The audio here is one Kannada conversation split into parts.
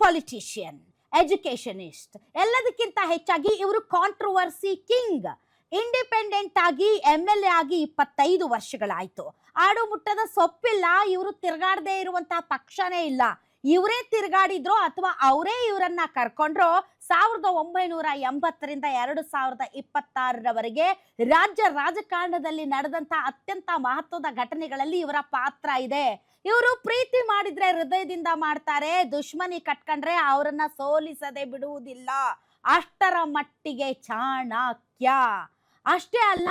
ಪೊಲಿಟಿಷಿಯನ್, ಎಜುಕೇಶನಿಸ್ಟ್, ಎಲ್ಲದಕ್ಕಿಂತ ಹೆಚ್ಚಾಗಿ ಇವರು ಕಾಂಟ್ರವರ್ಸಿ ಕಿಂಗ್. ಇಂಡಿಪೆಂಡೆಂಟ್ ಆಗಿ MLA ಆಗಿ 25 ವರ್ಷಗಳಾಯ್ತು. ಆಡು ಮುಟ್ಟದ ಸೊಪ್ಪಿಲ್ಲ. ಇವರು ತಿರ್ಗಾಡದೆ ಇರುವಂತಹ ಪಕ್ಷನೇ ಇಲ್ಲ. ಇವರೇ ತಿರ್ಗಾಡಿದ್ರು ಅಥವಾ ಅವರೇ ಇವರನ್ನ ಕರ್ಕೊಂಡ್ರು 1980ರಿಂದ 2026ರವರೆಗೆ ರಾಜ್ಯ ರಾಜಕಾರಣದಲ್ಲಿ ನಡೆದಂತ ಅತ್ಯಂತ ಮಹತ್ವದ ಘಟನೆಗಳಲ್ಲಿ ಇವರ ಪಾತ್ರ ಇದೆ. ಇವರು ಪ್ರೀತಿ ಮಾಡಿದ್ರೆ ಹೃದಯದಿಂದ ಮಾಡ್ತಾರೆ, ದುಶ್ಮನಿ ಕಟ್ಕೊಂಡ್ರೆ ಅವರನ್ನ ಸೋಲಿಸದೆ ಬಿಡುವುದಿಲ್ಲ. ಅಷ್ಟರ ಮಟ್ಟಿಗೆ ಚಾಣಕ್ಯ. ಅಷ್ಟೇ ಅಲ್ಲ,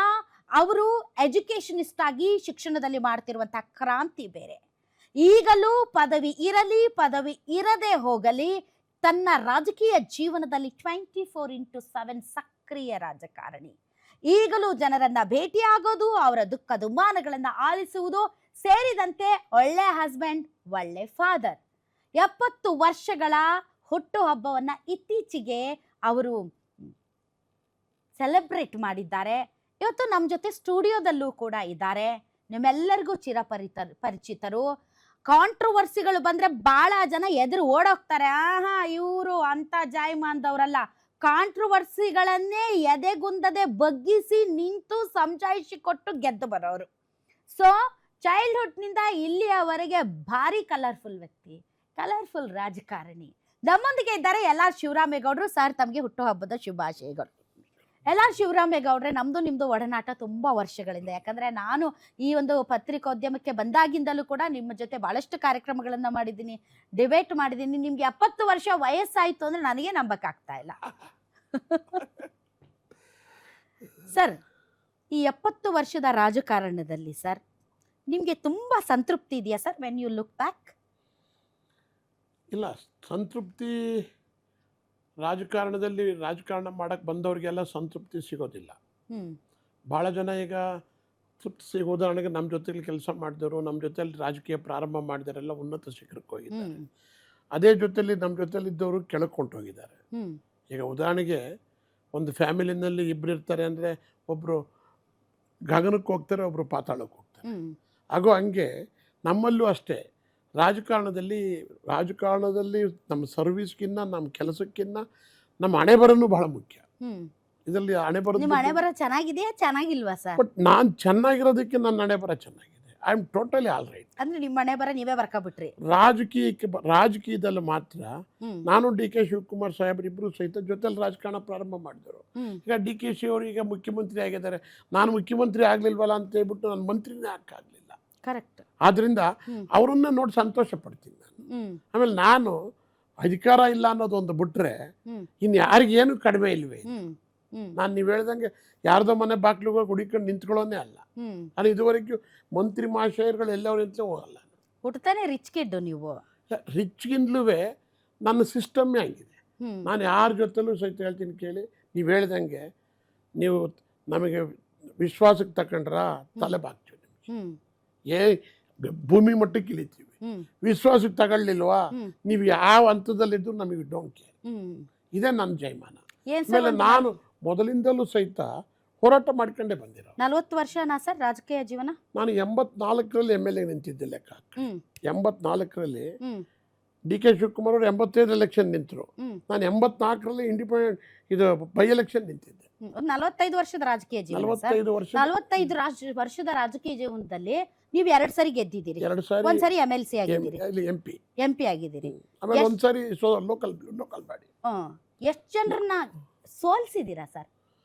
ಅವರು ಎಜುಕೇಶನಿಸ್ಟ್ ಆಗಿ ಶಿಕ್ಷಣದಲ್ಲಿ ಮಾಡ್ತಿರುವಂತಹ ಕ್ರಾಂತಿ ಬೇರೆ. ಈಗಲೂ ಪದವಿ ಇರಲಿ ಪದವಿ ಇರದೆ ಹೋಗಲಿ, ತನ್ನ ರಾಜಕೀಯ ಜೀವನದಲ್ಲಿ 24x7 ಸಕ್ರಿಯ ರಾಜಕಾರಣಿ. ಈಗಲೂ ಜನರನ್ನ ಭೇಟಿಯಾಗೋದು, ಅವರ ದುಃಖ ದುಮ್ಮಾನಗಳನ್ನ ಆಲಿಸುವುದು ಸೇರಿದಂತೆ ಒಳ್ಳೆ ಹಸ್ಬೆಂಡ್, ಒಳ್ಳೆ ಫಾದರ್. 70 ವರ್ಷಗಳ ಹುಟ್ಟುಹಬ್ಬವನ್ನ ಇತ್ತೀಚೆಗೆ ಅವರು ಸೆಲೆಬ್ರೇಟ್ ಮಾಡಿದ್ದಾರೆ. ಇವತ್ತು ನಮ್ಮ ಜೊತೆ ಸ್ಟುಡಿಯೋದಲ್ಲೂ ಕೂಡ ಇದ್ದಾರೆ. ನಿಮ್ಮೆಲ್ಲರಿಗೂ ಪರಿಚಿತರು. ಕಾಂಟ್ರವರ್ಸಿಗಳು ಬಂದ್ರೆ ಬಹಳ ಜನ ಎದುರು ಓಡೋಗ್ತಾರೆ. ಇವರು ಅಂತ ಜಾಯಮಾನ್ದವರಲ್ಲ. ಕಾಂಟ್ರವರ್ಸಿಗಳನ್ನೇ ಎದೆಗುಂದದೆ ಬಗ್ಗಿಸಿ ನಿಂತು ಸಮಜಾಯಿಷಿ ಕೊಟ್ಟು ಗೆದ್ದು ಬರೋರು. ಸೊ ಚೈಲ್ಡ್ಹುಡ್ನಿಂದ ಇಲ್ಲಿಯವರೆಗೆ ಭಾರಿ ಕಲರ್ಫುಲ್ ವ್ಯಕ್ತಿ, ಕಲರ್ಫುಲ್ ರಾಜಕಾರಣಿ ನಮ್ಮೊಂದಿಗೆ ಇದ್ದಾರೆ. LR ಶಿವರಾಮೇಗೌಡರು. ಸರ್, ತಮಗೆ ಹುಟ್ಟುಹಬ್ಬದ ಶುಭಾಶಯಗಳು. LR ಶಿವರಾಮೇಗೌಡ್ರೆ, ನಮ್ದು ನಿಮ್ದು ಒಡನಾಟ ತುಂಬಾ ವರ್ಷಗಳಿಂದ. ಯಾಕಂದ್ರೆ ನಾನು ಈ ಒಂದು ಪತ್ರಿಕೋದ್ಯಮಕ್ಕೆ ಬಂದಾಗಿಂದಲೂ ಕೂಡ ನಿಮ್ಮ ಜೊತೆ ಬಹಳಷ್ಟು ಕಾರ್ಯಕ್ರಮಗಳನ್ನ ಮಾಡಿದ್ದೀನಿ, ಡಿಬೇಟ್ ಮಾಡಿದ್ದೀನಿ. ನಿಮ್ಗೆ 70 ವರ್ಷ ವಯಸ್ಸಾಯ್ತು ಅಂದ್ರೆ ನನಗೆ ನಂಬಕ್ಕಾಗ್ತಾ ಇಲ್ಲ. ಸರ್, ಈ 70 ವರ್ಷದ ರಾಜಕಾರಣದಲ್ಲಿ ಸರ್ ನಿಮ್ಗೆ ತುಂಬಾ ಸಂತೃಪ್ತಿ ಇದೆಯಾ sir, when you look back? ಇಲ್ಲ, ಸಂತೃಪ್ತಿ ರಾಜಕಾರಣ ಮಾಡಕ್ಕೆ ಬಂದವ್ರಿಗೆಲ್ಲ ಸಂತೃಪ್ತಿ ಸಿಗೋದಿಲ್ಲ. ಭಾಳ ಜನ ಈಗ ತೃಪ್ತಿ ಉದಾಹರಣೆಗೆ ನಮ್ಮ ಜೊತೆಲಿ ಕೆಲಸ ಮಾಡಿದವರು, ನಮ್ಮ ಜೊತೆಲಿ ರಾಜಕೀಯ ಪ್ರಾರಂಭ ಮಾಡಿದವರೆಲ್ಲ ಉನ್ನತ ಶಿಖರಕ್ಕೆ ಹೋಗಿದ್ದಾರೆ. ಅದೇ ಜೊತೆಲಿ ನಮ್ಮ ಜೊತೆಲಿದ್ದವರು ಕೆಳಕೊಂಡು ಹೋಗಿದ್ದಾರೆ. ಈಗ ಉದಾಹರಣೆಗೆ ಒಂದು ಫ್ಯಾಮಿಲಿನಲ್ಲಿ ಇಬ್ಬರು ಇರ್ತಾರೆ ಅಂದರೆ ಒಬ್ಬರು ಗಗನಕ್ಕೆ ಹೋಗ್ತಾರೆ, ಒಬ್ಬರು ಪಾತಾಳಕ್ಕೆ ಹೋಗ್ತಾರೆ. ಹಾಗೂ ಹಂಗೆ ನಮ್ಮಲ್ಲೂ ಅಷ್ಟೇ. ರಾಜಕಾರಣದಲ್ಲಿ ನಮ್ಮ ಸರ್ವಿಸ್ಗಿನ್ನ, ನಮ್ಮ ಕೆಲಸಕ್ಕಿನ್ನ ನಮ್ಮ ಹಣೆಬರನು ಬಹಳ ಮುಖ್ಯ. ಇದರಲ್ಲಿ ಹಣೆಬರ ಚೆನ್ನಾಗಿದೆಯಾ ಚೆನ್ನಾಗಿಲ್ವಾ ಸರ್? ಬಟ್ ನಾನು ಚೆನ್ನಾಗಿರೋದಕ್ಕೆ ನನ್ನ ಹಣೆಬರ ಚೆನ್ನಾಗಿದೆ. I am totally all right. ಅಂದ್ರೆ ನಿಮ್ಮ ಹಣೆಬರ ನೀವೇ ಬರ್ಕೊಬಿಟ್ರಿ. ರಾಜಕೀಯದಲ್ಲಿ ಮಾತ್ರ ನಾನು DK ಶಿವಕುಮಾರ್ ಸಾಹೇಬ್ರು ಇಬ್ರು ಸಹಿತ ಜೊತೆಲಿ ರಾಜಕಾರಣ ಪ್ರಾರಂಭ ಮಾಡಿದರು. ಈಗ DK ಶಿ ಅವರು ಈಗ ಮುಖ್ಯಮಂತ್ರಿ ಆಗಿದ್ದಾರೆ. ನಾನು ಮುಖ್ಯಮಂತ್ರಿ ಆಗ್ಲಿಲ್ವಲ್ಲ ಅಂತ ಹೇಳ್ಬಿಟ್ಟು ನಾನು ಮಂತ್ರಿನೇ ಹಾಕಾಗ್ಲಿಲ್ಲ. ಕರೆಕ್ಟ್. ಆದ್ರಿಂದ ಅವರನ್ನ ನೋಡಿ ಸಂತೋಷ ಪಡ್ತೀನಿ ನಾನು. ಆಮೇಲೆ ನಾನು ಅಧಿಕಾರ ಇಲ್ಲ ಅನ್ನೋದೊಂದು ಬಿಟ್ರೆ ಇನ್ನು ಯಾರಿಗೇನು ಕಡಿಮೆ ಇಲ್ವೇ. ನಾನು ನೀವು ಹೇಳ್ದಂಗೆ ಯಾರ್ದೋ ಮನೆ ಬಾಗ್ಲಿಗೆ ಹುಡುಕೊಂಡು ನಿಂತ್ಕೊಳ್ಳೋನೇ ಅಲ್ಲ. ನಾನು ಇದುವರೆಗೂ ಮಂತ್ರಿ ಮಹಾಶಯರುಗಳು ಎಲ್ಲವ್ರು ನಿಂತಲೇ ಹೋಗಲ್ಲ. ಹುಟ್ಟತಾನೆ ರಿಚ್ ಕಿಡ್ ನೀವು. ರಿಚ್ಗಿಂದಲೂ ನನ್ನ ಸಿಸ್ಟಮ್ಮೇ ಆಗಿದೆ. ನಾನು ಯಾರ ಜೊತೆಲೂ ಸಹಿತ ಹೇಳ್ತೀನಿ ಕೇಳಿ, ನೀವು ಹೇಳ್ದಂಗೆ ನೀವು ನಮಗೆ ವಿಶ್ವಾಸಕ್ಕೆ ತಗೊಂಡ್ರ ತಲೆ ಬಾಗ್ತೀವಿ. ಭೂಮಿ ಮಟ್ಟಕ್ಕೆ ಇಳಿತೀವಿ. ವಿಶ್ವಾಸಕ್ಕೆ ತಗೊಳ್ಳಿಲ್ವಾ, ನೀವು ಯಾವ ಹಂತದಲ್ಲಿದ್ದು ನಮಗೆ ಡೋಂಟ್ ಕೇರ್. ಇದೇ ನನ್ನ ಜಯಮಾನ. ಆಮೇಲೆ ನಾನು ಮೊದಲಿಂದಲೂ ಸಹಿತ ಹೋರಾಟ ಮಾಡ್ಕೊಂಡೇ ಬಂದಿರೋ. 40 ವರ್ಷನಾ ಸರ್ ರಾಜಕೀಯ ಜೀವನ? ನಾನು 84ರಲ್ಲಿ MLA ನಿಂತಿದ್ದೆ ಲೆಕ್ಕ. 84ರಲ್ಲಿ DK ಶಿವಕುಮಾರ್ ಅವರು 85 ಎಲೆಕ್ಷನ್ ನಿಂತರು. ನಾನು 84ರಲ್ಲಿ ಇಂಡಿಪೆಂಡೆಂಟ್ ಬೈ ಎಲೆಕ್ಷನ್ ನಿಂತಿದ್ದೆ. 45 ವರ್ಷದ ರಾಜಕೀಯ ಜೀವನ. 45 ವರ್ಷದ ರಾಜಕೀಯ ಜೀವನದಲ್ಲಿ ನೀವು 2 ಸರಿ ಗೆದ್ದಿದ್ದೀರಿ. ಒಂದ್ಸರಿ MLC ಆಗಿದ್ದೀರಿ, MP ಆಗಿದ್ದೀರಿ, ಆಮೇಲೆ ಒಂದ್ಸರಿ ಲೋಕಲ್ ಬಾಡಿ. ಎಷ್ಟು ಜನರನ್ನ ಸೋಲ್ಸಿದ್ದೀರಾ ಸರ್?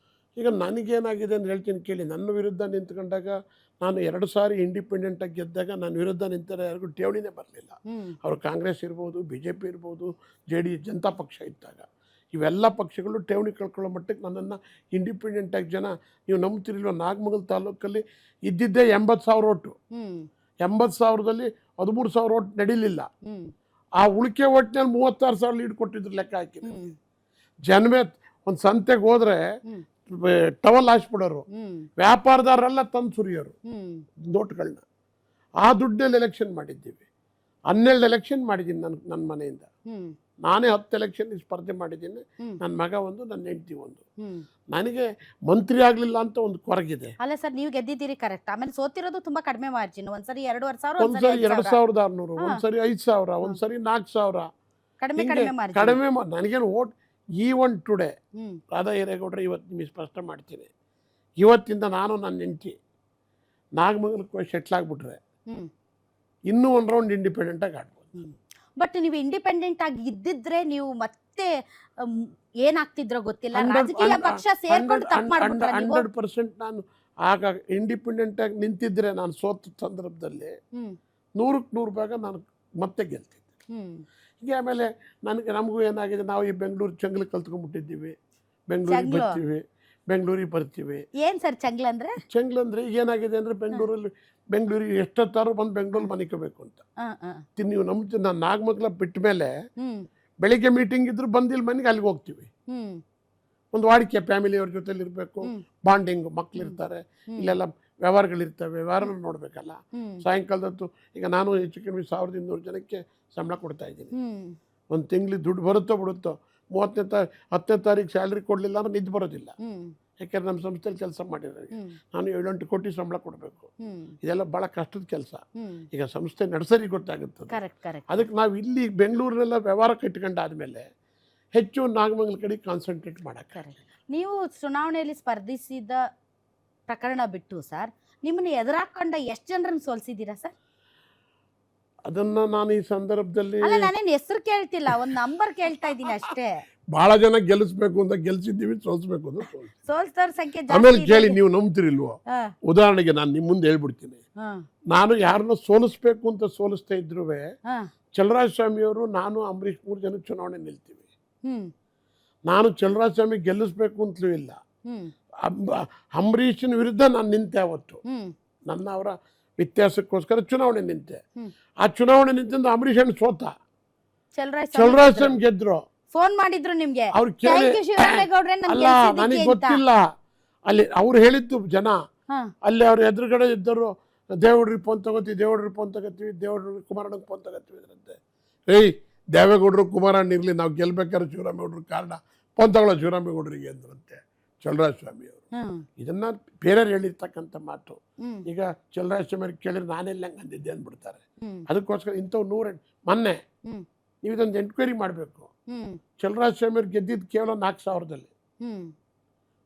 ಈಗ ನನಗೇನಾಗಿದೆ ಅಂತ ಹೇಳ್ತೀನಿ ಕೇಳಿ. ನನ್ನ ವಿರುದ್ಧ ನಿಂತ್ಕೊಂಡಾಗ ನಾನು 2 ಸಾರಿ ಇಂಡಿಪೆಂಡೆಂಟ್ ಆಗಿ ಗೆದ್ದಾಗ ನನ್ನ ವಿರುದ್ಧ ನಿಂತಾರೆ ಯಾರಿಗೂ ಠೇವಣಿನೇ ಬರಲಿಲ್ಲ. ಅವರು ಕಾಂಗ್ರೆಸ್ ಇರ್ಬೋದು, BJP ಇರ್ಬೋದು, ಜನತಾ ಪಕ್ಷ ಇದ್ದಾಗ ಇವೆಲ್ಲ ಪಕ್ಷಗಳು ಠೇವಣಿ ಕಳ್ಕೊಳ್ಳೋ ಮಟ್ಟಕ್ಕೆ ನನ್ನನ್ನು ಇಂಡಿಪೆಂಡೆಂಟಾಗಿ ಜನ, ನೀವು ನಂಬ್ತಿರಲಿಲ್ಲ, ನಾಗಮಂಗಲ ತಾಲೂಕಲ್ಲಿ ಇದ್ದಿದ್ದೇ 80,000 ಓಟು. 80,000ದಲ್ಲಿ 13,000 ಓಟ್ ನಡೀಲಿಲ್ಲ. ಆ ಉಳಿಕೆ ಓಟ್ನಲ್ಲಿ 36,000 ಲೀಡ್ ಕೊಟ್ಟಿದ್ರು ಲೆಕ್ಕ ಹಾಕಿದ್ರು. ಜನವೇ ಒಂದು ಸಂತೆಗೆ ಹೋದ್ರೆ ಟವಲ್ ಹಾಸ್ಬಿಡೋರು, ವ್ಯಾಪಾರದಾರರೆಲ್ಲ ತಂದು ಸುರಿಯೋರು ನೋಟ್ಗಳನ್ನ. ಆ ದುಡ್ಡಲ್ಲಿ ಎಲೆಕ್ಷನ್ ಮಾಡಿದ್ದೀವಿ. 12 ಎಲೆಕ್ಷನ್ ಮಾಡಿದ್ದೀನಿ ನನ್ನ ಮನೆಯಿಂದ. ನಾನೇ 10 ಎಲೆಕ್ಷನ್ ಸ್ಪರ್ಧೆ ಮಾಡಿದ್ದೀನಿ. ನನ್ನ ಮಗ ಒಂದು, ನನ್ನ ಹೆಂಡತಿ ಒಂದು. ನನಗೆ ಮಂತ್ರಿ ಆಗ್ಲಿಲ್ಲ ಅಂತ ಒಂದು ಕೊರಗಿದೆ. ಅಲ್ಲ ಸರ್, ನೀವು ಗೆದ್ದಿದ್ದೀರಿ ಕರೆಕ್ಟ್. ಆಮೇಲೆ ಸೋತಿರೋದು ತುಂಬಾ ಕಡಿಮೆ ಮಾರ್ಜಿನ್. ಒಂದ್ಸರಿ 2,500, ಒಂದ್ಸರಿ 2,600, ಒಂದ್ಸರಿ 5,000, ಒಂದ್ಸರಿ 4,000. ಕಡಿಮೆ ಹಿಂಗೆ ಕಡಿಮೆ ಮಾರ್ಜಿನ್. ಕಡಿಮೆ ನನಗೇನು ಓಟ್ ಈವನ್ ಟುಡೇ ಹ್ಮ್ ರಾಧಾ ಹಿರೇಗೌಡರು ಇವತ್ತು ನಿಮಗೆ ಸ್ಪಷ್ಟ ಮಾಡ್ತೀನಿ, ಇವತ್ತಿಂದ ನಾನು ನನ್ನ ಹೆಂಡತಿ ನಾಗಮಂಗಲಕ್ಕೆ ಹೋಗಿ ಸೆಟ್ಲ್ ಆಗಿಬಿಟ್ರೆ ಹ್ಮ್ ಇನ್ನೂ ಒಂದು ರೌಂಡ್ ಇಂಡಿಪೆಂಡೆಂಟಾಗಿ ಆಡ್ಬೋದು. ಬಟ್ ನೀವು ಇಂಡಿಪೆಂಡೆಂಟ್ ಆಗಿ ಇದ್ದಿದ್ರೆ ನೀವು ಮತ್ತೆ ಏನಾಗ್ತಿದ್ರೋ ಗೊತ್ತಿಲ್ಲ. 100% ರಾಜಕೀಯ ಪಕ್ಷ ಸೇರ್ಕೊಂಡು ತಪ್ಪು ಮಾಡ್ಬಿಟ್ರೆ ನೀವು. 100% ನಾನು ಆಗ ಇಂಡಿಪೆಂಡೆಂಟಾಗಿ ನಿಂತಿದ್ರೆ ನಾನು ಸೋತ ಸಂದರ್ಭದಲ್ಲಿ ಹ್ಮ್ 100ಕ್ಕೆ 100 ಭಾಗ ನಾನು ಮತ್ತೆ ಗೆಲ್ತಿದ್ದೆ. ಹ್ಮ್ ಹೀಗೆ ಆಮೇಲೆ ನಮಗೂ ಏನಾಗಿದೆ, ನಾವು ಈ ಬೆಂಗಳೂರು ಚಂಗ್ಲು ಕಲ್ತ್ಕೊಂಡ್ಬಿಟ್ಟಿದ್ದೀವಿ, ಬೆಂಗಳೂರಿಗೆ ಚಂಗ್ಲು? ಬರ್ತೀವಿ, ಬೆಂಗಳೂರಿಗೆ ಬರ್ತೀವಿ. ಏನ್ ಸರ್ ಚಂಗ್ಲ ಅಂದ್ರೆ? ಚಂಗ್ಲು ಅಂದರೆ ಏನಾಗಿದೆ ಅಂದರೆ ಬೆಂಗಳೂರಿಗೆ ಎಷ್ಟೊತ್ತಾರು ಬಂದು ಬೆಂಗಳೂರು ಮನಿಕೋಬೇಕು ಅಂತ. ನೀವು ನಂಬ್ತೀವಿ, ನಾನು ನಾಗಮಂಗಲ ಬಿಟ್ಟ ಮೇಲೆ ಹ್ಮ್ ಬೆಳಿಗ್ಗೆ ಮೀಟಿಂಗ್ ಇದ್ರು ಬಂದಿಲ್ಲ ಮನೆಗೆ ಅಲ್ಲಿಗೆ ಹೋಗ್ತೀವಿ. ಹ್ಮ್ ಒಂದು ವಾಡಿಕೆ ಫ್ಯಾಮಿಲಿಯವ್ರ ಜೊತೆಲಿ ಇರಬೇಕು, ಹ್ಮ್. ಬಾಂಡಿಂಗ್, ಮಕ್ಳಿರ್ತಾರೆ, ಹ್ಮ್. ಇಲ್ಲೆಲ್ಲ ವ್ಯವಹಾರಗಳಿರ್ತವೆ, ವ್ಯವಹಾರ ನೋಡ್ಬೇಕಲ್ಲ. ಹ್ಮ್ ಸಾಯಂಕಾಲದತ್ತು ಈಗ ನಾನು ಹೆಚ್ಚು ಕಮ್ಮಿ 1200 ಜನಕ್ಕೆ ಸಂಬಳ ಕೊಡ್ತಾ ಇದ್ದೀನಿ. ಹ್ಮ್ ಒಂದು ತಿಂಗ್ಳಿಗೆ ದುಡ್ಡು ಬರುತ್ತೋ ಬಿಡುತ್ತೋ, 10ನೇ ತಾರೀಕು ಸ್ಯಾಲ್ರಿ ಕೊಡಲಿಲ್ಲ ಅಂದ್ರೆ ನಿದ್ದು ಬರೋದಿಲ್ಲ. ಹ್ಮ್ ಯಾಕೆಂದ್ರೆ ನಮ್ಮ ಸಂಸ್ಥೆಯಲ್ಲಿ ಕೆಲಸ ಮಾಡಿರೋರಿಗೆ ಹ್ಮ್ ನಾನು 7-8 ಕೋಟಿ ಸಂಬಳ ಕೊಡಬೇಕು. ಹ್ಮ್ ಇದೆಲ್ಲ ಭಾಳ ಕಷ್ಟದ ಕೆಲಸ. ಹ್ಮ್ ಈಗ ಸಂಸ್ಥೆ ನಡೆಸರಿ ಗೊತ್ತಾಗುತ್ತದೆ. Correct correct. ಅದಕ್ಕೆ ನಾವು ಇಲ್ಲಿ ಬೆಂಗಳೂರಿನೆಲ್ಲ ವ್ಯವಹಾರ ಕಟ್ಕೊಂಡಾದ್ಮೇಲೆ ಹೆಚ್ಚು ನಾಗಮಂಗಲ ಕಡೆ ಕಾನ್ಸಂಟ್ರೇಟ್ ಮಾಡೋಕ್ಕೆ. ಕರೆಕ್ಟ್. ನೀವು ಚುನಾವಣೆಯಲ್ಲಿ ಸ್ಪರ್ಧಿಸಿದ ಪ್ರಕರಣ ಬಿಟ್ಟು ಸರ್, ನಿಮ್ಮನ್ನ ಎದುರಾಕೊಂಡ ಎಷ್ಟು ಜನರನ್ನು ಸೋಲ್ಸಿದ್ದೀರಾ ಸರ್? ಅದನ್ನು ನಾನು ಈ ಸಂದರ್ಭದಲ್ಲಿ ಅಲ್ಲ, ನಾನೇನು ಹೆಸರು ಕೇಳ್ತಿಲ್ಲ, ಒಂದು ನಂಬರ್ ಕೇಳ್ತಾ ಇದ್ದೀನಿ ಅಷ್ಟೇ. ಭಾಳ ಜನ ಗೆಲ್ಲಿಸ್ಬೇಕು ಅಂತ ಗೆಲ್ಸಿದ್ದೀವಿ, ಸೋಲ್ಸ್ಬೇಕು ಅಂತ ಸೋಲ್ಸಿ. ಸೋಲ್ಸೋರ್ ಸಂಖ್ಯೆ ಆಮೇಲೆ ಜಾಸ್ತಿ ಕೇಳಿ, ಇದೆ. ನೀವು ನಂಬ್ತಿರಿಲ್ವೋ, ಹಾ, ಉದಾಹರಣೆಗೆ ನಾನು ನಿಮ್ಮ ಮುಂದೆ ಹೇಳ್ಬಿಡ್ತೀನಿ. ಹಾ, ನಾನು ಯಾರನ್ನ ಸೋಲಿಸ್ಬೇಕು ಅಂತ ಸೋಲಿಸ್ತಾ ಇದ್ರು ಹಾ. ಚಲರಾಜ ಸ್ವಾಮಿಯವರು, ನಾನು, ಅಂಬರೀಷ್ 3 ಜನ ಚುನಾವಣೆ ನಿಲ್ತೀವಿ. ಹ್ಮ್ ನಾನು ಚಲರಾಜ ಸ್ವಾಮಿ ಗೆಲ್ಲಿಸ್ಬೇಕು ಅಂತಲೂ ಇಲ್ಲ, ಹ್ಮ್ ಅಂಬರೀಷನ ವಿರುದ್ಧ ನಾನು ನಿಂತೆ. ಅವತ್ತು ಹ್ಮ್ ನನ್ನ ಅವರ ವ್ಯತ್ಯಾಸಕ್ಕೋಸ್ಕರ ಚುನಾವಣೆ ನಿಂತೆ. ಹ್ಮ್. ಆ ಚುನಾವಣೆ ನಿಂತಿಂದ ಅಂಬರೀಷ್ ಹಣ್ಣು ಸೋತ, ಚಲರಾಜ್ ಚಲರಾಜ ಸ್ವಾಮಿ ಗೆದ್ರು. ಫೋನ್ ಮಾಡಿದ್ರು ನಿಮ್ಗೆ, ಅವ್ರು ಕೇಳಿ, ಥ್ಯಾಂಕ್ ಯು ಶಿವರಾಮೇಗೌಡ್ರೆ ನನ್ ಅಲ್ಲ ಗೆಲ್ಸಿದ್ದಕ್ಕೆ ನನಗೆ ಅಂತ. ಗೊತ್ತಿಲ್ಲ, ಅಲ್ಲಿ ಅವ್ರು ಹೇಳಿದ್ದು ಜನ, ಹಾ, ಅಲ್ಲಿ ಅವ್ರ ಎದುರುಗಡೆ ಇದ್ದರು, ದೇವೇಗೌಡ್ರಿಗೆ ಫೋನ್ ತಗೋತೀವಿ, ದೇವೇಗೌಡ್ರಿಗೆ ಫೋನ್ ತಗೋತೀವಿ, ದೇವೇಗೌಡ್ರಿಗೆ ಕುಮಾರಣ್ಣಗೆ ಫೋನ್ ತಗೋತೀವಿ ಅಂತೆ. ಏಯ್, ದೇವೇಗೌಡರು ಕುಮಾರಣ್ಣ ಇರಲಿ, ನಾವು ಗೆಲ್ಬೇಕಾದ್ರೆ ಶಿವರಾಮೇಗೌಡರು ಕಾರಣ, ಫೋನ್ ತಗೊಳ್ಳೋ ಶಿವರಾಮೇಗೌಡರಿಗೆ ಅಂದ್ರಂತೆ ಚಲರಾಜ ಸ್ವಾಮಿ ಅವರು. ಹ್ಮ್ ಇದನ್ನ ಬೇರೆಯವ್ರು ಹೇಳಿರ್ತಕ್ಕಂಥ ಮಾತು. ಹ್ಮ್ ಈಗ ಚಲರಾಜ ಸ್ವಾಮಿ ಕೇಳಿದ್ರೆ ನಾನೆಲ್ಲ ಹಂಗೆ ಅಂದಿದ್ದೆ ಅಂದ್ಬಿಡ್ತಾರೆ. ಹ್ಮ್ ಅದಕ್ಕೋಸ್ಕರ ಇಂಥವು 100 ಮೊನ್ನೆ ಹ್ಮ್ ನೀವು ಇದೊಂದು ಎಂಕ್ವೈರಿ ಮಾಡಬೇಕು. ಹ್ಮ್ ಚಲರಾಜ ಸ್ವಾಮಿ ಅವ್ರು ಗೆದ್ದಿದ್ದು ಕೇವಲ 4,000ದಲ್ಲಿ. ಹ್ಮ್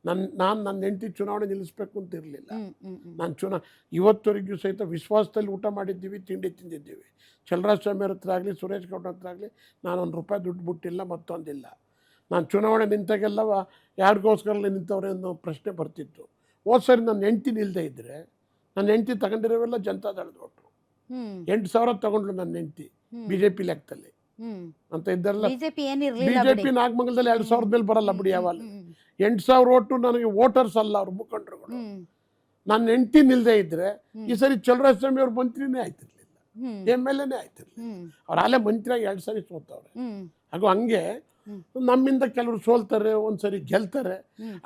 ನನ್ನ ಹೆಂಡತಿ ಚುನಾವಣೆ ನಿಲ್ಲಿಸ್ಬೇಕು ಅಂತ ಇರಲಿಲ್ಲ. ಹ್ಮ್ ಹ್ಮ್ ನಾನು ಇವತ್ತವರೆಗೂ ಸಹಿತ ವಿಶ್ವಾಸದಲ್ಲಿ ಊಟ ಮಾಡಿದ್ದೀವಿ, ತಿಂಡಿ ತಿಂದಿದ್ದೀವಿ. ಚಲರಾಜ ಸ್ವಾಮಿ ಅವ್ರ ಹತ್ರ ಆಗಲಿ, ಸುರೇಶ್ ಗೌಡ ಹತ್ರ ಆಗಲಿ ನಾನು ₹1 ದುಡ್ಡು ಬಿಟ್ಟಿಲ್ಲ, ಮತ್ತೊಂದಿಲ್ಲ. ನಾನು ಚುನಾವಣೆ ನಿಂತಾಗೆಲ್ಲವ ಯಾರಿಗೋಸ್ಕರ ನಿಂತವ್ರೆ ಅನ್ನೋ ಪ್ರಶ್ನೆ ಬರ್ತಿತ್ತು. ಹೋದ ಸರಿ ನನ್ನ ಹೆಂಡತಿ ನಿಲ್ಲದೆ ಇದ್ದರೆ, ನನ್ನ ಹೆಂಡತಿ ತಗೊಂಡಿರೋವೆಲ್ಲ ಜನತಾದಳದ ಓಟು. 8,000 ತಗೊಂಡ್ಲು ನನ್ನ ಹೆಂಡತಿ BJP ಲೆಕ್ಕದಲ್ಲಿ ಅಂತ ಇದ್ದಾರಲ್ಲ. ಬಿಜೆಪಿ ಏನಿರ್ಲಿಲ್ಲ, BJP ನಾಗಮಂಗಲದಲ್ಲಿ 2,000 ಮೇಲೆ ಬರಲ್ಲ ಬಿಡಿ. ಯಾವಾಗ 8,000 ಓಟು ನನಗೆ ವೋಟರ್ಸ್ ಅಲ್ಲ, ಅವ್ರ ಮುಖಂಡರುಗಳು. ನನ್ನ ಹೆಂಡತಿ ನಿಲ್ಲದೆ ಇದ್ರೆ ಈ ಸರಿ ಚಲರಾಜ ಸ್ವಾಮಿ ಅವ್ರ ಮಂತ್ರಿನೇ ಆಯ್ತಿರ್ಲಿಲ್ಲ, MLA ಆಯ್ತಿರ್ಲಿಲ್ಲ. ಅವ್ರು ಅಲ್ಲೇ ಮಂತ್ರಿಯಾಗಿ 2 ಸರಿ ಸೋತವ್ರೆ. ಹಾಗೂ ಹಂಗೆ ನಮ್ಮಿಂದ ಕೆಲವರು ಸೋಲ್ತಾರೆ, ಒಂದ್ಸರಿ ಗೆಲ್ತಾರೆ.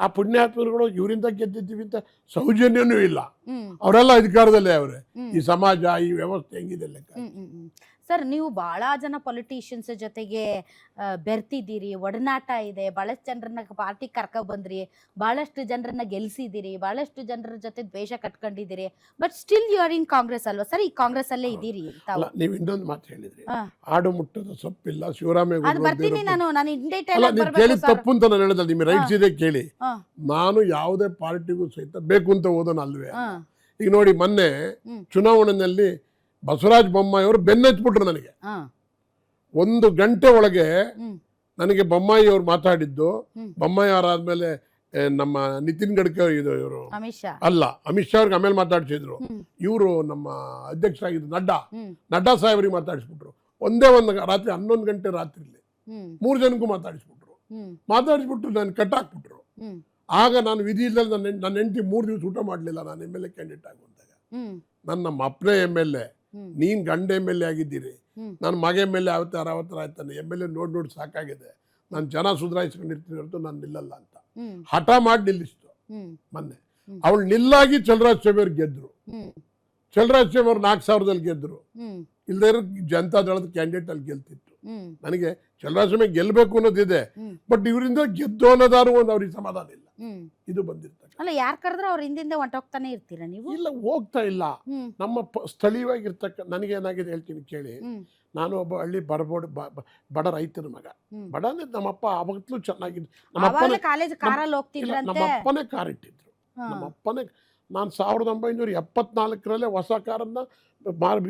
ಆ ಪುಣ್ಯಾತ್ಮರುಗಳು ಇವರಿಂದ ಗೆದ್ದಿದ್ದೀವಿ ಅಂತ ಸೌಜನ್ಯನೂ ಇಲ್ಲ. ಅವರೆಲ್ಲ ಅಧಿಕಾರದಲ್ಲೇ ಅವರೇ. ಈ ಸಮಾಜ, ಈ ವ್ಯವಸ್ಥೆ ಹೆಂಗಿದೆ ಲೆಕ್ಕ. ಸರ್, ನೀವು ಬಹಳ ಜನ ಪೊಲಿಟಿಷಿಯನ್ಸ್ ಜೊತೆಗೆ ಬೆರ್ತಿದ್ದೀರಿ, ಒಡನಾಟ ಇದೆ, ಬಹಳಷ್ಟು ಜನರನ್ನ ಪಾರ್ಟಿ ಕರ್ಕೊ ಬಂದ್ರಿ, ಬಹಳಷ್ಟು ಜನರನ್ನ ಗೆಲ್ಸಿದ್ದೀರಿ, ಬಹಳಷ್ಟು ಜನರ ಜೊತೆ ದ್ವೇಷ ಕಟ್ಕೊಂಡಿದ್ದೀರಿ. ಬಟ್ ಸ್ಟಿಲ್ ಯು ಆರ್ ಇನ್ ಕಾಂಗ್ರೆಸ್ ಅಲ್ವಾ ಸರ್? ಈ ಕಾಂಗ್ರೆಸ್ ಅಲ್ಲೇ ಇದ್ದೀರಿ ತಾವು. ನೀವು ಇನ್ನೊಂದು ಮಾತು ಹೇಳಿದ್ರಿ, ಹಾ. ಆಡು ಮುಟ್ಟದ ಸೊಪ್ಪಿಲ್ಲ, ಶಿವರಾಮೇಗೌಡ. ಅದು ಬರ್ತೀನಿ ನಾನು ಇನ್ ಡೀಟೇಲ್ ಅಲ್ಲ, ಆಗಿ ನೀವು ಬರ್ಬೇಕು ಕೇಳಿದ ಸರ್. ತಪ್ಪು ಅಂತ ನಾನು ಹೇಳಿದ್ರೆ ನಿಮ್ಮ ರೈಟ್ಸ್ ಇದೆ ಕೇಳಿ. ಹಾ, ನಾನು ಯಾವುದೇ ಪಾರ್ಟಿಗೂ ಸಹಿತ ಬೇಕು ಅಂತ ಓದೋಣ ಅಲ್ವೇ. ಹಾ, ಈಗ ನೋಡಿ, ಮೊನ್ನೆ ಚುನಾವಣೆಯಲ್ಲಿ ಬಸವರಾಜ ಬೊಮ್ಮಾಯಿ ಅವರು ಬೆನ್ನಚ್ಬಿಟ್ರು ನನಗೆ. ಹಾ, 1 ಗಂಟೆ ಒಳಗೆ ಹ್ಮ್, ನನಗೆ ಬೊಮ್ಮಾಯಿ ಅವ್ರು ಮಾತಾಡಿದ್ದು. ಹ್ಮ್. ಬೊಮ್ಮಾಯಿ ಅವರಾದ್ಮೇಲೆ ನಮ್ಮ ನಿತಿನ್ ಗಡ್ಕರಿ ಇವರು ಅಮಿತ್ ಶಾ ಅಲ್ಲ, ಅಮಿತ್ ಶಾ ಅವ್ರಿಗೆ ಆಮೇಲೆ ಮಾತಾಡ್ಸಿದ್ರು. ಹ್ಮ್. ಇವರು ನಮ್ಮ ಅಧ್ಯಕ್ಷರಾಗಿದ್ದು ಹ್ಮ್. ನಡ್ಡಾ ಸಾಹೇಬ್ರಿಗೆ ಮಾತಾಡಿಸ್ಬಿಟ್ರು. ಒಂದೇ ಒಂದು ರಾತ್ರಿ 11 ಗಂಟೆ ರಾತ್ರಿಲಿ ಹ್ಮ್. 3 ಜನಕ್ಕೂ ಮಾತಾಡಿಸ್ಬಿಟ್ರು. ಹ್ಮ್. ಮಾತಾಡಿಸ್ಬಿಟ್ಟು ನಾನು ಕಟ್ಟಾಕ್ಬಿಟ್ರು. ಹ್ಮ್. ಆಗ ನಾನು ವಿಧಿ ಇಲ್ಲದೆ ನನ್ನ ಹೆಂಡತಿ 3 ದಿವಸ ಊಟ ಮಾಡಲಿಲ್ಲ. ನಾನು MLA ಕ್ಯಾಂಡಿಡೇಟ್ ಆಗುವಂತಾಗ ಹ್ಮ್. ನಮ್ಮ ಅಪ್ಪನೇ MLA, ಹ್ಮ್. ನೀನು ಗಂಡ MLA ಆಗಿದ್ದೀರಿ, ಹ್ಮ್. ನನ್ನ ಮಗ MLA 60 ಆಯ್ತಾನೆ. MLA ನೋಡಿ ಸಾಕಾಗಿದೆ, ನಾನು ಜನ ಸುಧಾರಿಸ್ಕೊಂಡಿರ್ತೀನಿ ಹೊರತು ನಾನು ನಿಲ್ಲಲ್ಲ ಅಂತ ಹ್ಮ್. ಹಠ ಮಾಡಿ ನಿಲ್ಲಿಸ್ತು. ಹ್ಮ್. ಮೊನ್ನೆ ಅವಳು ನಿಲ್ಲಾಗಿ ಚಲರಾಜ ಸ್ವಾಮಿ ಅವ್ರು ಗೆದ್ರು. ಹ್ಮ್. ಚಲರಾಜ ಸ್ವಾಮಿ ಅವ್ರು 4,000ದಲ್ಲಿ ಗೆದ್ರು. ಹ್ಮ್. ಇಲ್ದೇ ಜನತಾದಳದ ಕ್ಯಾಂಡಿಡೇಟ್ ಅಲ್ಲಿ ಗೆಲ್ತಿತ್ತು. ಹ್ಮ್. ನನಗೆ ಚಲರಾಜ ಸ್ವಾಮಿ ಗೆಲ್ಲಬೇಕು ಅನ್ನೋದಿದೆ, ಹ್ಮ್. ಬಟ್ ಇವರಿಂದ ಗೆದ್ದು ಅನ್ನೋದಾರು ಒಂದು ಅವ್ರಿಗೆ ಸಮಾಧಾನ ಇಲ್ಲ. ಹ್ಮ್. ಇದು ಬಂದಿರ್ತಕ್ಕ ಅಲ್ಲ ಯಾರ್ ಕರೆದ್ರೆ ಅವ್ರ ಹಿಂದಿಂದ ಹೊಂಟೋಗ್ತಾನೆ ಇರ್ತೀರಾ ನೀವು? ಇಲ್ಲ, ಹೋಗ್ತಾ ಇಲ್ಲ. ಹ್ಮ್ ನಮ್ಮ ಸ್ಥಳೀಯವಾಗಿರ್ತಕ್ಕ ನನಗೇನಾಗಿದೆ ಹೇಳ್ತೀನಿ ಕೇಳಿ. ಹ್ಮ್ ನಾನು ಒಬ್ಬ ಹಳ್ಳಿ ಬಡ ರೈತನ ಮಗ. ಹ್ಮ್ ಬಡ ಅಂದ್ರೆ ನಮ್ಮಪ್ಪ ಆವಾಗಲೂ ಚೆನ್ನಾಗಿದ್ದು. ನಮ್ಮಪ್ಪನೇ ಅವಾಗಲೇ ಕಾಲೇಜ್ ಕಾರಲ್ಲಿ ಇಲ್ಲ, ಹೋಗ್ತಿದ್ರಂತೆ. ನಮ್ಮಪ್ಪನೇ ಕಾರ್ ಇಟ್ಟಿದ್ರು. ಹಾ. ನಮ್ಮಪ್ಪನೇ. ನಾನು 1974 ಹೊಸ ಕಾರನ್ನು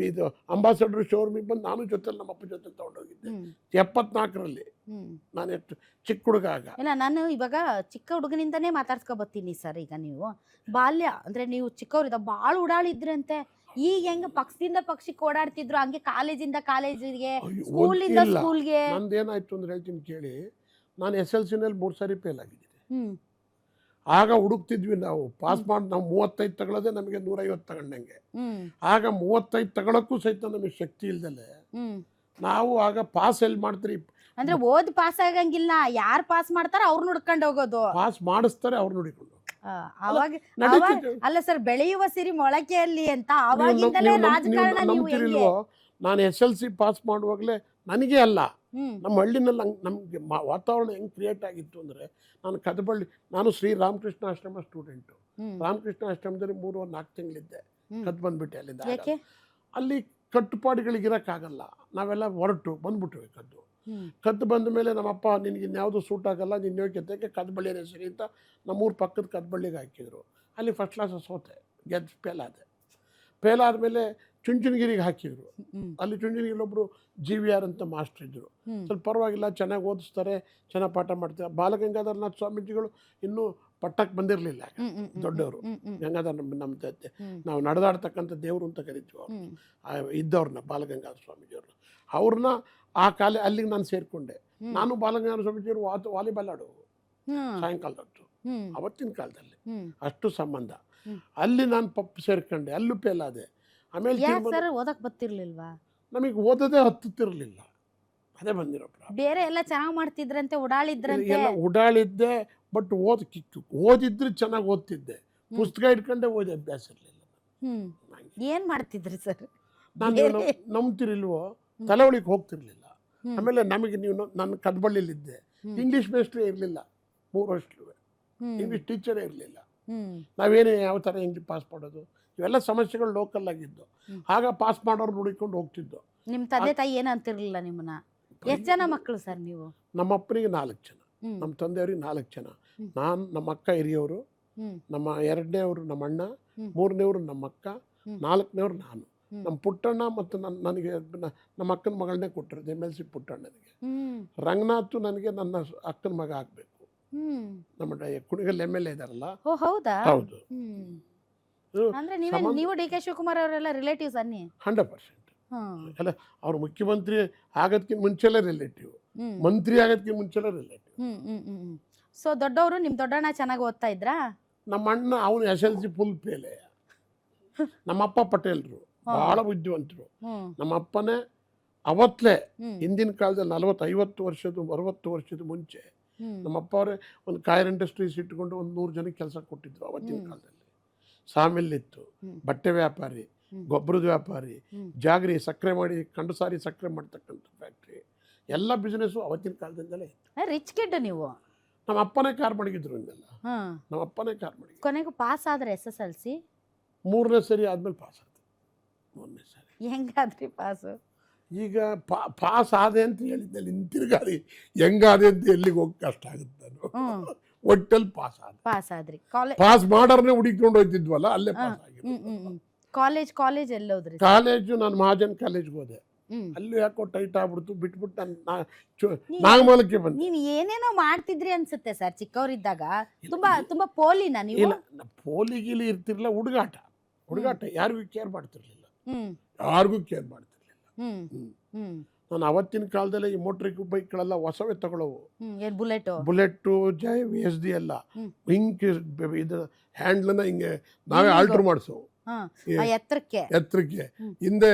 ಇದು ಅಂಬಾಸಡರ್ ಶೋರೂಮಿಗೆ ಬಂದು ನಾನು ಜೊತೆಲಿ ನಮ್ಮಪ್ಪ ಜೊತೆ ತೊಗೊಂಡೋಗಿದ್ದೆ. ಹ್ಮ್ 74 ಹ್ಮ್ ನಾನು ಎಷ್ಟು ಚಿಕ್ಕ ಹುಡುಗ ಆಗ. ಇಲ್ಲ ನಾನು ಇವಾಗ ಚಿಕ್ಕ ಹುಡುಗನಿಂದನೇ ಮಾತಾಡ್ಸ್ಕೊ ಬರ್ತೀನಿ ಸರ್. ಈಗ ನೀವು ಬಾಲ್ಯ ಅಂದ್ರೆ ನೀವು ಚಿಕ್ಕವರಿದ್ದ ಭಾಳ ಓಡಾಡಿದ್ರಂತೆ. ಈಗ ಹೆಂಗ ಪಕ್ಷದಿಂದ ಪಕ್ಷಕ್ಕೆ ಓಡಾಡ್ತಿದ್ರು ಹಂಗೆ ಕಾಲೇಜಿಂದ ಕಾಲೇಜಿಗೆ, ಅಯ್ಯೋ, ಸ್ಕೂಲಿಂದ ಇಲ್ಲ. ಸ್ಕೂಲ್ಗೆ. ನಂದೇನಾಯ್ತು ಅಂದ್ರೆ ಹೇಳ್ತೀನಿ ಕೇಳಿ. ನಾನು SLCನಲ್ಲಿ 3 ಸಾರಿ ಫೇಲ್ ಆಗಿದ್ದೀನಿ. ಹ್ಮ್ ಆಗ ಹುಡುಕ್ತಿದ್ವಿ ನಾವು. ಪಾಸ್ ಮಾಡಿ ನಾವು 35 ತಗೊಳ್ಳೋದೇ ನಮಗೆ 150 ತಗೊಂಡಂಗೆ. ಹ್ಮ್ ಆಗ 35 ತಗೊಳಕ್ಕೂ ಸಹಿತ ನಮಗೆ ಶಕ್ತಿ ಇಲ್ದಲೆ ಹ್ಮ್ ನಾವು ಆಗ ಪಾಸ್ ಎಲ್ಲಿ ಮಾಡ್ತೀರಿ. ಅಂದ್ರೆ ಓದ್ ಪಾಸ್ ಆಗಂಗಿಲ್ಲ, ಯಾರ್ ಪಾಸ್ ಮಾಡ್ತಾರ ಅವ್ರು ಹುಡ್ಕೊಂಡು ಹೋಗೋದು. ಪಾಸ್ ಮಾಡಿಸ್ತಾರೆ ಅವ್ರು ನೋಡಿಕೊಂಡು. ಅವಾಗ ನಡೀತಿತ್ತು. ಅಲ್ಲ ಸರ್, ಬೆಳೆಯುವ ಸಿರಿ ಮೊಳಕೆಯಲ್ಲಿ ಅಂತ ಅವಾಗಿಂದಲೇ ರಾಜಕಾರಣ ನೀವು ಹೆಂಗೆ? ನಂಬ್ತಿರಿಲ್ವೋ, ನಾನು SLC ಪಾಸ್ ಮಾಡುವಾಗಲೇ ನನಗೆ ಅಲ್ಲ, ಹ್ಮ್ ನಮ್ಮ ಹಳ್ಳಿನಲ್ಲಿ ನಮಗೆ ವಾತಾವರಣ ಹೆಂಗೆ ಕ್ರಿಯೇಟ್ ಆಗಿತ್ತು ಅಂದರೆ, ನಾನು ಶ್ರೀ ರಾಮಕೃಷ್ಣ ಆಶ್ರಮ ಸ್ಟೂಡೆಂಟು. ಹ್ಮ್ ರಾಮಕೃಷ್ಣ ಆಶ್ರಮದಲ್ಲಿ 3-4 ತಿಂಗಳಿದ್ದೆ. ಹ್ಮ್ ಕದ್ದು ಬಂದ್ಬಿಟ್ಟೆ ಅಲ್ಲಿಂದ. ಯಾಕೆ? ಅಲ್ಲಿ ಕಟ್ಟುಪಾಡುಗಳಿಗಿರೋಕ್ಕಾಗಲ್ಲ. ನಾವೆಲ್ಲ ಹೊರಟು ಬಂದ್ಬಿಟ್ವಿ ಕದ್ದು. ಹ್ಮ್ ಕದ್ದು ಬಂದ ಮೇಲೆ ನಮ್ಮಪ್ಪ ನಿನಗೆ ಇನ್ಯಾವುದು ಸೂಟ್ ಆಗಲ್ಲ, ನಿನ್ನ ಯೋಗ್ಯತೆಗೆ ಕದ್ಬಳ್ಳಿನೇ ಸರಿ ಅಂತ ನಮ್ಮೂರು ಪಕ್ಕದ ಕದ್ಬಳ್ಳಿಗೆ ಹಾಕಿದರು. ಅಲ್ಲಿ ಫಸ್ಟ್ ಕ್ಲಾಸ್ ಸೋತೆ, ಗೆದ್ದು ಫೇಲ್ ಆದಮೇಲೆ ಚುಂಚನಗಿರಿಗೆ ಹಾಕಿದರು. ಹ್ಮ್ ಅಲ್ಲಿ ಚುಂಚನಗಿರಿಲೊಬ್ಬರು GVR ಅಂತ ಮಾಸ್ಟರ್ ಇದ್ದರು. ಹ್ಮ್ ಸ್ವಲ್ಪ ಪರವಾಗಿಲ್ಲ, ಚೆನ್ನಾಗಿ ಓದಿಸ್ತಾರೆ, ಚೆನ್ನಾಗಿ ಪಾಠ ಮಾಡ್ತಾರೆ. ಬಾಲಗಂಗಾಧರನಾಥ್ ಸ್ವಾಮೀಜಿಗಳು ಇನ್ನೂ ಪಟ್ಟಕ್ಕೆ ಬಂದಿರಲಿಲ್ಲ. ಹ್ಮ್ ಹ್ಮ್ ಹ್ಮ್ ದೊಡ್ಡವರು ಹ್ಮ್ ಹ್ಮ್ ಗಂಗಾಧರ ನಮ್ಮ ಜೊತೆ ಹ್ಮ್ ನಾವು ನಡೆದಾಡ್ತಕ್ಕಂಥ ದೇವರು ಅಂತ ಕರಿತೀವಿ ಅವ್ರು. ಹ್ಮ್ ಇದ್ದವ್ರನ್ನ ಬಾಲಗಂಗಾಧರ ಸ್ವಾಮೀಜಿಯವ್ರನ್ನ, ಅವ್ರನ್ನ ಅಲ್ಲಿಗೆ ನಾನು ಸೇರಿಕೊಂಡೆ. ಹ್ಮ್ ನಾನು ಬಾಲಗಂಗಾಧರ ಸ್ವಾಮೀಜಿಯವರು ವಾಲಿಬಾಲ್ ಆಡೋರು ಹ್ಮ್ ಸಾಯಂಕಾಲದೊತ್ತು, ಹ್ಮ್ ಅವತ್ತಿನ ಕಾಲದಲ್ಲಿ ಹ್ಮ್ ಅಷ್ಟು ಸಂಬಂಧ. ಹ್ಮ್. ಅಲ್ಲಿ ನಾನು ಸೇರ್ಕೊಂಡೆ, ಅಲ್ಲೂ ಫೇಲ್ ಆದೆ. ಆಮೇಲೆ ಯಾಕೆ ಸರ್ ಓದಕ್ ಬರ್ತಿರ್ಲಿಲ್ವಾ? ನಮಗೆ ಓದೋದೇ ಹತ್ತುತ್ತಿರಲಿಲ್ಲ, ಅದೇ ಬಂದಿರೋ ಪ್ರಾಬ್ಲಮ್. ಬೇರೆ ಎಲ್ಲ ಚೆನ್ನಾಗ್ ಮಾಡ್ತಿದ್ರಂತೆ, ಓಡಾಳಿದ್ರಂತೆ. ಎಲ್ಲ ಓಡಾಳಿದ್ದೆ, ಬಟ್ ಓದಿದ್ರೆ ಚೆನ್ನಾಗಿ ಓದ್ತಿದ್ದೆ. ಪುಸ್ತಕ ಇಟ್ಕೊಂಡೆ ಓದಿ ಅಭ್ಯಾಸ ಇರಲಿಲ್ಲ. ಹ್ಮ್ ಏನ್ ಮಾಡ್ತಿದ್ರಿ ಸರ್? ನಾನು ನಂಬ್ತಿರಿಲ್ವೋ, ತಲೆವಳಿಗೆ ಹೋಗ್ತಿರ್ಲಿಲ್ಲ. ಹ್ಮ್ ಆಮೇಲೆ ನಮಗೆ ನಾನು ಕದ್ಬಳ್ಳಿಲಿದ್ದೆ. ಹ್ಮ್. ಇಂಗ್ಲೀಷ್ ಮೇಸ್ಟ್ರೇ ಇರಲಿಲ್ಲ 3 ವರ್ಷ. ಹ್ಮ್ ಇಂಗ್ಲೀಷ್ ಟೀಚರೇ ಇರಲಿಲ್ಲ. ಹ್ಮ್ ನಾವೇನೇ ಯಾವ ಥರ ಇಂಗ್ಲೀಷ್ ಪಾಸ್ ಮಾಡೋದು, ಇವೆಲ್ಲ ಸಮಸ್ಯೆಗಳು ಲೋಕಲ್ ಆಗಿದ್ದು. ಹ್ಮ್. ಆಗ ಪಾಸ್ ಮಾಡೋರು ನೋಡಿಕೊಂಡು ಹೋಗ್ತಿದ್ದು. ನಿಮ್ ತಂದೆ ತಾಯಿ ಏನ್ ಅಂತಿರ್ಲಿಲ್ಲ ನಿಮ್ಮನ್ನ? ಎಷ್ಟ್ ಜನ ಮಕ್ಕಳು ಸರ್ ನೀವು? ನಮ್ಮ ಅಪ್ಪನಿಗೆ 4 ಜನ, ಹ್ಮ್ ನಮ್ಮ ತಂದೆಯವ್ರಿಗೆ 4 ಜನ. ಹ್ಮ್. ನಾನು, ನಮ್ಮ ಅಕ್ಕ ಹಿರಿಯವರು, ಹ್ಮ್ ನಮ್ಮ 2ನೇವರು ನಮ್ಮ ಅಣ್ಣ, ಹ್ಮ್. 3ನೇವರು ನಮ್ಮ ಅಕ್ಕ, ಹ್ಮ್. 4ನೇವರು ನಾನು. ಹ್ಮ್. ನಮ್ಮ ಪುಟ್ಟಣ್ಣ ಮತ್ತು ನನಗೆ ನಮ್ಮ ಅಕ್ಕನ ಮಗಳನ್ನೇ ಕೊಟ್ಟರು, MLC ಪುಟ್ಟಣ್ಣನಿಗೆ. ಹ್ಮ್ ರಂಗನಾಥ್ ನನಗೆ ನನ್ನ ಅಕ್ಕನ ಮಗ ಆಗಬೇಕು. ಹ್ಮ್ ನಮ್ಮ ಕುಣಿಗಲ್ MLA ಇದಾರಲ್ಲ. ಓ ಹೌದಾ? ಹೌದು. ಹ್ಮ್ ಇದು ಅಂದ್ರೆ ಸಂಬಂಧ ನೀವು DK ಶಿವಕುಮಾರ್ ಅವರೆಲ್ಲ ರಿಲೇಟಿವ್ಸ್ ಅನ್ನಿ? 100%. ಹ್ಮ್ ಅಲ್ಲ, ಅವ್ರು ಮುಖ್ಯಮಂತ್ರಿ ಆಗೋದಕ್ಕಿಂತ ಮುಂಚೆಲೇ ರಿಲೇಟಿವ್, ಹ್ಮ್ ಮಂತ್ರಿ ಆಗೋದಕ್ಕಿಂತ ಮುಂಚೆಲೇ ರಿಲೇಟಿವ್. ಹ್ಮ್ ಹ್ಮ್ ಹ್ಮ್ ಸೊ ದೊಡ್ಡವರು, ನಿಮ್ ದೊಡ್ಡಣ್ಣ ಚೆನ್ನಾಗಿ ಓದ್ತಾ ಇದ್ರಾ? ನಮ್ಮ ಅಣ್ಣ ಅವನು SLC ಫುಲ್ ಫೇಲೆ. ನಮ್ಮಪ್ಪ ಪಟೇಲ್ರು, ಭಾಳ ಬುದ್ಧಿವಂತರು. ಹ್ಮ್ ನಮ್ಮ ಅಪ್ಪನೇ ಅವತ್ತಲೇ, ಹ್ಮ್ ಹಿಂದಿನ ಕಾಲದಲ್ಲಿ 40-50 ವರ್ಷದ 60 ವರ್ಷದ ಮುಂಚೆ ಹ್ಮ್ ನಮ್ಮಪ್ಪ ಅವರೇ ಒಂದು ಕಾಯರ್ ಇಂಡಸ್ಟ್ರೀಸ್ ಇಟ್ಕೊಂಡು ಒಂದು 100 ಜನಕ್ಕೆ ಕೆಲಸ ಕೊಟ್ಟಿದ್ರು ಅವತ್ತಿನ ಹ್ಮ್. ಕಾಲದಲ್ಲಿ. ಸಾಮಿಲ್ ಇತ್ತು, ಹ್ಮ್. ಬಟ್ಟೆ ವ್ಯಾಪಾರಿ, ಹ್ಮ್. ಗೊಬ್ಬರದ ವ್ಯಾಪಾರಿ, ಹ್ಮ್. ಜಾಗರಿ ಸಕ್ಕರೆ ಮಾಡಿ ಕಂಡಸಾರಿ ಸಕ್ಕರೆ ಮಾಡ್ತಕ್ಕಂಥ ಫ್ಯಾಕ್ಟ್ರಿ, ಎಲ್ಲ ಬಿಸ್ನೆಸ್ಸು ಅವತ್ತಿನ ಕಾಲದಿಂದಲೇ ಇತ್ತು. ರಿಚ್ ಕಿಡ್ ನೀವು. ನಮ್ಮ ಅಪ್ಪನೇ ಕಾರ್ ಮಡಗಿದ್ರು ಹಿಂಗೆಲ್ಲ. ಹ್ಮ್ ನಮ್ಮ ಅಪ್ಪನೇ ಕಾರ್ ಮಡಗಿದ್ರು. ಕೊನೆಗೂ ಪಾಸ್ ಆದ್ರೆ SSLC? 3ನೇ ಸರಿ ಆದ್ಮೇಲೆ ಪಾಸ್ ಆದ. 3ನೇ ಸರಿ ಹೆಂಗಾದ್ರಿ ಪಾಸು? ಈಗ ಪಾಸ್ ಆದೆ ಅಂತ ಹೇಳಿದ್ದಲ್ಲಿ ಹಿಂತಿರುಗಾರಿ ಹೆಂಗಾದೆ ಅಂತ ಎಲ್ಲಿಗೆ ಹೋಗಿ ಕಷ್ಟ ಆಗುತ್ತೆ. ನಾನು ಹ್ಮ್ ಒಟ್ಟಲ್ಲಿ ಪಾಸ್ ಆದ. ಪಾಸ್ ಆದ್ರಿ? ಕಾಲೇಜ್ ಪಾಸ್ ಮಾಡೋರ್ನೇ ಹುಡುಕೊಂಡು ಹೋಗ್ತಿದ್ವಲ್ಲ, ಅಲ್ಲೇ ಪಾಸ್ ಹ್ಮ್ ಆಗಿದ್ದು. ಹ್ಮ್ ಹ್ಮ್ ಕಾಲೇಜ್ ಎಲ್ಲೋದ್ರಿ? ಕಾಲೇಜು ನಾನು ಮಹಾಜನ್ ಕಾಲೇಜ್ಗೆ ಹೋದೆ. ಹ್ಮ್ ಅಲ್ಲಿ ಯಾಕೋ ಟೈಟ್ ಆಗ್ಬಿಡ್ತು, ಬಿಟ್ಬಿಟ್ಟು ನಾನು ನೀವ್- ನಾಗಮಲಕ್ಕೆ ಬಂದೆ. ನೀವ್ ಏನೇನೋ ಮಾಡ್ತಿದ್ರಿ ಅನ್ಸುತ್ತೆ ಸರ್ ಚಿಕ್ಕವರಿದ್ದಾಗ. ತುಂಬಾ ಪೋಲಿನ ನೀವು? ಇಲ್ಲ, ಪೋಲಿಗಿಲಿ ಇರ್ತಿರ್ಲಿಲ್ಲ, ಹುಡುಗಾಟ ಯಾರಿಗೂ ಕೇರ್ ಮಾಡ್ತಿರ್ಲಿಲ್ಲ, ಹ್ಮ್ ಯಾರಿಗೂ ಕೇರ್ ಮಾಡ್ತಿರ್ಲಿಲ್ಲ. ಹ್ಮ್ ಹ್ಮ್. ಹ್ಮ್ ನಾನು ಅವತ್ತಿನ ಕಾಲದಲ್ಲಿ ಈ ಮೋಟ್ರಿಕ್ ಬೈಕ್ಗಳೆಲ್ಲ ಹೊಸವೇ ತಗೊಳ್ಳೋವು. ಏನ್ ಬುಲೆಟು? ಬುಲೆಟ್ಟು, VSD ಎಲ್ಲ ಹ್ಮ್. ಹಿಂಗೆ ಇದು ಹ್ಯಾಂಡ್ಲನ್ನ ಹಿಂಗೆ ನಾವೇ ಹಿಂಗೆ ಆಲ್ಟ್ರ್ ಮಾಡಿಸೋವು ಹಾ ಏ. ಆ ಎತ್ತರಕ್ಕೆ ಎತ್ತರಕ್ಕೆ. ಹ್ಮ್. ಹಿಂದೆ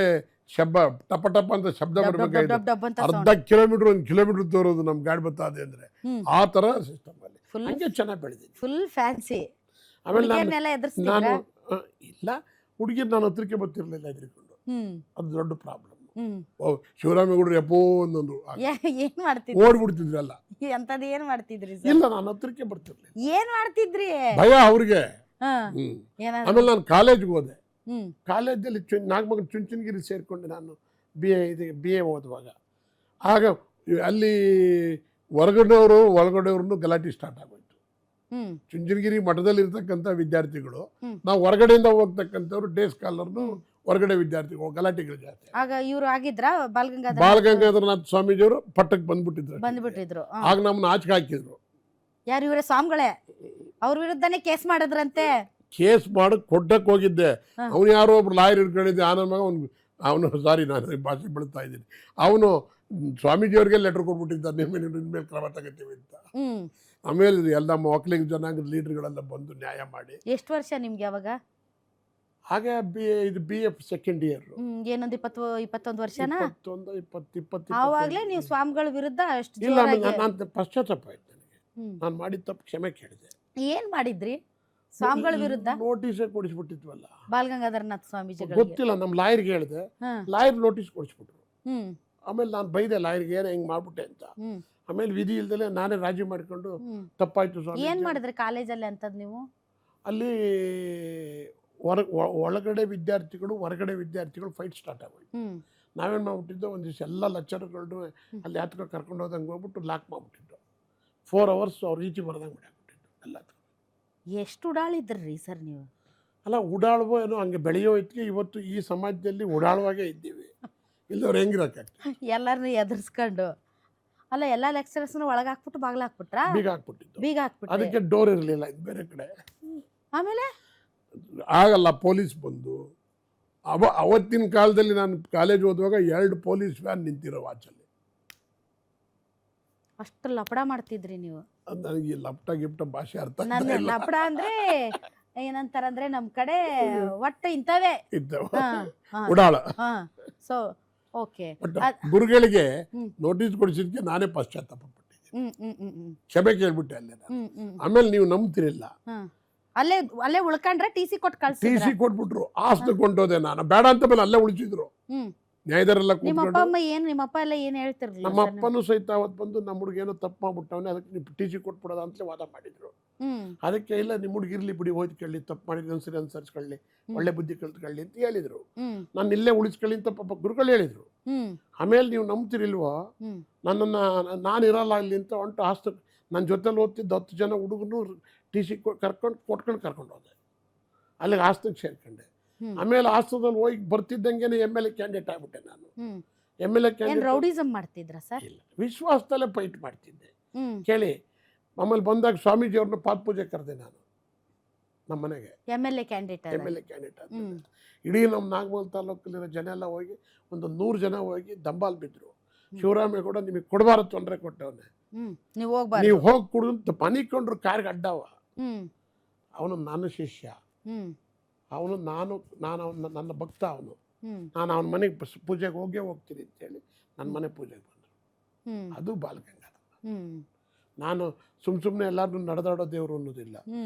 ಶಬ್ದ ಟಪ ಟಪ ಅಂತ ಶಬ್ದ ಡಬ್ ಡಬ್ ಬರ್ಬೇಕಾಯ್ತು. ಡಬ್ ಡಬ್ ಅಂತ ಅರ್ಧ sound. ಕಿಲೋಮೀಟರ್ 1 ಕಿಲೋಮೀಟರ್ ತೋರೋದು ನಮ್ಮ ಗಾಡಿ ಬರ್ತದೆ ಅಂದ್ರೆ, ಹ್ಮ್ ಆ ಥರ ಸಿಸ್ಟಮ್ ಅಲ್ಲಿ ಫುಲ್ ಹಂಗೆ ಚೆನ್ನಾಗಿ ಬೆಳೆದಿದ್ದೆ. Full fancy. ಆಮೇಲೆ ನಾನು ಹುಡುಗಿಯರ್ನೆಲ್ಲ ಎದುರಿಸ್ತಿದ್ರ? ನಾನು ಇಲ್ಲ, ಹುಡುಗಿರು ನಾನು ಹತ್ರಕ್ಕೆ ಬರ್ತಿರ್ಲಿಲ್ಲ ಹೆದರಿಕೊಂಡು. ಹ್ಮ್ ಅದು ದೊಡ್ಡ ಪ್ರಾಬ್ಲಮ್. ಹ್ಮ್ ಶಿವರಾಮೇಗೌಡರು ಎಪ್ಪೋ ಒಂದೊಂದು ಏನ್ ಮಾಡ್ತಿದ್ರಿ? ಓಡ್ಬಿಡ್ತಿದ್ರಲ್ಲ. ಅಂತದ್ ಏನ್ ಮಾಡ್ತಿದ್ರಿ ಸರ್? ಇಲ್ಲ, ನಾನು ಹತ್ರಕ್ಕೆ ಬರ್ತಿರ್ಲಿಲ್ಲ, ಏನ್ ಮಾಡ್ತಿದ್ರಿ? ಭಯ ಅವ್ರಿಗೆ. ಹಾ ಆಮೇಲೆ ಏನಾದ್ರು ನಾನು ಕಾಲೇಜ್ಗೆ ಹೋದೆ. ಹ್ಮ್ ಕಾಲೇಜಲ್ಲಿ ನಾಗಮಂಗಲ ಚುಂಚನಗಿರಿ ಸೇರಿಕೊಂಡು ನಾನು ಬಿ ಎ ಓದುವಾಗ ಆಗ ಅಲ್ಲಿ ಒಳಗಡೆಯವ್ರನ್ನು ಗಲಾಟೆ ಸ್ಟಾರ್ಟ್ ಆಗೋಯ್ತು. ಹ್ಮ್ ಚುಂಚನಗಿರಿ ಮಠದಲ್ಲಿ ಇರ್ತಕ್ಕಂಥ ವಿದ್ಯಾರ್ಥಿಗಳು, ಹ್ಮ್. ನಾವು ಹೊರಗಡೆಯಿಂದ ಹೋಗ್ತಕ್ಕಂಥವ್ರು ಡೇ ಸ್ಕಾಲರ್ನು ಹೊರಗಡೆ ವಿದ್ಯಾರ್ಥಿಗಳು, ಗಲಾಟೆಗಳು ಜಾಸ್ತಿ. ಆಗ ಇವ್ರು ಆಗಿದ್ರ ಬಾಲಗಂಗಾಧರನಾಥ ಸ್ವಾಮೀಜಿಯವರು ಪಟ್ಟಕ್ಕೆ ಬಂದ್ಬಿಟ್ಟಿದ್ರು. ಬಂದ್ಬಿಟ್ಟಿದ್ರು. ಆಗ ನಮ್ಮನ್ನ ಆಚೆಗೆ ಹಾಕಿದ್ರು. ಯಾರು? ಇವರೇ ಸ್ವಾಮಿಗಳೇ ಅವ್ರ ವಿರುದ್ಧನೇ ಕೇಸ್ ಮಾಡಿದ್ರಂತೆ. ಕೇಸ್ ಮಾಡಕ್ ಕೊಟ್ಟಕ್ಕೆ ಹೋಗಿದ್ದೆ. ಅವನು ಯಾರೋ ಒಬ್ರು ಲಾಯರ್ ಇಟ್ಕೊಂಡಿದ್ದೆ. ಆನಂದ ಮಗ ಅವನು ಸಾರಿ, ನಾನು ಭಾಷೆ ಬೆಳೀತಾ ಇದ್ದೀನಿ, ಅವನು ಸ್ವಾಮೀಜಿಯವ್ರಿಗೆ ಲೆಟರ್ ಕೊಟ್ಬಿಟ್ಟಿದ್ದ, ನಿಮ್ಮ ಕ್ರಮ ತಗೋತೀವಿ ಅಂತ. ಆಮೇಲೆ ಎಲ್ಲ ಒಕ್ಕಲಿಗ ಜನಾಂಗದ ಲೀಡರ್ಗಳೆಲ್ಲ ಬಂದು ನ್ಯಾಯ ಮಾಡಿ. ಎಷ್ಟು ವರ್ಷ ನಿಮ್ಗೆ ಅವಾಗ? ಹಾಗೆ ಇದು BA ಸೆಕೆಂಡ್ ಇಯರ್. ಏನೊಂದು 21 ವರ್ಷನಾ? 20 ಆವಾಗ್ಲೇ ನೀವು ಸ್ವಾಮಿಗಳ ವಿರುದ್ಧ ಅಷ್ಟು ಇಲ್ಲ, ಜೋರಾಗಿ ನಾನು ಪಶ್ಚಾತ್ತಾಪ ಆಯ್ತು ನನಗೆ. ನಾನು ಮಾಡಿದ ತಪ್ಪು ಕ್ಷಮೆ ಕೇಳಿದೆ. ಏನ್ ಮಾಡಿದ್ರಿ ಸ್ವಾಮಿಗಳ ವಿರುದ್ಧ? ನೋಟಿಸೇ ಕೊಡಿಸ್ಬಿಟ್ಟಿದ್ವಲ್ಲ ಬಾಲಗಂಗಾಧರನಾಥ ಸ್ವಾಮೀಜಿಗಳಿಗೆ. ಗೊತ್ತಿಲ್ಲ, ನಮ್ಮ ಲಾಯರ್ಗೆ ಹೇಳಿದೆ, ಲಾಯರ್ ನೋಟಿಸ್ ಕೊಡಿಸ್ಬಿಟ್ರು. ಆಮೇಲೆ ನಾನು ಬೈದೆ ಲಾಯರ್ಗೆ, ಏನೋ ಹಿಂಗೆ ಮಾಡ್ಬಿಟ್ಟೆ ಅಂತ. ಆಮೇಲೆ ವಿಧಿ ಇಲ್ದಲೆ ನಾನೇ ರಾಜಿ ಮಾಡ್ಕೊಂಡು ತಪ್ಪಾಯ್ತು ಸ್ವಾಮಿ. ಏನ್ ಮಾಡಿದ್ರಿ ಕಾಲೇಜಲ್ಲಿ ಅಂತದ್ ನೀವು? ಅಲ್ಲಿ ಒಳಗಡೆ ವಿದ್ಯಾರ್ಥಿಗಳು ಹೊರಗಡೆ ವಿದ್ಯಾರ್ಥಿಗಳು ಫೈಟ್ ಸ್ಟಾರ್ಟ್ ಆಗೋಯ್ತು. ನಾವೇನು ಮಾಡ್ಬಿಟ್ಟಿದ್ದೋ, ಒಂದು ದಿವಸ ಎಲ್ಲ ಲೆಕ್ಚರ್ಗಳು ಅಲ್ಲಿ ಹತ್ಕೊಂಡು ಕರ್ಕೊಂಡು ಹೋದಂಗೆ ಹೋಗ್ಬಿಟ್ಟು ಲಾಕ್ ಮಾಡ್ಬಿಟ್ಟಿದ್ದು. 4 hours ಅವ್ರು ಈಚೆ ಬರ್ದಂಗೆ ಬಿಟ್ಟಾಕ್ಬಿಟ್ಟಿದ್ದು ಎಲ್ಲ. ಎಷ್ಟು ಉಡಾಳಿದ್ರಿ ಸರ್ ನೀವು? ಅಲ್ಲ, ಉಡಾಳುವ ಏನೋ ಹಂಗೆ ಬೆಳೆಯೋ ಇದ್ಕೆ ಇವತ್ತು ಈ ಸಮಾಜದಲ್ಲಿ ಉಡಾಳುವಾಗೇ ಇದ್ದೀವಿ. ಇಲ್ಲವ್ರು ಹೆಂಗಿರಕ್ಕಾಗ್ತದೆ? ಎಲ್ಲರನ್ನೂ ಎದುರಿಸ್ಕೊಂಡು. ಅಲ್ಲ, ಎಲ್ಲ ಲೆಕ್ಚರರ್ಸ್ನ ಒಳಗೆ ಹಾಕ್ಬಿಟ್ಟು ಬಾಗ್ಲ ಹಾಕ್ಬಿಟ್ರಾ? ಬೀಗ ಹಾಕ್ಬಿಟ್ಟಿದ್ದು. ಬೀಗ ಹಾಕ್ಬಿಟ್ಟು ಅದಕ್ಕೆ ಡೋರ್ ಇರಲಿಲ್ಲ ಬೇರೆ ಕಡೆ. ಆಮೇಲೆ ಆಗಲ್ಲ, ಪೊಲೀಸ್ ಬಂದು ಅವತ್ತಿನ ಕಾಲದಲ್ಲಿ ನಾನು ಕಾಲೇಜ್ ಓದುವಾಗ 2 ಪೊಲೀಸ್ ವ್ಯಾನ್ ನಿಂತಿರೋ ವಾಚಲ್ಲಿ. ಅಷ್ಟು ಲಪಡ ಮಾಡ್ತಿದ್ರಿ ನೀವು? ನನಗೆ ಈ ಲಪಟ ಗಿಪ್ಟ ಭಾಷೆ ಅರ್ಥ ನನ್ನ ಲಪಡ ಅಂದ್ರೆ ಏನಂತಾರಂದ್ರೆ ನಮ್ ಕಡೆ ಒಟ್ಟು ಇಂಥವೇ ಇದ್ದವ, ಉಡಾಳ. ಸೊ ಓಕೆ, ಗುರುಗಳಿಗೆ ನೋಟಿಸ್ ಕೊಡಿಸಿದ್ಕೆ ನಾನೇ ಪಶ್ಚಾತ್ತಾಪ ಪಟ್ಟಿದ್ದೆ, ಕ್ಷಮೆ ಕೇಳ್ಬಿಟ್ಟೆ ಅಲ್ಲೇ ನಾನು. ಆಮೇಲೆ ನೀವು ನಂಬ್ತಿರಿಲ್ಲ, ಅಲ್ಲೇ ಉಳ್ಕೊಂಡ್ರೆ TC ಕೊಟ್ಟು ಕಳ್ಸಿ. TC ಕೊಟ್ಬಿಟ್ರು. ಆಸ್ತಿ ಕೊಂಡೋದೆ ನಾನು, ಬೇಡ ಅಂತ ಮೇಲೆ ಅಲ್ಲೇ ಉಳಿಸಿದ್ರು ನ್ಯಾಯದರೆಲ್ಲ. ನಿಮ್ಮ ಅಪ್ಪ ಅಮ್ಮ ನಿಮ್ಮ ಅಪ್ಪ ಎಲ್ಲ ಏನ್ ಹೇಳ್ತಿರ್ಲಿಲ್ಲ? ನಮ್ಮ ಅಪ್ಪನೂ ಸಹಿತ ಅವತ್ತು ಬಂದು ನಮ್ಮ ಹುಡುಗೇನೋ ತಪ್ಪು ಮಾಡ್ಬಿಟ್ಟವನೇ, ಅದಕ್ಕೆ ನೀವು TC ಕೊಟ್ಬಿಡೋದ ಅಂತಲೇ ವಾದ ಮಾಡಿದ್ರು. ಅದಕ್ಕೆ ಇಲ್ಲ, ನಿಮ್ಮ ಹುಡುಗ ಇರ್ಲಿ ಬಿಡಿ, ಹೋಯ್ತು ಕೇಳಿ, ತಪ್ಪು ಮಾಡಿದ್ರೆ ಒಂದ್ಸರಿ ಅನುಸರಿಸ್ಕೊಳ್ಳಿ, ಒಳ್ಳೆ ಬುದ್ಧಿ ಕಲ್ತ್ಕೊಳ್ಳಿ ಅಂತ ಹೇಳಿದ್ರು. ನಾನು ಇಲ್ಲೇ ಉಳಿಸ್ಕೊಳ್ಳಿ ಅಂತ ಪಾಪ ಗುರುಗಳು ಹೇಳಿದ್ರು. ಆಮೇಲೆ ನೀವು ನಂಬ್ತಿರಿಲ್ವೋ, ನನ್ನನ್ನು ನಾನು ಇರಲ್ಲ ಇಲ್ಲಿ ಅಂತ ಹೊಂಟು ಹಾಸ್ಟೆಲ್ ನನ್ನ ಜೊತೆಲಿ ಓದ್ತಿದ್ದ 10 ಜನ ಹುಡುಗನು TC ಕೊಟ್ಕೊಂಡು ಕರ್ಕೊಂಡು ಹೋದೆ. ಅಲ್ಲಿಗೆ ಹಾಸ್ಟೆಲ್ಗೆ ಸೇರ್ಕೊಂಡೆ. ಆಮೇಲೆ ಹಾಸ್ಟೆಲ್ದಲ್ಲಿ ಹೋಗಿ ಬರ್ತಿದ್ದಂಗೆ MLA ಕ್ಯಾಂಡಿಡೇಟ್ ಆಗ್ಬಿಟ್ಟೆ ನಾನು. MLA ಕ್ಯಾಂಡಿಡೇಟ್ ರೌಡಿಸಮ್ ಮಾಡ್ತಿದ್ರ ಸರ್? ಇಲ್ಲ, ವಿಶ್ವಾಸದಲ್ಲೇ ಫೈಟ್ ಮಾಡ್ತಿದ್ದೆ. ಕೇಳಿ, ಆಮೇಲೆ ಬಂದಾಗ ಸ್ವಾಮೀಜಿಯವ್ರನ್ನ ಪಾದ ಪೂಜೆ ಕರೆದೆ ನಾನು ನಮ್ಮ ಮನೆಗೆ. MLA ಕ್ಯಾಂಡಿಡೇಟ್ ಆದ್ಮೇಲೆ ಇಡೀ ನಮ್ಮ ನಾಗಮಂಗಲ ತಾಲೂಕಲ್ಲಿರೋ ಜನ ಎಲ್ಲ ಹೋಗಿ ಒಂದು 100 ಜನ ಹೋಗಿ ದಂಬಾಲ್ ಬಿದ್ರು. ಶಿವರಾಮೇಗೌಡ ನಿಮಗೆ ಕೊಡಬಾರದು ತೊಂದರೆ ಕೊಟ್ಟವನೇ, ನೀವು ಹೋಗಿ ಕುಡಿದು ಮನಿಕೊಂಡ್ರು ಕಾರ್ಗೆ ಅಡ್ಡವ. ಅವನು ನನ್ನ ಶಿಷ್ಯ, ಅವನು ನನ್ನ ಭಕ್ತ, ಅವನು ನಾನು ಅವನ ಮನೆಗೆ ಪೂಜೆಗೆ ಹೋಗ್ತೀನಿ ಅಂತೇಳಿ ನನ್ನ ಮನೆ ಪೂಜೆಗೆ ಬಂದರು. ಅದು ಬಾಲಗಂಗಾಧರ. ನಾನು ಸುಮ್ಮನೆ ಎಲ್ಲಾರು ನಡೆದಾಡೋ ದೇವರು ಅನ್ನೋದಿಲ್ಲ.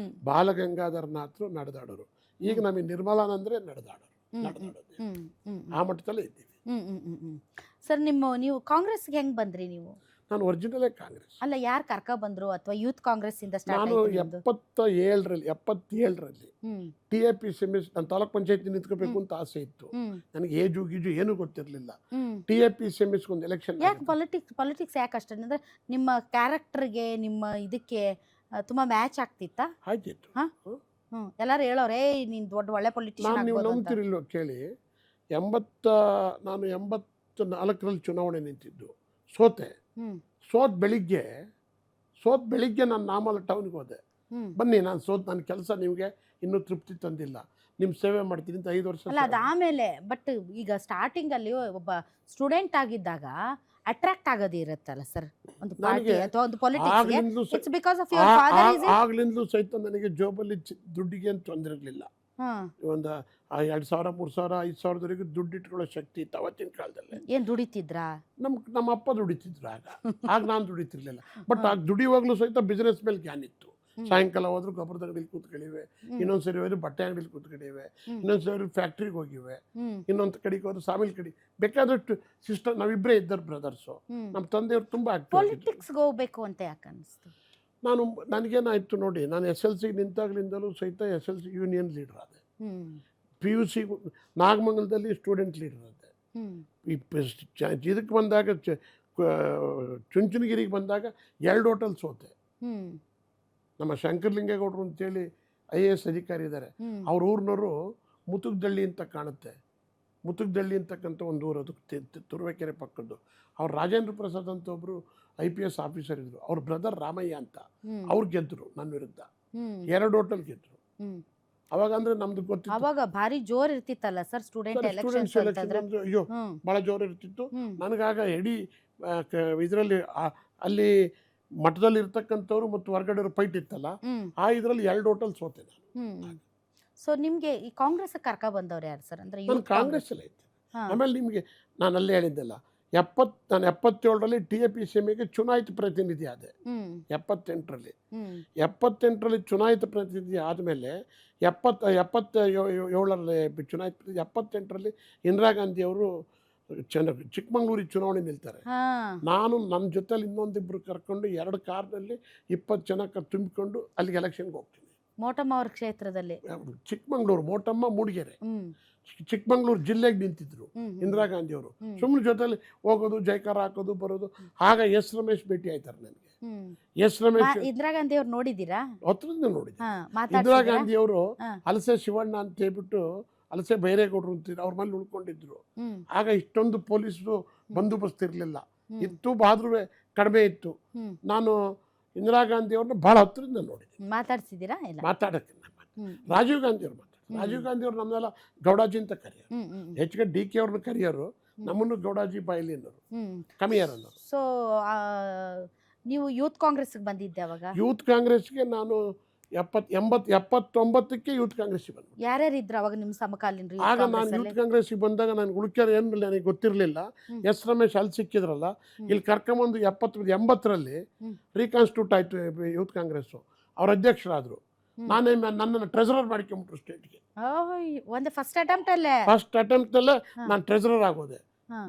ಬಾಲಗಂಗಾಧರನಾಥರು ನಡೆದಾಡೋರು. ಈಗ ನಮಗೆ ನಿರ್ಮಲಾನಂದ್ರೆ ನಡೆದಾಡೋರು. ಆ ಮಟ್ಟದಲ್ಲೇ ಇದ್ದೀವಿ. ಸರ್, ನೀವು ಕಾಂಗ್ರೆಸ್ಗೆ ಹೆಂಗ್ ಬಂದ್ರಿ ನೀವು? ನಾನು ಒರಿಜಿನಲೇ ಕಾಂಗ್ರೆಸ್. ಅಲ್ಲ, ಯಾರು ಕರ್ಕ ಬಂದ್ರು ಅಥವಾ ಯೂತ್ ಕಾಂಗ್ರೆಸ್ ಇಂದ ಸ್ಟಾರ್ಟ್ ನಾನು 77ರಲ್ಲಿ TAPCMS ನಾನು ತಾಲೂಕ್ ಪಂಚಾಯತ್ ನಿಂತ್ಕೋಬೇಕು ಅಂತ ಆಸೆ ಇತ್ತು ನನಗೆ. ಏಜು ಗೀಜು ಏನು ಗೊತ್ತಿರಲಿಲ್ಲ. TAPCMS ಒಂದು ಎಲೆಕ್ಷನ್. ಯಾಕೆ ಪಾಲಿಟಿಕ್ಸ್ ಯಾಕೆ ಅಷ್ಟೇ ಅಂದ್ರೆ ನಿಮ್ಮ ಕ್ಯಾರೆಕ್ಟರ್ಗೆ, ನಿಮ್ಮ ಇದಕ್ಕೆ ತುಂಬಾ ಮ್ಯಾಚ್ ಆಗ್ತಿತ್ತಾ? ಆಯ್ತಿತ್ತು. ಎಲ್ಲರೂ ಹೇಳೋರೇ ನೀನ್ ದೊಡ್ಡ ಒಳ್ಳೆ ಪೊಲಿಟಿಷಿಯನ್. ನೀವು ನಂಬ್ತಿರಿಲ್ವ ಕೇಳಿ, ನಾನು 84ರಲ್ಲಿ ಚುನಾವಣೆ ನಿಂತಿದ್ದು, ಸೋತೆ. ಸೋತ್ ಬೆಳಿಗ್ಗೆ ನಾನು ನಾಮಲ್ಲ ಟೌನ್ಗೆ ಹೋದೆ. ಬನ್ನಿ, ನಾನು ನನ್ನ ಕೆಲಸ ನಿಮಗೆ ಇನ್ನೂ ತೃಪ್ತಿ ತಂದಿಲ್ಲ, ನಿಮ್ಮ ಸೇವೆ ಮಾಡ್ತೀನಿ ಅಂತ 5 ವರ್ಷ. ಅಲ್ಲ, ಅದಾದಮೇಲೆ ಬಟ್ ಈಗ ಸ್ಟಾರ್ಟಿಂಗ್ ಅಲ್ಲಿ ಒಬ್ಬ ಸ್ಟೂಡೆಂಟ್ ಆಗಿದ್ದಾಗ ಅಟ್ರಾಕ್ಟ್ ಆಗೋದು ಇರುತ್ತಲ್ಲ ಸರ್, ಒಂದು ಪಾರ್ಟಿ ಅಥವಾ ಒಂದು ಪಾಲಿಟಿಕ್ಸ್ಗೆ. It's because of your father is. ಆಗ್ಲಿಂದಲೂ ಸಹಿತ ನನಗೆ ಜೋಬಲ್ಲಿ ದುಡ್ಡಿಗೆ ಏನು ತೊಂದರೆ ಇರಲಿಲ್ಲ. ಒಂದು 2,000, 3,000, 5,000 ದುಡ್ಡು ಇಟ್ಕೊಳ್ಳೋ ಶಕ್ತಿ ಇತ್ತು ಅವತ್ತಿನ ಕಾಲದಲ್ಲಿ. ಏನ್ ದುಡಿತಿದ್ರಾ? ನಮ್ಮ ಅಪ್ಪ ದುಡಿತಿದ್ರು. ಆಗ ನಾನು ದುಡಿತಿರ್ಲಿಲ್ಲ. ಬಟ್ ಆಗ ದುಡಿಯುವಾಗಲೂ ಸಹಿತ ಬಿಸ್ನೆಸ್ ಮೇಲೆ ಜ್ಞಾನ ಇತ್ತು. ಸಾಯಂಕಾಲ ಹೋದ್ರು ಗೊಬ್ಬರದ ಅಂಗಡಿಲಿ ಕೂತ್ಕೊಂಡಿವೆ, ಇನ್ನೊಂದ್ಸರಿ ಹೋದ್ರೆ ಬಟ್ಟೆ ಅಂಗಡಿಲಿ ಕೂತ್ಕೊಂಡಿವೆ, ಇನ್ನೊಂದ್ಸರಿ ಫ್ಯಾಕ್ಟ್ರಿಗೆ ಹೋಗಿವೆ, ಇನ್ನೊಂದು ಕಡೆಗೆ ಹೋದ್ರೆ ಸಾಮಿಲ್ ಕಡೆ ಬೇಕಾದಷ್ಟು ಸಿಸ್ಟರ್. ನಾವಿಬ್ಬರೇ ಇದ್ದರು ಬ್ರದರ್ಸು. ನಮ್ಮ ತಂದೆಯವರು ತುಂಬ ಆಕ್ಟಿವ್. ಪೊಲಿಟಿಕ್ಸ್ಗೆ ಹೋಗ್ಬೇಕು ಅಂತ ಯಾಕೆ ಅನಿಸ್ತು? ನನಗೇನಾಯಿತು ನೋಡಿ, ನಾನು SLC ನಿಂತಾಗ್ಲಿಂದಲೂ ಸಹಿತ SLC ಯೂನಿಯನ್ ಲೀಡರ್ ಆದೆ. PUC ನಾಗಮಂಗಲದಲ್ಲಿ ಸ್ಟೂಡೆಂಟ್ ಲೀಡರ್ ಆದೆ. ಇದಕ್ಕೆ ಬಂದಾಗ ಚುಂಚನಗಿರಿಗೆ ಬಂದಾಗ 2 ಹೋಟೆಲ್ ಸೋತೆ. ನಮ್ಮ ಶಂಕರಲಿಂಗೇಗೌಡರು ಅಂತೇಳಿ IAS ಅಧಿಕಾರಿ ಇದ್ದಾರೆ, ಅವ್ರ ಊರಿನವರು ಮುತುಗ್ದಳ್ಳಿ ಅಂತ ಕಾಣುತ್ತೆ. ಮುತುಗ್ದಳ್ಳಿ ಅಂತಕ್ಕಂಥ ಒಂದು ಊರು, ಅದು ತುರುವೇಕೆರೆ ಪಕ್ಕದ್ದು. ಅವ್ರು ರಾಜೇಂದ್ರ ಪ್ರಸಾದ್ ಅಂತ ಒಬ್ಬರು IPS ಆಫೀಸರ್ ಇದ್ರು, ಅವ್ರ ಬ್ರದರ್ ರಾಮಯ್ಯ ಅಂತ, ಅವ್ರು ಗೆದ್ದರು ನನ್ನ ವಿರುದ್ಧ. 2 ಹೋಟೆಲ್ ಗೆದ್ದರು. ಅವಾಗ ಅಂದ್ರೆ ನಮ್ದು ಗೊತ್ತಿತ್ತು, ಅವಾಗ ಭಾರಿ ಜೋರ್ ಇರ್ತಿತ್ತಲ್ಲ ಸರ್ ಸ್ಟೂಡೆಂಟ್ ಎಲೆಕ್ಷನ್ ಅಂತಂದ್ರೆ. ಅಯ್ಯೋ ಭಾಳ ಜೋರು ಇರ್ತಿತ್ತು. ನನಗಾಗ ಇಡೀ ಇದರಲ್ಲಿ ಅಲ್ಲಿ ಮಠದಲ್ಲಿ ಇರ್ತಕ್ಕಂಥವ್ರು ಮತ್ತು ಹೊರಗಡೆ ಫೈಟ್ ಇತ್ತಲ್ಲ, ಆ ಇದರಲ್ಲಿ 2 ಹೋಟೆಲ್ ಸೋತೆ ನಾನು. ಸೊ ನಿಮ್ಗೆ ಈ ಕಾಂಗ್ರೆಸ್ ಕರ್ಕ ಬಂದವ್ರು ಯಾರು ಸರ್? ಅಂದ್ರೆ ನಾನು ಕಾಂಗ್ರೆಸ್ ಅಲ್ಲೇ ಇದ್ದೆ. ಆಮೇಲೆ ನಿಮಗೆ ನಾನು ಅಲ್ಲೇ ಹೇಳಿದ್ದೆಲ್ಲ, ನಾನು 77ರಲ್ಲಿ TAPCMಗೆ ಚುನಾಯಿತ ಪ್ರತಿನಿಧಿ ಆದೆ. 78ರಲ್ಲಿ ಚುನಾಯಿತ ಪ್ರತಿನಿಧಿ ಆದಮೇಲೆ 77ರಲ್ಲಿ ಚುನಾಯಿತ 78ರಲ್ಲಿ ಇಂದಿರಾ ಗಾಂಧಿ ಅವರು ಚಿಕ್ಕಮಂಗ್ಳೂರಿಗೆ ಚುನಾವಣೆ ನಿಲ್ತಾರೆ. ನಾನು ನನ್ನ ಜೊತೆಲಿ ಇನ್ನೊಂದಿಬ್ಬರು ಕರ್ಕೊಂಡು 2 ಕಾರ್ನಲ್ಲಿ 20 ಜನ ತುಂಬಿಕೊಂಡು ಅಲ್ಲಿಗೆ ಎಲೆಕ್ಷನ್ಗೆ ಹೋಗ್ತೀನಿ. ಮೋಟಮ್ಮ ಅವ್ರ ಕ್ಷೇತ್ರದಲ್ಲಿ, ಚಿಕ್ಕಮಂಗ್ಳೂರು, ಮೋಟಮ್ಮ, ಮೂಡಿಗೆರೆ, ಚಿಕ್ಕಮಂಗ್ಳೂರು ಜಿಲ್ಲೆಗೆ ನಿಂತಿದ್ರು ಇಂದಿರಾ ಗಾಂಧಿ ಅವರು. ಸುಮ್ಮನೆ ಜೊತೆಲಿ ಹೋಗೋದು, ಜೈಕಾರ ಹಾಕೋದು, ಬರೋದು. ಆಗ S ರಮೇಶ್ ಭೇಟಿ ಆಯ್ತಾರೆ ನನಗೆ. S ರಮೇಶ್ ಇಂದಿರಾ ಗಾಂಧಿ ಅವ್ರು ನೋಡಿದ್ದೀರಾ? ಹತ್ರದಿಂದ ನೋಡಿದ್ದೆ. ಇಂದಿರಾ ಗಾಂಧಿ ಅವರು ಹಲಸೆ ಶಿವಣ್ಣ ಅಂತ ಹೇಳ್ಬಿಟ್ಟು, ಹಲಸೆ ಬೈರೇಗೌಡರು ಅಂತಿದ್ರು, ಅವ್ರ ಮೇಲೆ ಉಳ್ಕೊಂಡಿದ್ರು. ಆಗ ಇಷ್ಟೊಂದು ಪೊಲೀಸರು ಬಂದೋಬಸ್ತ್ ಇರಲಿಲ್ಲ, ಇತ್ತು, ಆದ್ರೂ ಕಡಿಮೆ ಇತ್ತು. ನಾನು ಇಂದಿರಾ ಗಾಂಧಿ ಅವ್ರನ್ನ ಬಹಳ ಹತ್ರದಿಂದ ನೋಡಿದ್ದೆ. ಮಾತಾಡ್ಸಿದ್ದೀರಾ? ಮಾತಾಡಕ್ಕೆ ರಾಜೀವ್ ಗಾಂಧಿ ಅವ್ರು ರಾಜೀವ್ ಗಾಂಧಿ ಅವ್ರು ನಮ್ಮೆಲ್ಲ ಗೌಡಾಜಿ ಅಂತ ಕರೆಯೋರು. ಹೆಚ್ಚಿಗೆ DK ಅವ್ರನ್ನ ಕರೆಯೋರು, ನಮ್ಮನ್ನು ಗೌಡಾಜಿ ಬಾಯ್ಲಿ ಅನ್ನೋರು, ಕಮಿಯರ್ ಅನ್ನೋರು. ಸೊ ನೀವು ಯೂತ್ ಕಾಂಗ್ರೆಸ್ಗೆ ಬಂದಿದ್ದೆ ಅವಾಗ? ಯೂತ್ ಕಾಂಗ್ರೆಸ್ಗೆ ನಾನು 79ಕ್ಕೆ ಯೂತ್ ಕಾಂಗ್ರೆಸ್ಗೆ ಬಂದೆ. ಯಾರ್ಯಾರು ಇದ್ರು ಅವಾಗ ನಿಮ್ಮ ಸಮಕಾಲೀನರು? ಆಗ ನಾನು ಯೂತ್ ಕಾಂಗ್ರೆಸ್ಗೆ ಬಂದಾಗ ನಾನು ಉಳ್ಕ್ಯಾರ ಏನು ನನಗೆ ಗೊತ್ತಿರಲಿಲ್ಲ. S ರಮೇಶ್ ಅಲ್ಲಿ ಸಿಕ್ಕಿದ್ರಲ್ಲ, ಇಲ್ಲಿ ಕರ್ಕೊಂಬಂದು 80ರಲ್ಲಿ ರೀಕಾನ್ಸ್ಟಿಟ್ಯೂಟ್ ಆಯಿತು ಯೂತ್ ಕಾಂಗ್ರೆಸ್ಸು. ಅವ್ರ ಅಧ್ಯಕ್ಷರಾದರು. ನಾನೇ ನನ್ನನ್ನು ಟ್ರೆಜರರ್ ಮಾಡ್ಕೊಂಬಿಟ್ರು ಸ್ಟೇಟ್ಗೆ. ಒಂದು ಫಸ್ಟ್ ಅಟೆಂಪ್ಟಲ್ಲೇ ನಾನು ಟ್ರೆಜರರ್ ಆಗೋದೆ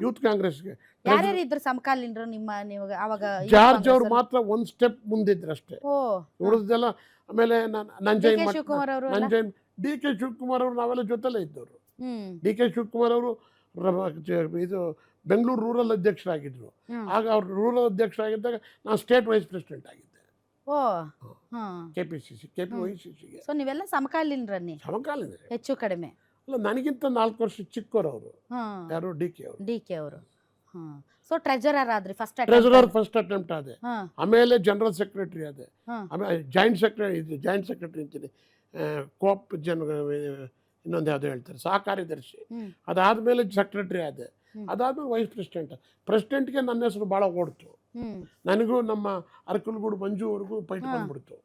ಯೂತ್ ಕಾಂಗ್ರೆಸ್ಗೆ. ಯಾರ್ಯಾರು ಇದ್ರು ಸಮಕಾಲೀನರು ನಿಮ್ಮ? ನೀವು ಅವಾಗ ಜಾರ್ಜ್ ಅವ್ರು ಮಾತ್ರ ಒಂದು ಸ್ಟೆಪ್ ಮುಂದಿದ್ರು ಅಷ್ಟೇ, ಉಳಿದೆಲ್ಲ. ಆಮೇಲೆ ನಂಜಯ್ DK ಶಿವಕುಮಾರ್ ಅವರು ನಾವೆಲ್ಲ ಜೊತೆಲೇ ಇದ್ದವರು. DK ಶಿವಕುಮಾರ್ ಅವರು ಇದು ಬೆಂಗಳೂರು ರೂರಲ್ ಅಧ್ಯಕ್ಷರಾಗಿದ್ರು. ಆಗ ಅವ್ರು ರೂರಲ್ ಅಧ್ಯಕ್ಷರಾಗಿದ್ದಾಗ ನಾನು ಸ್ಟೇಟ್ ವೈಸ್ ಪ್ರೆಸಿಡೆಂಟ್ ಆಗಿದ್ದೆ. KPCCಗೆ. ಸೊ ನೀವೆಲ್ಲ ಸಮಕಾಲೀನರನ್ನೇ? ಸಮಕಾಲೀನ, ಹೆಚ್ಚು ಕಡಿಮೆ. ಅಲ್ಲ, ನನಗಿಂತ 4 ವರ್ಷ ಚಿಕ್ಕವರು ಅವರು. ಯಾರು? DK ಅವರು. ಸೊ ಟ್ರೆಜರರ್ ಆದ್ರಿ? ಫಸ್ಟ್ ಅಟೆಂಪ್ಟ್ ಆದೆ. ಆಮೇಲೆ ಜನರಲ್ ಸೆಕ್ರೆಟರಿ ಆದೆ. ಆಮೇಲೆ ಜಾಯಿಂಟ್ ಸೆಕ್ರೆಟರಿ ಅಂತೀನಿ, ಕೋಪ್ ಇನ್ನೊಂದು ಯಾವುದೋ ಹೇಳ್ತಾರೆ, ಸಹ ಕಾರ್ಯದರ್ಶಿ. ಅದಾದ್ಮೇಲೆ ಸೆಕ್ರೆಟರಿ ಆದೆ. ಅದಾದ್ಮೇಲೆ ವೈಸ್ ಪ್ರೆಸಿಡೆಂಟ್ಗೆ ನನ್ನ ಹೆಸರು ಭಾಳ ಓಡ್ತು. ನನಗೂ ನಮ್ಮ ಅರಕಲಗೂಡು ಮಂಜು ಅವ್ರಿಗೂ ಫೈಟ್ ಬಂದ್ಬಿಡ್ತು.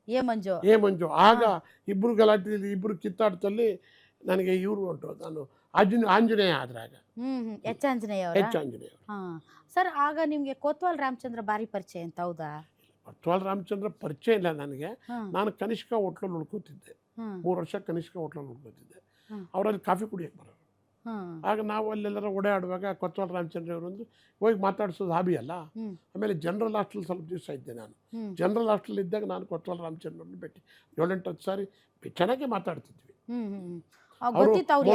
ಏ ಮಂಜು. ಆಗ ಇಬ್ರು ಗಲಾಟೆಯಲ್ಲಿ, ಇಬ್ರು ಕಿತ್ತಾಟದಲ್ಲಿ ನನಗೆ ಇವರು ಹೊಂಟು. ನಾನು ಆಂಜನೇಯ ಆದ್ರಾಗ H ಆಂಜನೇಯ. ಸರ್ ಆಗ ನಿಮ್ಗೆ ಕೊತ್ವಾಲ್ ರಾಮಚಂದ್ರ ಬಾರಿ ಪರಿಚಯ ಅಂತ? ಹೌದಾ? ಕೊತ್ವಾಲ್ ರಾಮಚಂದ್ರ ಪರಿಚಯ ಇಲ್ಲ ನನಗೆ. ನಾನು ಕನಿಷ್ಕ ಹೋಟ್ಲಲ್ಲಿ ಉಳ್ಕೋತಿದ್ದೆ, 3 ವರ್ಷ ಕನಿಷ್ಕ ಹೋಟ್ಲಲ್ಲಿ ಉಳ್ಕೋತಿದ್ದೆ. ಅವರಲ್ಲಿ ಕಾಫಿ ಕುಡಿಯಕ್ಕೆ ಬರೋರು. ಆಗ ನಾವು ಅಲ್ಲೆಲ್ಲರ ಓಡಾಡುವಾಗ ಕೊತ್ವಾಲ್ ರಾಮಚಂದ್ರ ಅವರೊಂದು ಹೋಗಿ ಮಾತಾಡ್ಸೋದು ಹಾಬಿ ಅಲ್ಲ. ಆಮೇಲೆ ಜನರಲ್ ಹಾಸ್ಟೆಲ್ ಸ್ವಲ್ಪ ದಿವಸ ಇದ್ದೆ ನಾನು. ಜನರಲ್ ಹಾಸ್ಟೆಲ್ ಇದ್ದಾಗ ನಾನು ಕೊತ್ವಾಲ್ ರಾಮಚಂದ್ರವ್ರನ್ನ ಭೇಟಿ 7-8 ಸಾರಿ ಚೆನ್ನಾಗೇ ಮಾತಾಡ್ತಿದ್ವಿ.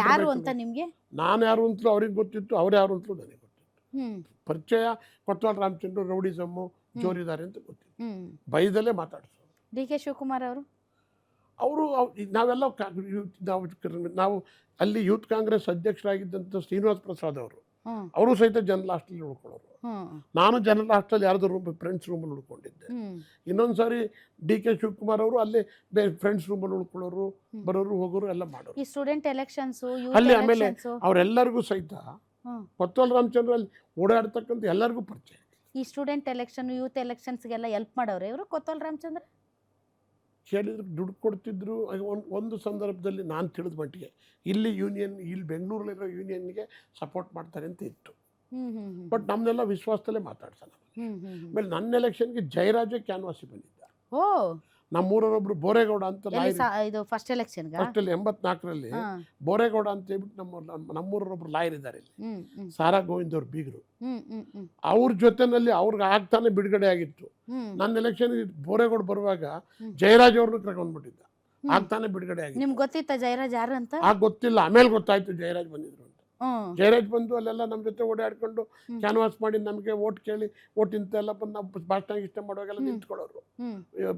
ಯಾರು ಅಂತ ನಿಮ್ಗೆ? ನಾನು ಯಾರು ಅಂತಲೂ ಅವ್ರಿಗೆ ಗೊತ್ತಿತ್ತು, ಅವ್ರು ಯಾರು ಅಂತಲೂ ನನಗೆ ಗೊತ್ತಿತ್ತು. ಪರಿಚಯ ಕೊತ್ವಾಲ್ ರಾಮಚಂದ್ರ ರೌಡಿಸಮ್ಮು ಜೋರಿದ್ದಾರೆ ಅಂತ ಗೊತ್ತಿತ್ತು. ಬೈದಲ್ಲೇ ಮಾತಾಡ್ಸೋರು. DK ಶಿವಕುಮಾರ್ ಅವರು ನಾವೆಲ್ಲ ನಾವು ಅಲ್ಲಿ ಯೂತ್ ಕಾಂಗ್ರೆಸ್ ಅಧ್ಯಕ್ಷರಾಗಿದ್ದಂಥ ಶ್ರೀನಿವಾಸ್ ಪ್ರಸಾದ್ ಅವರು ಸಹಿತ ಜನರಲ್ ಹಾಸ್ಟೆಲ್ ಉಳ್ಕೊಳ್ಳೋರು. ನಾನು ಜನರಲ್ ಹಾಸ್ಟೆಲ್ ಯಾರ್ದು ಫ್ರೆಂಡ್ಸ್ ರೂಮಲ್ಲಿ ಉಳ್ಕೊಂಡಿದ್ದೆ. ಇನ್ನೊಂದು ಸಾರಿ DK ಶಿವಕುಮಾರ್ ಅವರು ಅಲ್ಲೇ ಫ್ರೆಂಡ್ಸ್ ರೂಮಲ್ಲಿ ಉಳ್ಕೊಳ್ಳೋರು, ಬರೋರು, ಹೋಗೋರು ಎಲ್ಲ ಮಾಡೋರು. ಈ ಸ್ಟೂಡೆಂಟ್ ಎಲೆಕ್ಷನ್ಸ್ ಅಲ್ಲಿ ಆಮೇಲೆ ಅವರೆಲ್ಲರಿಗೂ ಸಹಿತ ಕೊತ್ವಾಲ್ ರಾಮಚಂದ್ರ ಅಲ್ಲಿ ಓಡಾಡ್ತಕ್ಕಂಥ ಎಲ್ಲರಿಗೂ ಪರಿಚಯ. ಈ ಸ್ಟೂಡೆಂಟ್ ಎಲೆಕ್ಷನ್, ಯೂತ್ ಎಲೆಕ್ಷನ್ಸ್ಗೆಲ್ಲ ಹೆಲ್ಪ್ ಮಾಡೋರು ಇವರು ಕೊತ್ವಾಲ್ ರಾಮಚಂದ್ರ? ಕೇಳಿದ್ರು, ದುಡ್ಡು ಕೊಡ್ತಿದ್ರು. ಒಂದು ಸಂದರ್ಭದಲ್ಲಿ ನಾನು ತಿಳಿದ ಮಟ್ಟಿಗೆ ಇಲ್ಲಿ ಬೆಂಗಳೂರಲ್ಲಿರೋ ಯೂನಿಯನ್ಗೆ ಸಪೋರ್ಟ್ ಮಾಡ್ತಾರೆ ಅಂತ ಇತ್ತು. ಬಟ್ ನಮ್ಮನ್ನೆಲ್ಲ ವಿಶ್ವಾಸದಲ್ಲೇ ಮಾತಾಡ್ಸಲ್ಲ. ಆಮೇಲೆ ನನ್ನ ಎಲೆಕ್ಷನ್ಗೆ ಜಯರಾಜೇ ಕ್ಯಾನ್ವಾಸಿ ಬಂದಿದ್ದ. ನಮ್ಮೂರೊಬ್ರು ಬೋರೇಗೌಡ ಅಂತ ಇದು ಫಸ್ಟ್ ಎಲೆಕ್ಷನ್ ಫಸ್ಟಲ್ಲಿ 84ರಲ್ಲಿ ಬೋರೇಗೌಡ ಅಂತ ಹೇಳ್ಬಿಟ್ಟು ನಮ್ಮೂರೊಬ್ರು ಲಾಯರ್ ಇದ್ದಾರೆ ಇಲ್ಲಿ, ಸಾರಾ ಗೋವಿಂದ್ ಅವ್ರ ಬೀಗರು. ಅವ್ರ ಜೊತೆನಲ್ಲಿ ಅವ್ರಿಗೆ ಆಗ್ತಾನೆ ಬಿಡುಗಡೆ ಆಗಿತ್ತು. ನನ್ನ ಎಲೆಕ್ಷನ್ ಬೋರೇಗೌಡ ಬರುವಾಗ ಜಯರಾಜ್ ಅವ್ರನ್ನ ಕರ್ಕೊಂಡ್ಬಿಟ್ಟಿದ್ದ, ಆಗ್ತಾನೆ ಬಿಡುಗಡೆ ಆಗಿತ್ತು. ನಿಮ್ಗೆ ಗೊತ್ತಿತ್ತ ಜಯರಾಜ್ ಯಾರು ಅಂತ? ಗೊತ್ತಿಲ್ಲ, ಆಮೇಲೆ ಗೊತ್ತಾಯ್ತು ಜಯರಾಜ್ ಬಂದಿದ್ರು ಅಂತ. ಜಯರಾಜ್ ಬಂದು ಅಲ್ಲೆಲ್ಲ ನಮ್ಮ ಜೊತೆ ಓಡಾಡ್ಕೊಂಡು ಕ್ಯಾನ್ವಾಸ್ ಮಾಡಿ ನಮಗೆ ಓಟ್ ಕೇಳಿ ಓಟ್ ಇಂತೆಲ್ಲ ಬಂದು ನಾವು ಭಾಷಣ ಇಷ್ಟ ಮಾಡುವಾಗೆಲ್ಲ ನಿಂತ್ಕೊಳ್ಳೋರು.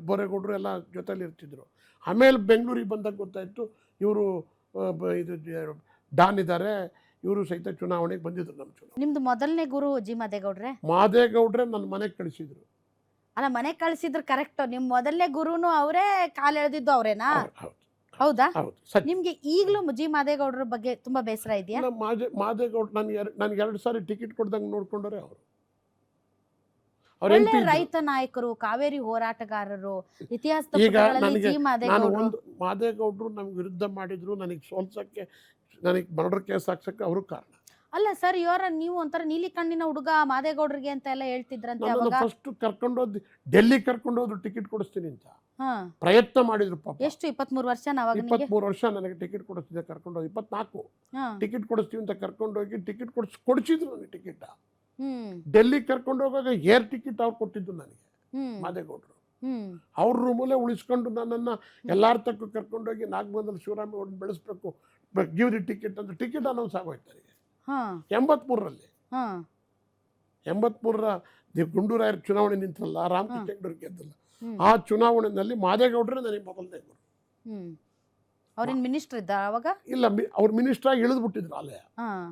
ಬೋರೇಗೌಡರು ಎಲ್ಲ ಜೊತೆಲಿ ಇರ್ತಿದ್ರು. ಆಮೇಲೆ ಬೆಂಗಳೂರಿಗೆ ಬಂದಾಗ ಗೊತ್ತಾಯ್ತು ಇವರು ಇದು ಡಾನ್ ಇದ್ದಾರೆ, ಇವರು ಸಹಿತ ಚುನಾವಣೆಗೆ ಬಂದಿದ್ರು. ನಮ್ಮ ಚುನಾವಣೆ ನಿಮ್ದು ಮೊದಲನೇ ಗುರು ಜಿ ಮಾದೇಗೌಡ್ರೆ? ಮಾದೇಗೌಡ್ರೆ ನನ್ನ ಮನೆಗೆ ಕಳಿಸಿದ್ರು. ಅಲ್ಲ, ಮನೆಗೆ ಕಳಿಸಿದ್ರು ಕರೆಕ್ಟ್. ನಿಮ್ ಮೊದಲನೇ ಗುರುನು ಅವರೇ, ಕಾಲು ಎಳೆದಿದ್ದು ಅವರೇನಾ? ಹೌದಾ? ನಿಮ್ಗೆ ಈಗಲೂ ಜಿ ಮಾದೇಗೌಡರ ಬಗ್ಗೆ ತುಂಬಾ ಬೇಸರ ಇದೆಯಾ? ಮಾದೇಗೌಡ ನನ್ಗೆ 2 ಸಾರಿ ಟಿಕೆಟ್ ಕೊಡ್ದಂಗೆ ನೋಡ್ಕೊಂಡ್ರೆ ಅವರು. ಒಳ್ಳೆ ರೈತ ನಾಯಕರು, ಕಾವೇರಿ ಹೋರಾಟಗಾರರು, ಇತಿಹಾಸದಲ್ಲಿ ಜಿ ಮಾದೇಗೌಡರು. ಮಾದೇಗೌಡರು ನಮ್ಗೆ ವಿರುದ್ಧ ಮಾಡಿದ್ರು, ನನಗೆ ಸೋಲ್ಸಕ್ಕೆ, ನನಗೆ ಮರ್ಡರ್ ಕೇಸ್ ಹಾಕ್ಸಕ್ಕೆ ಅವರು ಕಾರಣ. ಅಲ್ಲ ಸರ್, ನೀವು ಒಂಥರ ನೀಲಿ ಕಣ್ಣಿನ ಹುಡುಗ ಮಾದೇಗೌಡರಿಗೆ ಅಂತ ಎಲ್ಲ ಹೇಳ್ತಿದ್ರಂತೆ. ಫಸ್ಟ್ ಕರ್ಕೊಂಡೋದ್ ಡೆಲ್ಲಿ ಕರ್ಕೊಂಡೋದ್ರು ಟಿಕೆಟ್ ಕೊಡಿಸ್ತೀನಿ ಅಂತ ಪ್ರಯತ್ನ ಮಾಡಿದ್ರು ಪಾಪ. ಎಷ್ಟು? 23 ವರ್ಷ? 23 ವರ್ಷ ನನಗೆ ಟಿಕೆಟ್ ಕೊಡಿಸ್ತಿದ್ದೆ, ಕರ್ಕೊಂಡೋಗಿ 24 ಟಿಕೆಟ್ ಕೊಡಿಸ್ತೀವಿ ಅಂತ ಕರ್ಕೊಂಡೋಗಿ ಟಿಕೆಟ್ ಕೊಡಿಸಿದ್ರು ನನಗೆ ಟಿಕೆಟ್. ಡೆಲ್ಲಿ ಕರ್ಕೊಂಡು ಹೋಗುವಾಗ ಏರ್ ಟಿಕೆಟ್ ಅವ್ರು ಕೊಟ್ಟಿದ್ದು ನನಗೆ ಮಾದೇಗೌಡರು. ಅವ್ರ ರೂಮಲ್ಲೇ ಉಳಿಸ್ಕೊಂಡು ನನ್ನನ್ನು ಎಲ್ಲಾರ ತಕ್ಕ ಕರ್ಕೊಂಡೋಗಿ ನಾಗಮಂಗಲ ಶಿವರಾಮೇಗೌಡನ ಬೆಳೆಸ್ಬೇಕು, ಗಿವ್ ದಿ ಟಿಕೆಟ್ ಅಂತ ಟಿಕೆಟ್ ಅನೌನ್ಸ್ ಆಗೋಯ್ತು ನನಗೆ 83ರಲ್ಲಿ. 83ರ ಗುಂಡೂರಾಯರ್ ಚುನಾವಣೆ ನಿಂತಲ್ಲ, ರಾಮಕೃಷ್ಣ ಹೆಗಡೆ ಗೆದ್ದಲ್ಲ, ಆ ಚುನಾವಣೆಯಲ್ಲಿ ಮಾದೇಗೌಡರೇ ನನಗೆ ಮೊದಲನೇ ಗುರು. ಅವ್ರೇನ್ ಮಿನಿಸ್ಟರ್ ಇದ್ದ ಅವಾಗ? ಇಲ್ಲ, ಅವ್ರು ಮಿನಿಸ್ಟರ್ ಆಗಿ ಇಳಿದ್ಬಿಟ್ಟಿದ್ರು ಅಲ್ಲೇ.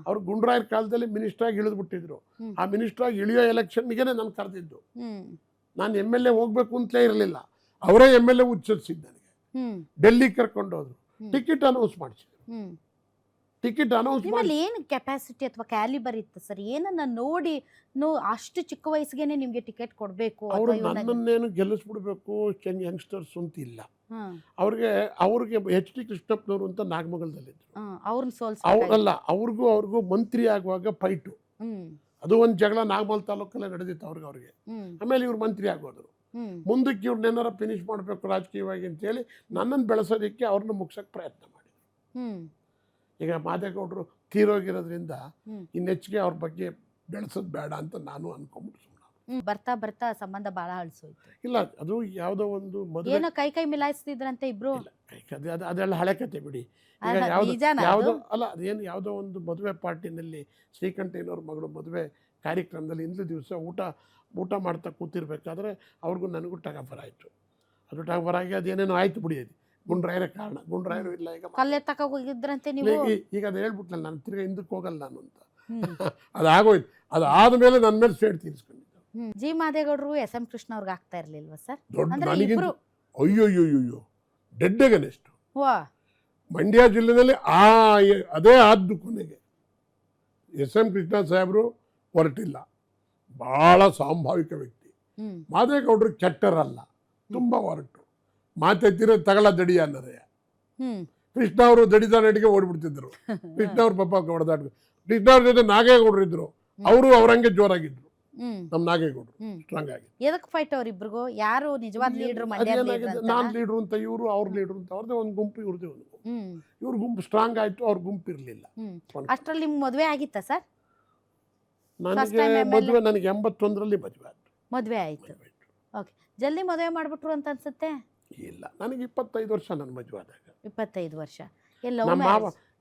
ಅವ್ರು ಗುಂಡೂರಾಯರ್ ಕಾಲದಲ್ಲಿ ಮಿನಿಸ್ಟರ್ ಆಗಿ ಇಳಿದ್ಬಿಟ್ಟಿದ್ರು. ಆ ಮಿನಿಸ್ಟರ್ ಆಗಿ ಇಳಿಯೋ ಎಲೆಕ್ಷನ್ಗೆ ನಾನು ಕರೆದಿದ್ದು. ನಾನು MLA ಹೋಗ್ಬೇಕು ಅಂತಲೇ ಇರಲಿಲ್ಲ, ಅವರೇ MLA ಉಚ್ಛರಿಸಿದ್ದು ನನಗೆ. ಡೆಲ್ಲಿ ಕರ್ಕೊಂಡು ಹೋದ್ರು, ಟಿಕೆಟ್ ಅನೌನ್ಸ್ ಮಾಡಿಸಿದ್ರು. ಟಿಕೆಟ್ ಅನೌನ್ಸ್ ಮಾಡಿ ಏನು ಕೆಪಾಸಿಟಿ ಅಥವಾ ಕ್ಯಾಲಿಬರ್ ಇತ್ತು ಸರ್? ಏನನ್ನ ನೋಡಿ ಅಷ್ಟು ಚಿಕ್ಕ ವಯಸ್ಸಿಗೆನೆ ನಿಮ್ಗೆ ಟಿಕೆಟ್ ಕೊಡಬೇಕು? ಅವರು ನನ್ನನ್ನೇನು ಗೆಲ್ಲಿಸ್ಬಿಡ್ಬೇಕು ಯಂಗ್ಸ್ಟರ್ಸ್ ಅಂತ ಇಲ್ಲ. ಅವ್ರಿಗೆ H.T. ಕೃಷ್ಣಪ್ಪನವರು ಅಂತ ನಾಗಮಂಗಲದಲ್ಲಿದ್ರು. ಅವರಲ್ಲ, ಅವ್ರಿಗೂ ಮಂತ್ರಿ ಆಗುವಾಗ ಫೈಟು, ಅದು ಒಂದು ಜಗಳ ನಾಗಮಂಗಲ ತಾಲೂಕಲ್ಲೇ ನಡೆದಿತ್ತು ಅವ್ರಿಗೆ. ಆಮೇಲೆ ಇವ್ರು ಮಂತ್ರಿ ಆಗೋದ್ರು. ಮುಂದಕ್ಕೆ ಇವ್ರನ್ನೇನಾರ ಫಿನಿಶ್ ಮಾಡಬೇಕು ರಾಜಕೀಯವಾಗಿ ಅಂತೇಳಿ ನನ್ನನ್ನು ಬೆಳೆಸೋದಕ್ಕೆ ಅವ್ರನ್ನ ಮುಗ್ಸಕ್ಕೆ ಪ್ರಯತ್ನ ಮಾಡಿದ್ರು. ಈಗ ಮಾದೇಗೌಡರು ತೀರೋಗಿರೋದ್ರಿಂದ ಇನ್ನೆಚ್ಚಿಗೆ ಅವ್ರ ಬಗ್ಗೆ ಬೆಳೆಸೋದು ಬೇಡ ಅಂತ ನಾನು ಅನ್ಕೊಂಡ್ಬಿಟ್ಟು ಬರ್ತಾ ಬರ್ತಾ ಸಂಬಂಧ ಬಹಳ ಹಳಸೋಯ್ತು. ಇಲ್ಲ, ಅದು ಯಾವುದೋ ಒಂದು ಮದುವೆ ಏನೋ ಕೈ ಮಿಲಾಯಿಸ್ತಿದ್ರಂತೆ ಇಬ್ರು. ಅದೆಲ್ಲ ಹಳೆ ಕತೆ ಬಿಡಿ. ಈಗ ಯಾವುದೋ ಅಲ್ಲ, ಅದೇನು ಯಾವುದೋ ಒಂದು ಮದುವೆ ಪಾರ್ಟಿನಲ್ಲಿ ಶ್ರೀಕಂಠಯ್ಯನವ್ರ ಮಗಳು ಮದುವೆ ಕಾರ್ಯಕ್ರಮದಲ್ಲಿ ಇಂದು ದಿವಸ ಊಟ ಮಾಡ್ತಾ ಕೂತಿರ್ಬೇಕಾದ್ರೆ ಅವ್ರಿಗೂ ನನಗೂ ಟಗಫರ್ ಆಯಿತು. ಅದು ಟಗಫರ್ ಆಗಿ ಅದೇನೇನೋ ಆಯ್ತು ಬಿಡಿ. ಅದು ಗುಂಡ್ರಾಯರೇ ಕಾರಣ. ಗುಂಡ್ರಾಯರು ಇಲ್ಲ, ಈಗ ಕಲ್ಲೆ ತಕ ಹೋಗಿದ್ರಂತೆ ನೀವು. ಈಗ ಅದು ಹೇಳ್ಬಿಟ್ನಲ್ಲ, ನಾನು ತಿರ್ಗಾ ಹಿಂದಕ್ಕೆ ಹೋಗಲ್ಲ ನಾನು ಅಂತ. ಅದಾಗೋಯ್ತು. ಅದಾದ್ಮೇಲೆ ನನ್ನ ಮೇಲೆ ಸೇಡ್ ತೀರಿಸ್ಕೊಂಡಿದ್ದು. ಜಿ ಮಾದೇಗೌಡರು SM ಕೃಷ್ಣ ಅವ್ರಿಗೆ ಆಗ್ತಾ ಇರ್ಲಿಲ್ವಾ ಸರ್? ಅಯ್ಯೋ ಡೆಡ್ ಅಗೇನೆಸ್ಟ್. ಮಂಡ್ಯ ಜಿಲ್ಲೆನಲ್ಲಿ ಅದೇ ಆದ್ದು ಕೊನೆಗೆ. SM ಕೃಷ್ಣ ಸಾಹೇಬರು ಹೊರಟಿಲ್ಲ, ಬಹಳ ಸಾಂಭಾವಿಕ ವ್ಯಕ್ತಿ. ಮಾದೇಗೌಡರು ಕೆಟ್ಟರಲ್ಲ, ತುಂಬಾ ಹೊರಟು ಮಾತೆತ್ತಿರೋ ತಗಳ ದಡಿ ಅನ್ನೋದೇ. ಕೃಷ್ಣ ಅವರು ದಡಿದ ನಡಿಗೆ ಓಡ್ಬಿಡ್ತಿದ್ರು. ಕೃಷ್ಣ ಅವ್ರ ಪಾಪ ಹೊಡೆದಾಡ್ರು. ಕೃಷ್ಣ ಅವ್ರ ಜೊತೆ ನಾಗೇಗೌಡರು ಇದ್ರು, ಅವರು ಅವ್ರಂಗೆ ಜೋರಾಗಿದ್ರು. ನಮ್ ನಾಗೇಗೌಡರು ಸ್ಟ್ರಾಂಗ್ ಆಗಿ. ಎದಕ್ಕೆ ಫೈಟ್ ಅವ್ರಿಬ್ರಿಗೂ? ಯಾರು ನಿಜವಾದ ಲೀಡರ್? ನಾನ್ ಲೀಡರ್ ಅಂತ ಇವರು, ಅವ್ರ ಲೀಡರ್ ಅಂತ ಅವ್ರದೇ ಒಂದು ಗುಂಪು, ಇವ್ರದೇ ಒಂದು ಗುಂಪು. ಇವ್ರ ಗುಂಪು ಸ್ಟ್ರಾಂಗ್ ಆಯ್ತು, ಅವ್ರ ಗುಂಪು ಇರ್ಲಿಲ್ಲ. ಅಷ್ಟ್ರಲ್ಲಿ ನಿಮ್ಗೆ ಮದುವೆ ಆಗಿತ್ತಾ ಸರ್? ನನಗೆ ಮದುವೆ, ನನಗೆ 81ರಲ್ಲಿ ಮದುವೆ ಆಯ್ತು. ಓಕೆ, ಜಲ್ದಿ ಮದುವೆ ಮಾಡ್ಬಿಟ್ರು ಅಂತ ಅನ್ಸುತ್ತೆ. ಇಲ್ಲ, ನನಗೆ 25 ವರ್ಷ ನನ್ನ ಮದುವೆ ಆದಾಗ. 25 ವರ್ಷ.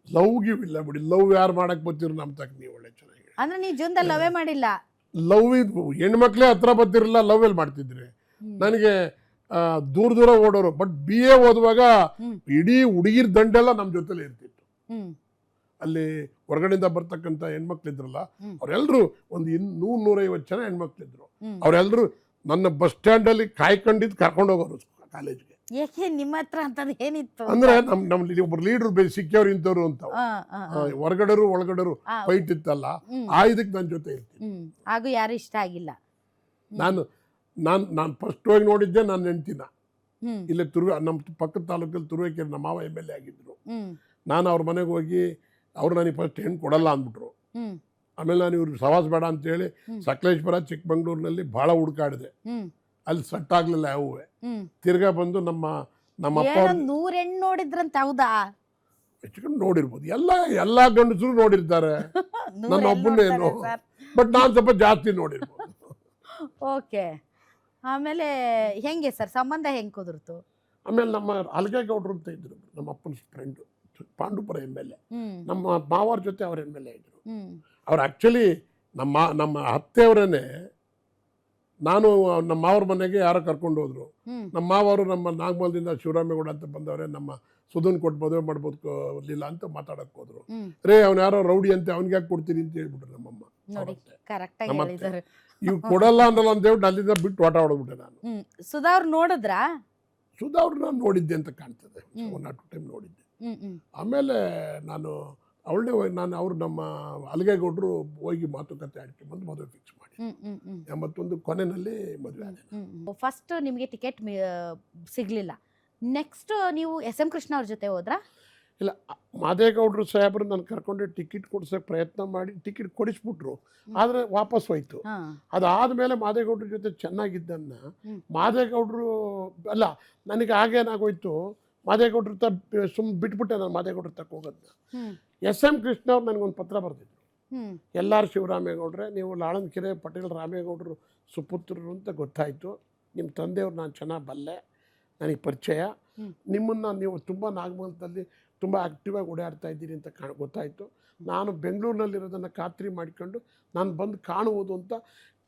ಲವ್ ಗಿವ್ ಇಲ್ಲ ಬಿಡಿ. ಲವ್ ಯಾರು ಮಾಡಕ್ ಬರ್ತಿರು ನಮ್ ತಕ್ಕ. ನೀವು ಒಳ್ಳೆ ಚೆನ್ನಾಗಿ ಅಂದ್ರೆ ನೀವು ಜೀವನದಲ್ಲಿ ಲವೇ ಮಾಡಿಲ್ಲ? ಲವ್ ಹೆಣ್ಮಕ್ಳೇ ಹತ್ರ ಬರ್ತಿರಲಿಲ್ಲ, ಲವ್ ಎಲ್ಲಿ ಮಾಡ್ತಿದ್ರಿ? ನನಗೆ ದೂರ ಓಡೋರು. ಬಟ್ BA ಓದುವಾಗ ಇಡೀ ಹುಡುಗಿರ್ ದಂಡೆಲ್ಲ ನಮ್ಮ ಜೊತೆಲೆ ಇರ್ತಿತ್ತು. ಅಲ್ಲಿ ಹೊರಗಡೆಯಿಂದ ಬರ್ತಕ್ಕಂಥ ಹೆಣ್ಮಕ್ಳಿದ್ರಲ್ಲ, ಅವ್ರೆಲ್ರು ಒಂದು 100-150 ಜನ ಹೆಣ್ಮಕ್ಳಿದ್ರು. ಅವ್ರೆಲ್ರು ನನ್ನ ಬಸ್ ಸ್ಟ್ಯಾಂಡ್ ಅಲ್ಲಿ ಕಾಯ್ಕೊಂಡಿದ್ದು ಕರ್ಕೊಂಡು ಹೋಗೋರು ಕಾಲೇಜ್ಗೆ. ಯಾಕೆ ನಿಮ್ಮ ಹತ್ರ ಅಂತದ್ ಏನಿತ್ತು? ಅಂದ್ರೆ ನಮ್ಲಿ ಒಬ್ರು ಲೀಡರ್ ಸಿಕ್ಕವ್ರು ಇಂಥವ್ರು ಅಂತ, ಹೊರಗಡೆರು ಒಳಗಡೆರು ಫೈಟ್ ಇತ್ತಲ್ಲ, ಇದಕ್ಕೆ ನನ್ನ ಜೊತೆ ಇರ್ತೀನಿ. ಹಾಗೂ ಯಾರು ಇಷ್ಟ ಆಗಿಲ್ಲ. ನಾನು ಫಸ್ಟ್ ಹೋಗಿ ನೋಡಿದ್ದೆ ನನ್ನ ಹೆಂಡ್ತಿನ. ಇಲ್ಲೇ ನಮ್ಮ ಪಕ್ಕದ ತಾಲೂಕಲ್ಲಿ ತುರುವೇಕೆರೆ ನಮ್ಮ ಮಾವ MLA ಆಗಿದ್ರು. ನಾನು ಅವ್ರ ಮನೆಗೆ ಹೋಗಿ, ಅವ್ರು ನನಗೆ ಫಸ್ಟ್ ಹೆಣ್ಣು ಕೊಡಲ್ಲ ಅಂದ್ಬಿಟ್ರು. ಆಮೇಲೆ ನಾನು ಇವ್ರಿಗೆ ಸವಾಸ ಬೇಡ ಅಂತೇಳಿ ಸಕಲೇಶ್ವರ, ಚಿಕ್ಕಮಂಗ್ಳೂರಿನಲ್ಲಿ ಭಾಳ ಹುಡುಕಾಡಿದೆ. ಅಲ್ಲಿ ಸೆಟ್ ಆಗ್ಲಿಲ್ಲ ಯಾವೇ. ಹ್ಮ್ ತಿರ್ಗಾ ಬಂದು ನಮ್ಮ ಅಪ್ಪ ಏನೋ 100 ಹೆಣ್ಣು ನೋಡಿದ್ರಂತ ಹೌದಾ? ಹೆಚ್ಚಿಕೊಂಡು ನೋಡಿರ್ಬೋದು, ಎಲ್ಲ ಗಂಡಸರು ನೋಡಿರ್ತಾರೆ, 100 ನನ್ನ ಎಲ್ಲಿ ಒಬ್ಬನೇನು, ನೋಡ್ತಾರೆ ಸರ್? ಬಟ್ ನಾನು ಸ್ವಲ್ಪ ಜಾಸ್ತಿ ನೋಡಿರ್ಬೋದು. ಓಕೆ. ಆಮೇಲೆ ಹೆಂಗೆ ಸರ್ ಸಂಬಂಧ ಹೆಂಗ್ ಕುದುರ್ತು? ಆಮೇಲೆ ನಮ್ಮ ಅಲ್ಗೇಗೌಡರು ಅಂತ ಇದ್ರು, ನಮ್ಮ ಅಪ್ಪನ ಫ್ರೆಂಡು, ಪಾಂಡುಪುರ MLA. ಹ್ಮ್ ನಮ್ಮ ಮಾವರ ಜೊತೆ ಅವ್ರ MLA ಇದ್ರು. ಹ್ಮ್ ಅವ್ರು ಆ್ಯಕ್ಚುಲಿ ನಮ್ಮ ಅತ್ತೆಯವರೇ, ನಾನು ನಮ್ಮ ಮಾವರ ಮನೆಗೆ ಯಾರೋ ಕರ್ಕೊಂಡು ಹೋದ್ರು. ಹ್ಮ್ ನಮ್ಮ ಮಾವರು ನಮ್ಮ ನಾಗಮಲದಿಂದ ಶಿವರಾಮೇಗೌಡ ಅಂತ ಬಂದವರೇ, ನಮ್ಮ ಸುಧನ್ ಕೊಟ್ಟು ಮದುವೆ ಮಾಡ್ಬೋದಿಲ್ಲ ಅಂತ ಮಾತಾಡಕ್ಕೆ ಹೋದ್ರು. ಹ್ಮ್ ರೇ ಅವ್ನು ಯಾರೋ ರೌಡಿ ಅಂತೆ, ಅವ್ನಿಗೆ ಯಾಕೆ ಕೊಡ್ತೀನಿ ಅಂತ ಹೇಳ್ಬಿಟ್ರು ನಮ್ಮಮ್ಮ. ನೋಡಿ ಕರೆಕ್ಟ್ ಆಗಿ ನಮ್ಮ ಹೇಳಿದ್ದಾರೆ. ಇವ್ ಕೊಡಲ್ಲ ಅನ್ನಲ್ಲ ಅಂತ ಹೇಳ್ಬಿಟ್ಟು ಅಲ್ಲಿಂದ ಬಿಟ್ಟು ಆಟ ಆಡೋಗ್ಬಿಟ್ಟೆ ನಾನು. ಸುಧಾ ಅವ್ರು ನೋಡಿದ್ರಾ? ಸುಧಾ ಅವ್ರನ್ನ ನೋಡಿದ್ದೆ ಅಂತ ಕಾಣ್ತದೆ, 1 or 2 time ನೋಡಿದ್ದೆ. ಆಮೇಲೆ ನಾನು ಅವ್ರು ನಮ್ಮ ಅಲ್ಗೇಗೌಡರು ಹೋಗಿ ಮಾತುಕತೆ ಆಡ್ಕೊಂಡ್ಬಂದು ಮದುವೆ ಫಿಕ್ಸ್ ಮಾಡಿ 81 ಕೊನೆಯಲ್ಲಿ ಮದುವೆ ಆದೆ. ಫಸ್ಟ್ ನಿಮಗೆ ಟಿಕೆಟ್ ಸಿಗ್ಲಿಲ್ಲ, ನೆಕ್ಸ್ಟ್ ನೀವು SM ಕೃಷ್ಣ ಅವ್ರ ಜೊತೆ ಹೋದ್ರಾ? ಇಲ್ಲ, ಮಾದೇಗೌಡರು ಸಾಹೇಬರು ನಾನು ಕರ್ಕೊಂಡು ಟಿಕೆಟ್ ಕೊಡ್ಸೋಕೆ ಪ್ರಯತ್ನ ಮಾಡಿ ಟಿಕೆಟ್ ಕೊಡಿಸ್ಬಿಟ್ರು, ಆದರೆ ವಾಪಸ್ ಹೋಯ್ತು. ಅದಾದಮೇಲೆ ಮಾದೇಗೌಡರ ಜೊತೆ ಚೆನ್ನಾಗಿದ್ದನ್ನ ಮಾದೇಗೌಡರು ಅಲ್ಲ, ನನಗೆ ಆಗೇನಾಗೋಯ್ತು, ಮಾದೇಗೌಡರು ಬಿಟ್ಬಿಟ್ಟೆ ನಾನು ಮಾದೇಗೌಡರು ತಕ್ಕ ಹೋಗೋದನ್ನ. SM ಕೃಷ್ಣ ಅವ್ರು ನನಗೊಂದು ಪತ್ರ ಬರೆದಿದ್ರು, ಎಲ್ಲಾರು ಶಿವರಾಮೇಗೌಡ್ರೆ, ನೀವು ಲಾಳನ್ಕೆರೆ ಪಟೇಲ್ ರಾಮೇಗೌಡರು ಸುಪುತ್ರರು ಅಂತ ಗೊತ್ತಾಯಿತು, ನಿಮ್ಮ ತಂದೆಯವ್ರು ನಾನು ಚೆನ್ನಾಗಿ ಬಲ್ಲೆ, ನನಗೆ ಪರಿಚಯ, ನಿಮ್ಮನ್ನು ನೀವು ತುಂಬ ನಾಗಮಂಗಲದಲ್ಲಿ ತುಂಬ ಆ್ಯಕ್ಟಿವಾಗಿ ಓಡಾಡ್ತಾ ಇದ್ದೀರಿ ಅಂತ ಗೊತ್ತಾಯಿತು. ನಾನು ಬೆಂಗಳೂರಿನಲ್ಲಿರೋದನ್ನು ಖಾತ್ರಿ ಮಾಡಿಕೊಂಡು ನಾನು ಬಂದು ಕಾಣುವುದು ಅಂತ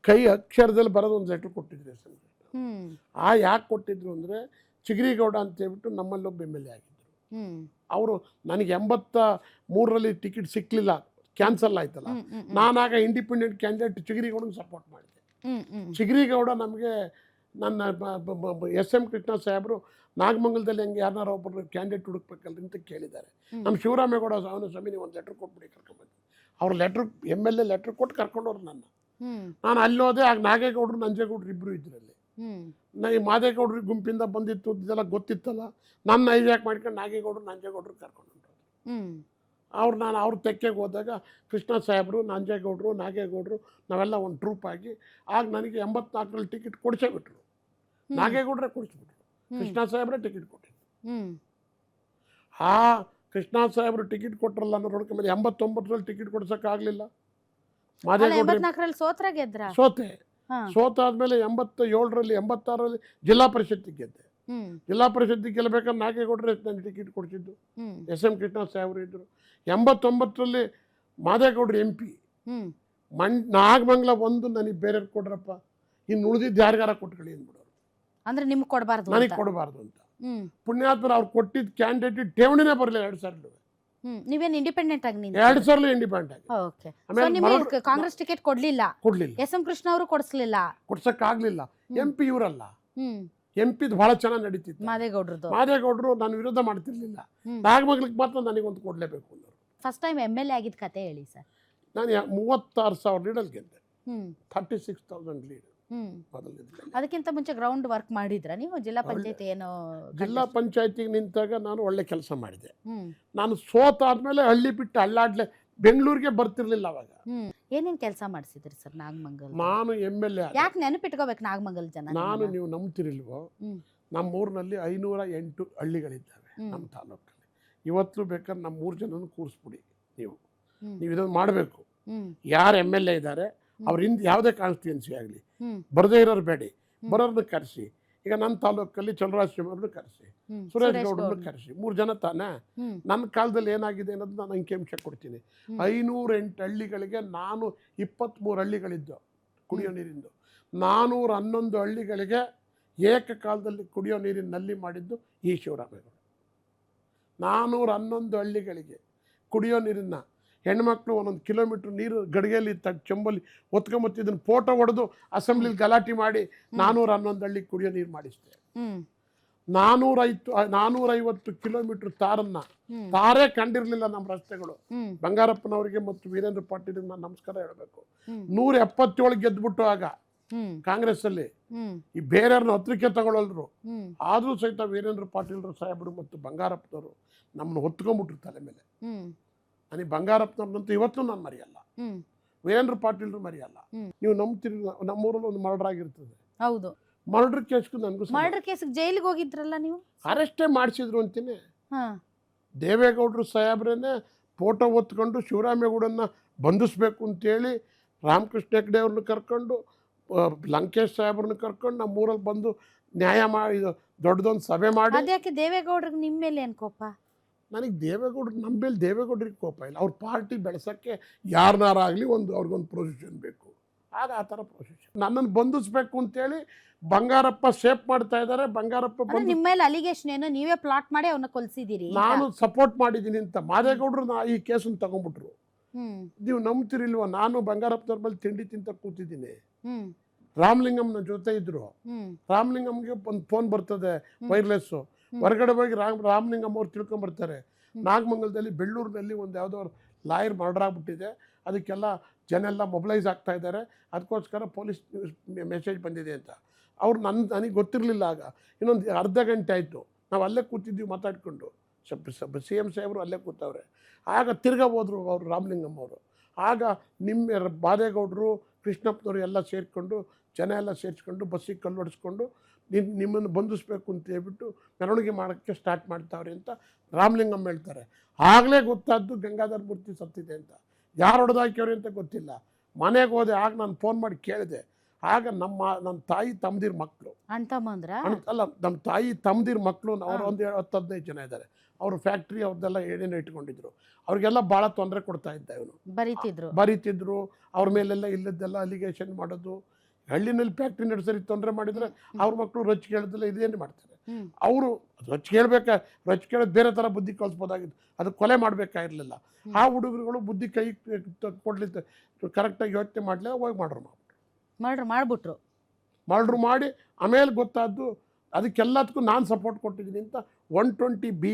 ಕೈ ಅಕ್ಷರದಲ್ಲಿ ಬರೋದು ಒಂದು ಲೆಟ್ರ್ ಕೊಟ್ಟಿದ್ರು SM ಕೃಷ್ಣ. ಯಾಕೆ ಕೊಟ್ಟಿದ್ರು ಅಂದರೆ, ಚಿಗರಿಗೌಡ ಅಂತ ಹೇಳ್ಬಿಟ್ಟು ನಮ್ಮಲ್ಲೊಬ್ಬ MLA ಆಗಿದ್ದರು. ಅವರು ನನಗೆ 83ರಲ್ಲಿ ಟಿಕೆಟ್ ಸಿಕ್ಕಲಿಲ್ಲ, ಕ್ಯಾನ್ಸಲ್ ಆಯ್ತಲ್ಲ, ನಾನಾಗ ಇಂಡಿಪೆಂಡೆಂಟ್ ಕ್ಯಾಂಡಿಡೇಟ್ ಚಿಗರಿಗೌಡನಿಗೆ ಸಪೋರ್ಟ್ ಮಾಡಿದೆ. ಚಿಗರಿಗೌಡ ನಮಗೆ ನನ್ನ SM ಕೃಷ್ಣ ಸಾಹೇಬರು ನಾಗಮಂಗಲದಲ್ಲಿ ಹೆಂಗೆ ಯಾರನ್ನಾರ ಒಬ್ಬರು ಕ್ಯಾಂಡಿಡೇಟ್ ಹುಡುಕ್ಬೇಕಲ್ರಿ ಅಂತ ಕೇಳಿದ್ದಾರೆ. ನಮ್ಮ ಶಿವರಾಮೇಗೌಡ ಅವನ ಸ್ವಾಮಿ ಒಂದು ಲೆಟ್ರ್ ಕೊಟ್ಬಿಡಿ ಕರ್ಕೊಂಡ್ಬಂದು, ಅವ್ರು MLA ಲೆಟ್ರ್ ಕೊಟ್ಟು ಕರ್ಕೊಂಡವ್ರು ನನ್ನ. ನಾನು ಅಲ್ಲಿ ಹೋದೆ, ಆಗ ನಾಗೇಗೌಡರು ನಂಜೇಗೌಡರು ಇಬ್ಬರು ಇದ್ರಲ್ಲಿ. ಈ ಮಾದೇಗೌಡ್ರ ಗುಂಪಿಂದ ಬಂದಿತ್ತು, ಇದೆಲ್ಲ ಗೊತ್ತಿತ್ತಲ್ಲ, ನನ್ನ ಹೈಜಾಕ್ ಮಾಡ್ಕೊಂಡು ನಾಗೇಗೌಡರು ನಂಜೇಗೌಡರು ಕರ್ಕೊಂಡು ನಾನು ಅವ್ರ ತೆಕ್ಕೆಗೆ ಹೋದಾಗ ಕೃಷ್ಣ ಸಾಹೇಬರು, ನಂಜೇಗೌಡರು, ನಾಗೇಗೌಡರು ನಾವೆಲ್ಲ ಒಂದು ಟ್ರೂಪ್ ಆಗಿ, ಆಗ ನನಗೆ 84ರಲ್ಲಿ ಟಿಕೆಟ್ ಕೊಡಿಸೇ ಬಿಟ್ರು. ನಾಗೇಗೌಡರೇ ಕೊಡಿಸ್ಬಿಟ್ರು, ಕೃಷ್ಣ ಸಾಹೇಬ್ರೆ ಟಿಕೆಟ್ ಕೊಟ್ಟಿದ್ರು. ಕೃಷ್ಣ ಸಾಹೇಬರು ಟಿಕೆಟ್ ಕೊಟ್ಟರಲ್ಲ ಅನ್ನೋ ನೋಡ್ಕೊಂಡ್ಮೇಲೆ 89ರಲ್ಲಿ ಟಿಕೆಟ್ ಕೊಡ್ಸೋಕ್ಕಾಗಲಿಲ್ಲ. ಮಾದೇಗೌಡರು ಸೋತೆ. ಸೋತಾದ್ಮೇಲೆ 87ರಲ್ಲಿ 86ರಲ್ಲಿ ಜಿಲ್ಲಾ ಪರಿಷತ್ತಿಗೆ ಗೆದ್ದೆ. ಜಿಲ್ಲಾ ಪರಿಷತ್ತಿಗೆ ಗೆಲ್ಲಬೇಕಾದ್ರೆ ನಾಗೇಗೌಡರೇ ನನಗೆ ಟಿಕೆಟ್ ಕೊಡಿಸಿದ್ದು, SM ಕೃಷ್ಣ ಸಾಹೇಬರು ಇದ್ದರು. 89ರಲ್ಲಿ ಮಾದೇಗೌಡರು MP. ನಾಗಮಂಗಲ ಒಂದು ನನಗೆ ಬೇರೆಯವ್ರು ಕೊಡ್ರಪ್ಪ, ಇನ್ನು ಉಳಿದಿದ್ದು ಯಾರಿಗಾರ ಕೊಟ್ಕೊಳ್ಳಿ ಅಂದ್ಬಿಡೋರು. ಅಂದ್ರೆ ನಿಮ್ಗೆ ಕೊಡಬಾರ್ದು, ನನಗೆ ಕೊಡಬಾರ್ದು ಅಂತ. ಪುಣ್ಯಾತ್ಮರ ಅವ್ರು ಕೊಟ್ಟಿದ್ದ ಕ್ಯಾಂಡಿಡೇಟ್ ಠೇವಣಿನೇ ಬರಲಿಲ್ಲ 2 ಸಾರಿ. ನೀವೇನು ಇಂಡಿಪೆಂಡೆಂಟ್ ಆಗಿ 2 ಸಾರಿ ಇಂಡಿಪೆಂಡೆಂಟ್ ಆಗಿ. ಓಕೆ. ಸೊ ನಿಮಗೆ ಕಾಂಗ್ರೆಸ್ ಟಿಕೆಟ್ ಕೊಡ್ಲಿಲ್ಲ? SM ಕೃಷ್ಣ ಅವರು ಕೊಡಿಸ್ಲಿಲ್ಲ, ಕೊಡ್ಸಕ್ಕಾಗ್ಲಿಲ್ಲ. MP ಇವರಲ್ಲ, MP ಬಹಳ ಚೆನ್ನಾಗಿ ನಡೀತಿತ್ತು. ಮಾದೇಗೌಡರು ನಾನು ವಿರೋಧ ಮಾಡ್ತಿರ್ಲಿಲ್ಲ, ನಾಗಮಂಗಲಕ್ಕೆ ಮಾತ್ರ ನನಗೊಂದು ಕೊಡ್ಲೇಬೇಕು ಅನ್ನೋರು. ಫಸ್ಟ್ ಟೈಮ್ MLA ಆಗಿದ್ದ ಕತೆ ಹೇಳಿ ಸರ್. ನಾನು 36,000 ಲೀಡಲ್ಲಿ ಗೆದ್ದೆ, 36,000 ಲೀಡ್. ಅದಕ್ಕಿಂತ ಮುಂಚೆ ಗ್ರೌಂಡ್ ವರ್ಕ್ ಮಾಡಿದ್ರ ನೀವು? ಜಿಲ್ಲಾ ಪಂಚಾಯತಿ ಏನೋ? ಜಿಲ್ಲಾ ಪಂಚಾಯತಿಗೆ ನಿಂತಾಗ ನಾನು ಒಳ್ಳೆ ಕೆಲಸ ಮಾಡಿದೆ. ನಾನು ಸೋತಾದ್ಮೇಲೆ ಹಳ್ಳಿ ಬಿಟ್ಟು ಅಲ್ಲಾಡ್ಲೆ ಬೆಂಗಳೂರಿಗೆ ಬರ್ತಿರ್ಲಿಲ್ಲ ಅವಾಗ. ಏನೇನ್ ಕೆಲಸ ಮಾಡಿಸಿದ್ರಿ ಸರ್ ನಾಗಮಂಗಲ? ನಾನು MLA. ಯಾಕೆ ನೆನಪಿಟ್ಕೋಬೇಕು ನಾಗಮಂಗಲ ಜನ? ನಾನು, ನೀವು ನಂಬ್ತಿರಿಲ್ವೋ, ನಮ್ಮ ಊರಿನಲ್ಲಿ 508 ಹಳ್ಳಿಗಳಿದ್ದಾವೆ ನಮ್ಮ ತಾಲೂಕಲ್ಲಿ. ಇವತ್ತು ಬೇಕಾದ್ರೆ ನಮ್ಮ 3 ಜನನ ಕೂರಿಸ್ಬಿಡಿ, ನೀವು ಇದನ್ನು ಮಾಡಬೇಕು. ಯಾರು MLA ಇದ್ದಾರೆ ಅವ್ರಿಂದ ಯಾವುದೇ ಕಾನ್ಸ್ಟಿಟ್ಯೂನ್ಸಿ ಆಗಲಿ, ಬರದೇ ಇರೋರು ಬೇಡಿ, ಬರೋರನ್ನ ಕರೆಸಿ. ಈಗ ನನ್ನ ತಾಲೂಕಲ್ಲಿ ಚಲರಾಜ್ ಅವ್ರನ್ನ ಕರೆಸಿ, ಸುರೇಶ್ ಗೌಡ್ರನ್ನ ಕರೆಸಿ, 3 ಜನ ತಾನೇ. ನನ್ನ ಕಾಲದಲ್ಲಿ ಏನಾಗಿದೆ ಅನ್ನೋದು ನಾನು ಅಂಕಿಅಂಶ ಕೊಡ್ತೀನಿ. 508 ಹಳ್ಳಿಗಳಿಗೆ ನಾನು 23 ಹಳ್ಳಿಗಳಿದ್ದು ಕುಡಿಯೋ ನೀರಿಂದು, 411 ಹಳ್ಳಿಗಳಿಗೆ ಏಕಕಾಲದಲ್ಲಿ ಕುಡಿಯೋ ನೀರಿನ ನಲ್ಲಿ ಮಾಡಿದ್ದು ಈ ಶಿವರಾಮೇಗೌಡ. 411 ಹಳ್ಳಿಗಳಿಗೆ ಕುಡಿಯೋ ನೀರನ್ನ ಹೆಣ್ಮಕ್ಳು 1 ಕಿಲೋಮೀಟ್ರ್ ನೀರು ಗಡಿಗೆಯಲ್ಲಿ ಚೆಂಬಲ್ಲಿ ಒತ್ಕೊಂಬತ್ತಿದ್ದನ್ನು ಫೋಟೋ ಹೊಡೆದು ಅಸೆಂಬ್ಲಿಲಿ ಗಲಾಟೆ ಮಾಡಿ 411 ಹಳ್ಳಿಗೆ ಕುಡಿಯೋ ನೀರು ಮಾಡಿಸಿದೆ. 450 ಕಿಲೋಮೀಟ್ರ್ ತಾರೇ ಕಂಡಿರಲಿಲ್ಲ ನಮ್ಮ ರಸ್ತೆಗಳು. ಬಂಗಾರಪ್ಪನವರಿಗೆ ಮತ್ತು ವೀರೇಂದ್ರ ಪಾಟೀಲ್ಗೆ ನಾನು ನಮಸ್ಕಾರ ಹೇಳಬೇಕು. 177 ಗೆದ್ದುಬಿಟ್ಟು ಆಗ ಕಾಂಗ್ರೆಸ್ ಅಲ್ಲಿ ಈ ಬೇರೆಯವ್ರನ್ನ ಹತ್ರಕ್ಕೆ ತಗೊಳ್ಳಲ್ರು, ಆದ್ರೂ ಸಹಿತ ವೀರೇಂದ್ರ ಪಾಟೀಲ್ರು ಸಾಹೇಬರು ಮತ್ತು ಬಂಗಾರಪ್ಪನವರು ನಮ್ಮನ್ನು ಹೊತ್ಕೊಂಡ್ಬಿಟ್ರು ತಲೆ ಮೇಲೆ. ನನಗೆ ಬಂಗಾರಪ್ಪನವ್ರನ್ನಂತೂ ಇವತ್ತು ನಾನು ಮರೆಯಲ್ಲ, ವೀರೇಂದ್ರ ಪಾಟೀಲ್ರು ಮರೆಯಲ್ಲ. ನೀವು ನಂಬ್ತಿರಿ, ನಮ್ಮೂರಲ್ಲಿ ಒಂದು ಮರ್ಡರ್ ಆಗಿರ್ತದೆ, ಹೌದು, ಮರ್ಡರ್ ಕೇಸ್ಗೂ ನನಗೂ ಮರ್ಡರ್ ಕೇಸ್ ಜೈಲಿಗೆ ಹೋಗಿದ್ರಲ್ಲ ನೀವು? ಅರೆಸ್ಟೇ ಮಾಡಿಸಿದ್ರು ಅಂತೀನಿ. ಹಾ ದೇವೇಗೌಡರು ಸಾಹೇಬ್ರನ್ನೇ ಫೋಟೋ ಹೊತ್ಕೊಂಡು ಶಿವರಾಮೇಗೌಡನ್ನ ಬಂಧಿಸ್ಬೇಕು ಅಂತೇಳಿ ರಾಮಕೃಷ್ಣ ಹೆಗಡೆ ಅವ್ರನ್ನ ಕರ್ಕೊಂಡು ಲಂಕೇಶ್ ಸಾಹೇಬ್ರನ್ನ ಕರ್ಕೊಂಡು ನಮ್ಮ ಊರಲ್ಲಿ ಬಂದು ನ್ಯಾಯ ಮಾಡಿ ದೊಡ್ಡದೊಂದು ಸಭೆ ಮಾಡಿ. ಅದ್ಯಾಕೆ ದೇವೇಗೌಡರಿಗೆ ನಿಮ್ಮ ಮೇಲೆ ಏನು ಕೋಪ? ನನಗೆ ದೇವೇಗೌಡರು ನಮ್ಮ ಮೇಲೆ ದೇವೇಗೌಡರಿಗೆ ಕೋಪ ಇಲ್ಲ. ಅವ್ರ ಪಾರ್ಟಿ ಬೆಳೆಸೋಕ್ಕೆ ಯಾರನ್ನಾರಾಗಲಿ ಅವ್ರಿಗೊಂದು ಪ್ರೊಸಿಷನ್ ಬೇಕು. ಆಗ ಆ ಥರ ಪ್ರೊಸಿಷನ್ ನನ್ನನ್ನು ಬಂಧಿಸ್ಬೇಕು ಅಂತೇಳಿ ಬಂಗಾರಪ್ಪ ಶೇಪ್ ಮಾಡ್ತಾ ಇದ್ದಾರೆ. ಬಂಗಾರಪ್ಪ ಬಂದು ನಿಮ್ಮ ಮೇಲೆ ಅಲಿಗೇಷನ್ ಏನೋ ನೀವೇ ಪ್ಲಾಟ್ ಮಾಡಿ ಅವನ್ನ ಕೊಲ್ಸಿದ್ದೀರಿ. ನಾನು ಸಪೋರ್ಟ್ ಮಾಡಿದ್ದೀನಿ ಅಂತ ಮಾದೇಗೌಡರು ಈ ಕೇಸನ್ನು ತಗೊಂಡ್ಬಿಟ್ರು. ನೀವು ನಂಬ್ತಿರಿಲ್ವ, ನಾನು ಬಂಗಾರಪ್ಪನವ್ರ ಮೇಲೆ ತಿಂಡಿ ತಿಂತ ಕೂತಿದ್ದೀನಿ. ರಾಮಲಿಂಗಮ್ನ ಜೊತೆ ಇದ್ರು. ರಾಮಲಿಂಗಮ್ಗೆ ಒಂದು ಫೋನ್ ಬರ್ತದೆ ವೈರ್ಲೆಸ್ಸು. ಹೊರಗಡೆ ಹೋಗಿ ರಾಮಲಿಂಗಮ್ ಅವ್ರು ತಿಳ್ಕೊಂಬರ್ತಾರೆ. ನಾಗಮಂಗಲದಲ್ಲಿ ಬೆಳ್ಳೂರಿನಲ್ಲಿ ಒಂದು ಯಾವುದೋ ಲಾಯರ್ ಮರ್ಡರ್ ಆಗ್ಬಿಟ್ಟಿದೆ, ಅದಕ್ಕೆಲ್ಲ ಜನ ಎಲ್ಲ ಮೊಬಿಲೈಸ್ ಆಗ್ತಾ ಇದ್ದಾರೆ, ಅದಕ್ಕೋಸ್ಕರ ಪೊಲೀಸ್ ಮೆಸೇಜ್ ಬಂದಿದೆ ಅಂತ. ಅವ್ರು ನನಗೆ ಗೊತ್ತಿರಲಿಲ್ಲ. ಆಗ ಇನ್ನೊಂದು ಅರ್ಧ ಗಂಟೆ ಆಯಿತು, ನಾವು ಅಲ್ಲೇ ಕೂತಿದ್ವಿ ಮಾತಾಡಿಕೊಂಡು. ಸಿ ಎಮ್ ಸಾಹೇಬರು ಅಲ್ಲೇ ಕೂತವ್ರೆ. ಆಗ ತಿರ್ಗಾ ಹೋದ್ರು ಅವರು ರಾಮಲಿಂಗಮ್ ಅವರು. ಆಗ ನಿಮ್ಮ ಬಾದೇಗೌಡರು ಕೃಷ್ಣಪ್ಪನವರು ಎಲ್ಲ ಸೇರಿಕೊಂಡು ಜನ ಎಲ್ಲ ಸೇರಿಸ್ಕೊಂಡು ಬಸ್ಸಿಗೆ ಕಲ್ಲು ಹೊಡೆಸ್ಕೊಂಡು ನಿಮ್ಮನ್ನು ಬಂಧಿಸ್ಬೇಕು ಅಂತ ಹೇಳ್ಬಿಟ್ಟು ಮೆರವಣಿಗೆ ಮಾಡೋಕ್ಕೆ ಸ್ಟಾರ್ಟ್ ಮಾಡ್ತಾವ್ರೆ ಅಂತ ರಾಮಲಿಂಗಮ್ ಹೇಳ್ತಾರೆ. ಆಗಲೇ ಗೊತ್ತಾದ್ದು ಗಂಗಾಧರ ಮೂರ್ತಿ ಸತ್ತಿದೆ ಅಂತ. ಯಾರು ಹೊಡೆದಾಕ್ಯವ್ರೆ ಅಂತ ಗೊತ್ತಿಲ್ಲ. ಮನೆಗೆ ಹೋದೆ, ಆಗ ನಾನು ಫೋನ್ ಮಾಡಿ ಕೇಳಿದೆ. ಆಗ ನನ್ನ ತಾಯಿ ತಮ್ಮದಿರ ಮಕ್ಕಳು ಅಲ್ಲ, ನಮ್ಮ ತಾಯಿ ತಮ್ಮದಿರ ಮಕ್ಕಳು ಅವರು ಒಂದು 10-15 ಜನ ಇದ್ದಾರೆ. ಅವರು ಫ್ಯಾಕ್ಟ್ರಿ ಅವ್ರದ್ದೆಲ್ಲ ಏನೇನೋ ಇಟ್ಕೊಂಡಿದ್ರು. ಅವ್ರಿಗೆಲ್ಲ ಭಾಳ ತೊಂದರೆ ಕೊಡ್ತಾ ಇದ್ದ ಇವನು. ಬರೀತಿದ್ರು ಅವ್ರ ಮೇಲೆಲ್ಲ ಇಲ್ಲದ್ದೆಲ್ಲ ಅಲಿಗೇಷನ್ ಮಾಡೋದು. ಹಳ್ಳಿನಲ್ಲಿ ಫ್ಯಾಕ್ಟ್ರಿ ನಡೆಸರಿ ತೊಂದರೆ ಮಾಡಿದರೆ ಅವ್ರ ಮಕ್ಕಳು ರೊಚ್ಚಿ ಕೇಳೋದಿಲ್ಲ, ಇದೇನು ಮಾಡ್ತಾರೆ ಅವರು. ರೊಚ್ಚಿ ಕೇಳೋದು ಬೇರೆ ಥರ ಬುದ್ಧಿ ಕಲಿಸ್ಬೋದಾಗಿತ್ತು, ಅದು ಕೊಲೆ ಮಾಡಬೇಕಾಗಿರಲಿಲ್ಲ. ಆ ಹುಡುಗರುಗಳು ಬುದ್ಧಿ ಕೈ ಕೊಡ್ಲಿಕ್ಕೆ ಕರೆಕ್ಟಾಗಿ ಯೋಚನೆ ಮಾಡಲಿಲ್ಲ, ಹೋಗಿ ಮರ್ಡ್ರ್ ಮಾಡಿ ಆಮೇಲೆ ಗೊತ್ತಾದ್ದು ಅದಕ್ಕೆಲ್ಲದಕ್ಕೂ ನಾನು ಸಪೋರ್ಟ್ ಕೊಟ್ಟಿದ್ದೀನಿ ಅಂತ. 120B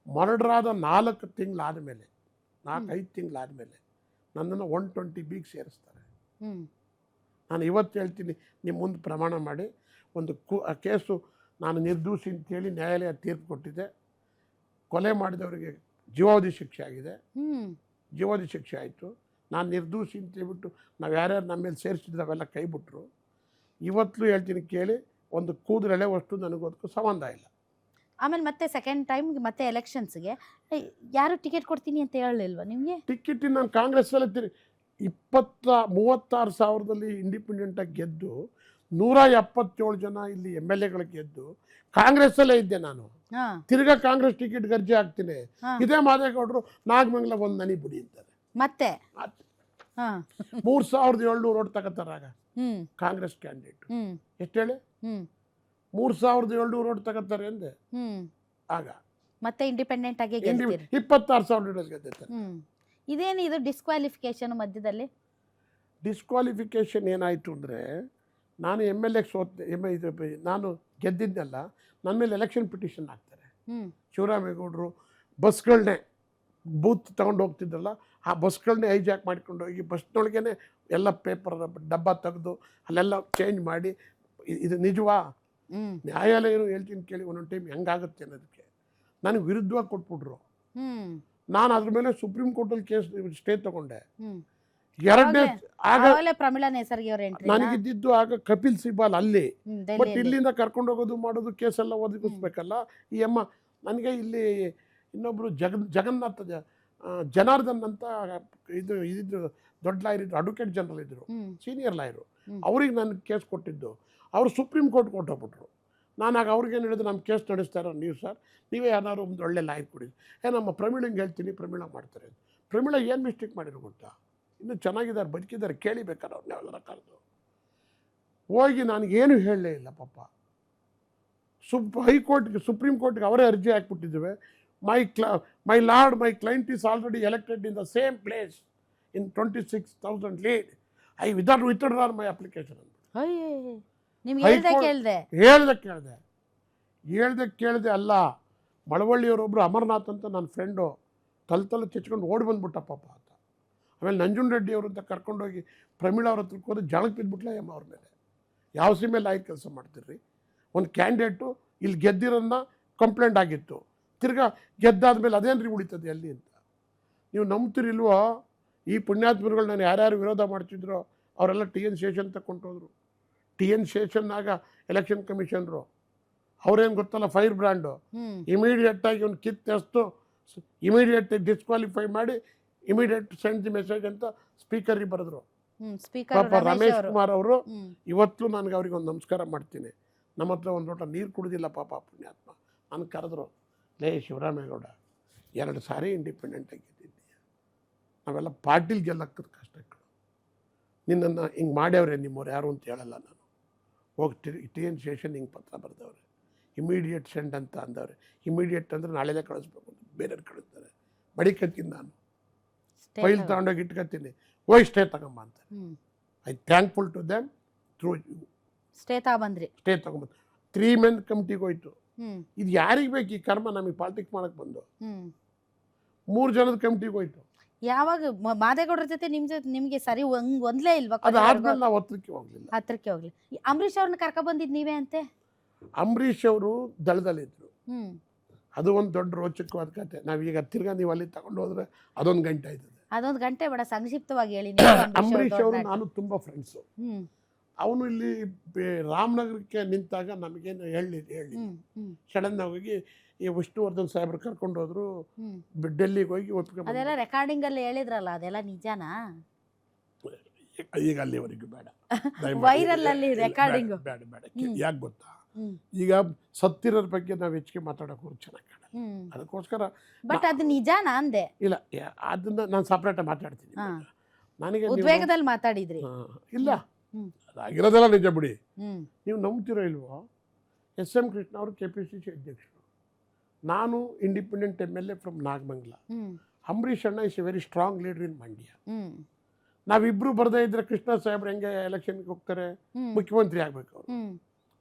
ಮರ್ಡ್ರಾದ 4 ತಿಂಗಳಾದಮೇಲೆ 4-5 ತಿಂಗಳಾದಮೇಲೆ ನನ್ನನ್ನು 120B ಸೇರಿಸ್ತಾರೆ. ನಾನು ಇವತ್ತು ಹೇಳ್ತೀನಿ, ನಿಮ್ಮ ಮುಂದೆ ಪ್ರಮಾಣ ಮಾಡಿ, ಒಂದು ಕೇಸು ನಾನು ನಿರ್ದೋಷಿ ಅಂತೇಳಿ ನ್ಯಾಯಾಲಯ ತೀರ್ಪು ಕೊಟ್ಟಿದೆ. ಕೊಲೆ ಮಾಡಿದವರಿಗೆ ಜೀವಾವಧಿ ಶಿಕ್ಷೆ ಆಗಿದೆ. ಜೀವಾವಧಿ ಶಿಕ್ಷೆ ಆಯಿತು. ನಾನು ನಿರ್ದೋಷಿ ಅಂತ ಹೇಳ್ಬಿಟ್ಟು ನಾವು ಯಾರ್ಯಾರು ನಮ್ಮ ಮೇಲೆ ಸೇರಿಸಿದ್ರೆ ಅವೆಲ್ಲ ಕೈ ಬಿಟ್ಟರು. ಇವತ್ತು ಹೇಳ್ತೀನಿ ಕೇಳಿ, ಒಂದು ಕೂದಲೆಳೆ ವಸ್ತು ನನಗೋದಕ್ಕೂ ಸಂಬಂಧ ಇಲ್ಲ. ಆಮೇಲೆ ಮತ್ತೆ ಸೆಕೆಂಡ್ ಟೈಮ್ ಮತ್ತೆ ಎಲೆಕ್ಷನ್ಸ್ಗೆ ಯಾರು ಟಿಕೆಟ್ ಕೊಡ್ತೀನಿ ಅಂತ ಹೇಳಲಿಲ್ವಾ ನಿಮಗೆ? ಟಿಕೆಟ್ ನಾನು ಕಾಂಗ್ರೆಸ್ಸಲ್ಲಿ 36 ಸಾವಿರದಲ್ಲಿ ಇಂಡಿಪೆಂಡೆಂಟಾಗಿ ಗೆದ್ದು 177 ಜನ ಇಲ್ಲಿ MLA ಗೆದ್ದು ಕಾಂಗ್ರೆಸ್ಸಲ್ಲೇ ಇದ್ದೆ ನಾನು. ತಿರ್ಗಾ ಕಾಂಗ್ರೆಸ್ ಟಿಕೆಟ್ ಗರ್ಜೆ ಆಗ್ತೀನಿ. ಇದೇ ಮಾದೇಗೌಡರು ನಾಗಮಂಗಲ ಒಂದು ನನಿ ಬಿಡಿ ಅಂತಾರೆ. ಮತ್ತೆ 3700 ಓಟ್ ತಗೋತಾರಾಗ ಕಾಂಗ್ರೆಸ್ ಕ್ಯಾಂಡಿಡೇಟ್. ಎಷ್ಟು ಹೇಳಿ? 3700 ಓಟ್ ತಗೋತಾರೆ ಅಂದೆ. ಆಗ ಮತ್ತೆ ಇಂಡಿಪೆಂಡೆಂಟ್ ಆಗಿ 26,000 ಗೆದ್ದಿರ್ತಾರೆ. ಇದೇನು ಇದು ಡಿಸ್ಕ್ವಾಲಿಫಿಕೇಶನ್ ಮಧ್ಯದಲ್ಲಿ? ಡಿಸ್ಕ್ವಾಲಿಫಿಕೇಶನ್ ಏನಾಯಿತು ಅಂದರೆ, ನಾನು MLA ನಾನು ಗೆದ್ದಿದ್ದೆಲ್ಲ ನನ್ನ ಮೇಲೆ ಎಲೆಕ್ಷನ್ ಪಿಟಿಷನ್ ಹಾಕ್ತಾರೆ. ಶಿವರಾಮೇಗೌಡರು ಬಸ್ಗಳನ್ನೇ ಬೂತ್ ತೊಗೊಂಡು ಹೋಗ್ತಿದ್ರಲ್ಲ, ಆ ಬಸ್ಗಳನ್ನೇ ಹೈಜಾಕ್ ಮಾಡ್ಕೊಂಡು ಹೋಗಿ ಬಸ್ನೊಳಗೇ ಎಲ್ಲ ಪೇಪರ್ ಡಬ್ಬ ತೆಗೆದು ಅಲ್ಲೆಲ್ಲ ಚೇಂಜ್ ಮಾಡಿ, ಇದು ನಿಜವಾ? ನ್ಯಾಯಾಲಯನು ಹೇಳ್ತೀನಿ ಕೇಳಿ, ಒಂದೊಂದು ಟೈಮ್ ಹೆಂಗಾಗುತ್ತೆ ಅನ್ನೋದಕ್ಕೆ ನನಗೆ ವಿರುದ್ಧವಾಗಿ ಕೊಟ್ಬಿಟ್ರು. ನಾನು ಅದ್ರ ಮೇಲೆ ಸುಪ್ರೀಂ ಕೋರ್ಟಲ್ಲಿ ಕೇಸ್ ಸ್ಟೇ ತಗೊಂಡೆ. ಎರಡನೇ ನನಗಿದ್ದು ಆಗ ಕಪಿಲ್ ಸಿಬಾಲ್ ಅಲ್ಲಿ. ಬಟ್ ಇಲ್ಲಿಂದ ಕರ್ಕೊಂಡು ಹೋಗೋದು ಮಾಡೋದು ಕೇಸೆಲ್ಲ ಒದಗಿಸ್ಬೇಕಲ್ಲ ಈ ಅಮ್ಮ. ನನಗೆ ಇಲ್ಲಿ ಇನ್ನೊಬ್ರು ಜಗನ್ನಾಥ ಜನಾರ್ದನ್ ಅಂತ ಇದಿದ್ರು, ದೊಡ್ಡ ಲಾಯರ್ ಇದ್ರು, ಅಡ್ವೊಕೇಟ್ ಜನರಲ್ ಇದ್ರು, ಸೀನಿಯರ್ ಲಾಯರು. ಅವ್ರಿಗೆ ನಾನು ಕೇಸ್ ಕೊಟ್ಟಿದ್ದು, ಅವರು ಸುಪ್ರೀಂ ಕೋರ್ಟ್ ಕೊಟ್ಟೋಗ್ಬಿಟ್ರು. ನಾನು ಆಗ ಅವ್ರಿಗೇನು ಹೇಳಿದ್ರು, ನಮ್ಮ ಕೇಸ್ ನಡೆಸ್ತಾ ಇರೋ ನೀವು ಸರ್, ನೀವೇ ಯಾರು ಒಂದು ಒಳ್ಳೆ ಲಾಯರ್ ಕೊಡಿ. ನಮ್ಮ ಪ್ರಮೀಳಂಗೆ ಹೇಳ್ತೀನಿ, ಪ್ರಮೀಳ ಮಾಡ್ತಾರೆ. ಪ್ರಮೀಳ ಏನು ಮಿಸ್ಟೇಕ್ ಮಾಡಿರೋ ಗೊತ್ತಾ? ಇನ್ನೂ ಚೆನ್ನಾಗಿದ್ದಾರೆ, ಬದುಕಿದ್ದಾರೆ, ಕೇಳಿಬೇಕಾರೆ ಅವ್ರನ್ನ ಯಾವ್ದಾರ ಕರೆದು. ಹೋಗಿ ನನಗೇನು ಹೇಳಲೇ ಇಲ್ಲ ಪಾಪ. ಹೈಕೋರ್ಟ್ಗೆ ಸುಪ್ರೀಂ ಕೋರ್ಟ್ಗೆ ಅವರೇ ಅರ್ಜಿ ಹಾಕ್ಬಿಟ್ಟಿದ್ದೇವೆ. My lord, my client is already elected in the same place in 26,000 lead. I withdraw my application ಅಂತ ಹೇಳ್ದೆ ಅಲ್ಲ. ಮಳವಳ್ಳಿಯವರೊಬ್ಬರು ಅಮರ್ನಾಥ್ ಅಂತ ನನ್ನ ಫ್ರೆಂಡು ತಲೆ ಚೆಚ್ಕೊಂಡು ಓಡಿ ಬಂದ್ಬಿಟ್ಟ ಪಾಪ ಅಂತ. ಆಮೇಲೆ ನಂಜುಂಡರೆಡ್ಡಿ ಅವರು ಅಂತ ಕರ್ಕೊಂಡೋಗಿ ಪ್ರಮೀಳಾ ಅವ್ರ ಹತ್ರಕ್ಕೆ ಹೋದ್ರೆ ಜಳಕ್ಕೆ ಬಿದ್ದುಬಿಟ್ಲ ಅವ್ರ ಮೇಲೆ. ಯಾವ ಸೀಮೆ ಲಾಯರ್ ಕೆಲಸ ಮಾಡ್ತೀರಿ? ಒಂದು ಕ್ಯಾಂಡಿಡೇಟು ಇಲ್ಲಿ ಗೆದ್ದಿರೋನ್ನ ಕಂಪ್ಲೇಂಟ್ ಆಗಿತ್ತು, ತಿರ್ಗಾ ಗೆದ್ದಾದ್ಮೇಲೆ ಅದೇನ್ರಿ ಉಳಿತದೆ ಅಲ್ಲಿ ಅಂತ. ನೀವು ನಂಬ್ತಿರಿಲ್ವೋ? ಈ ಪುಣ್ಯಾತ್ಮರುಗಳು ನಾನು ಯಾರ್ಯಾರು ವಿರೋಧ ಮಾಡ್ತಿದ್ರೋ ಅವರೆಲ್ಲ TN ಶೇಷನ್ ತಗೊಂಡೋದ್ರು. TN ಶೇಷನ್ನಾಗ ಎಲೆಕ್ಷನ್ ಕಮಿಷನರು ಅವ್ರೇನು ಗೊತ್ತಲ್ಲ ಫೈರ್ ಬ್ರ್ಯಾಂಡು, ಇಮಿಡಿಯೇಟಾಗಿ ಅವ್ನು ಕಿತ್ತೆಸ್ತು ಇಮಿಡಿಯೇಟ್ ಡಿಸ್ಕ್ವಾಲಿಫೈ ಮಾಡಿ ಇಮಿಡಿಯೇಟ್ ಸೆಂಡ್ ದಿ ಮೆಸೇಜ್ ಅಂತ ಸ್ಪೀಕರಿಗೆ ಬರೆದ್ರು. ಪಾಪ ರಮೇಶ್ ಕುಮಾರ್ ಅವರು ಇವತ್ತು ನನಗೆ ಅವ್ರಿಗೆ ಒಂದು ನಮಸ್ಕಾರ ಮಾಡ್ತೀನಿ. ನಮ್ಮ ಹತ್ರ ಒಂದು ಲೋಟ ನೀರು ಕುಡಿದಿಲ್ಲ ಪಾಪ ಪುಣ್ಯಾತ್ಮ. ನಾನು ಕರೆದ್ರು, ಲೇ ಶಿವರಾಮೇಗೌಡ 2 ಸಾರಿ ಇಂಡಿಪೆಂಡೆಂಟ್ ಆಗಿದ್ದಿದ್ದೀಯ, ನಾವೆಲ್ಲ ಪಾರ್ಟಿಲಿ ಗೆಲ್ಲಕ್ಕದ ಕಷ್ಟಗಳು, ನಿನ್ನನ್ನು ಹಿಂಗೆ ಮಾಡ್ಯವ್ರೆ ನಿಮ್ಮವ್ರು ಯಾರು ಅಂತ ಹೇಳಲ್ಲ ನಾನು. ಹೋಗಿ TN ಶೇಷನ್ ಹಿಂಗೆ ಪತ್ರ ಬರೆದವ್ರೆ, ಇಮಿಡಿಯೇಟ್ ಸೆಂಡ್ ಅಂತ ಅಂದವ್ರೆ. ಇಮಿಡಿಯೇಟ್ ಅಂದರೆ ನಾಳೆನೇ ಕಳಿಸ್ಬೇಕು ಅಂತ ಬೇರೆಯವ್ರು ಕಳಿಸ್ತಾರೆ. ಮಡಿಕತ್ತೀನಿ ನಾನು, ಫೈಲ್ ತಗೊಂಡೋಗಿ ಇಟ್ಕೊತೀನಿ, ಹೋಗಿ ಸ್ಟೇ ತಗೊಂಬ ಅಂತ. I thankful to them through you. Stay ತಗೊಂಬಂದು 3 men ಕಮಿಟಿಗೆ ಹೋಯ್ತು. ಇದು ಯಾರಿಗೆ ಬೇಕು ಈ ಕರ್ಮ? ನಮಗೆ ಪಾಲಿಟಿಕ್ಸ್ ಮಾಡಕ್ಕೆ ಬಂದು 3 ಜನದ ಕಮಿಟಿಗೆ ಹೋಯ್ತು. ಯಾವಾಗ ಮಾದೇಗೌಡರ ಜೊತೆ ನಿಮ್ಗೆ ಸರಿ ಒಂದ್ಲೇ ಇಲ್ವಾ? ಅದಾದ್ಮೇಲೆ ನಾವು ಹತ್ರಕ್ಕೆ ಹೋಗ್ಲಿಲ್ಲ. ಅಂಬರೀಷ್ ಅವ್ರನ್ನ ಕರ್ಕ ಬಂದಿದ್ ನೀವೇ ಅಂತೆ. ಅಂಬರೀಷ್ ಅವರು ದಳದಲ್ಲಿದ್ರು, ಅದು ಒಂದು ದೊಡ್ಡ ರೋಚಕವಾದ ಕತೆ. ನಾವೀಗ ತಿರ್ಗಾ ನೀವು ಅಲ್ಲಿ ತಗೊಂಡು ಹೋದ್ರೆ ಅದೊಂದು ಗಂಟೆ ಆಯ್ತದೆ. ಅದೊಂದು ಗಂಟೆ ಬೇಡ, ಸಂಕ್ಷಿಪ್ತವಾಗಿ ಹೇಳಿ. ಅಂಬರೀಷ್ ಅವರು ನಾನು ತುಂಬಾ ಫ್ರೆಂಡ್ಸು. ಅವನು ಇಲ್ಲಿ ರಾಮನಗರಕ್ಕೆ ನಿಂತಾಗ ನಮಗೇನು ಹೇಳಿ ಸಡನ್ ಹೋಗಿ ಈ ವಿಷ್ಣುವರ್ಧನ್ ಸಾಹೇಬ್ರು ಕರ್ಕೊಂಡು ಹೋದ್ರು, ಡೆಲ್ಲಿಗೆ ಹೋಗಿ ಒಪ್ಪಿಗೆ. ಅದೆಲ್ಲ ರೆಕಾರ್ಡಿಂಗ್ ಅಲ್ಲಿ ಹೇಳಿದ್ರಲ್ಲ, ಅದೆಲ್ಲ ನಿಜಾನಾ? ಈಗ ಅಲ್ಲಿವರೆಗೂ ಬೇಡ, ವೈರಲ್ ಅಲ್ಲಿ ರೆಕಾರ್ಡಿಂಗ್ ಬೇಡ. ಯಾಕೆ ಗೊತ್ತಾ, ಈಗ ಸತ್ತಿರೋರ ಬಗ್ಗೆ ನಾವು ಹೆಚ್ಚಿಗೆ ಮಾತಾಡೋಕೆ ಚೆನ್ನಾಗಿ ಕಾಣಲ್ಲ. ಅದಕ್ಕೋಸ್ಕರ ಬಟ್ ಅದು ನಿಜಾನಾ ಅಂದೆ. ಇಲ್ಲ, ಅದನ್ನ ನಾನು ಸಪ್ರೇಟ್ ಮಾತಾಡ್ತೀನಿ. ನನಗೆ ಉದ್ವೇಗದಲ್ಲಿ ಮಾತಾಡಿದ್ರಿ? ಇಲ್ಲ, ಅದಾಗಿರೋದೆಲ್ಲ ನಿಜ ಬಿಡಿ. ನೀವು ನಂಬ್ತಿರೋ ಇಲ್ವೋ, SM ಕೃಷ್ಣ ಅವರು KPCC ಅಧ್ಯಕ್ಷರು, ನಾನು independent MLA from Nagamangala. Ambareesh ಅಣ್ಣ is a very strong leader in Mandya. ನಾವಿಬ್ರು ಬರ್ದೇ ಇದ್ರೆ ಕೃಷ್ಣ ಸಾಹೇಬ್ರು ಹೆಂಗೆ ಎಲೆಕ್ಷನ್ಗೆ ಹೋಗ್ತಾರೆ? ಮುಖ್ಯಮಂತ್ರಿ ಆಗ್ಬೇಕು ಅವರು.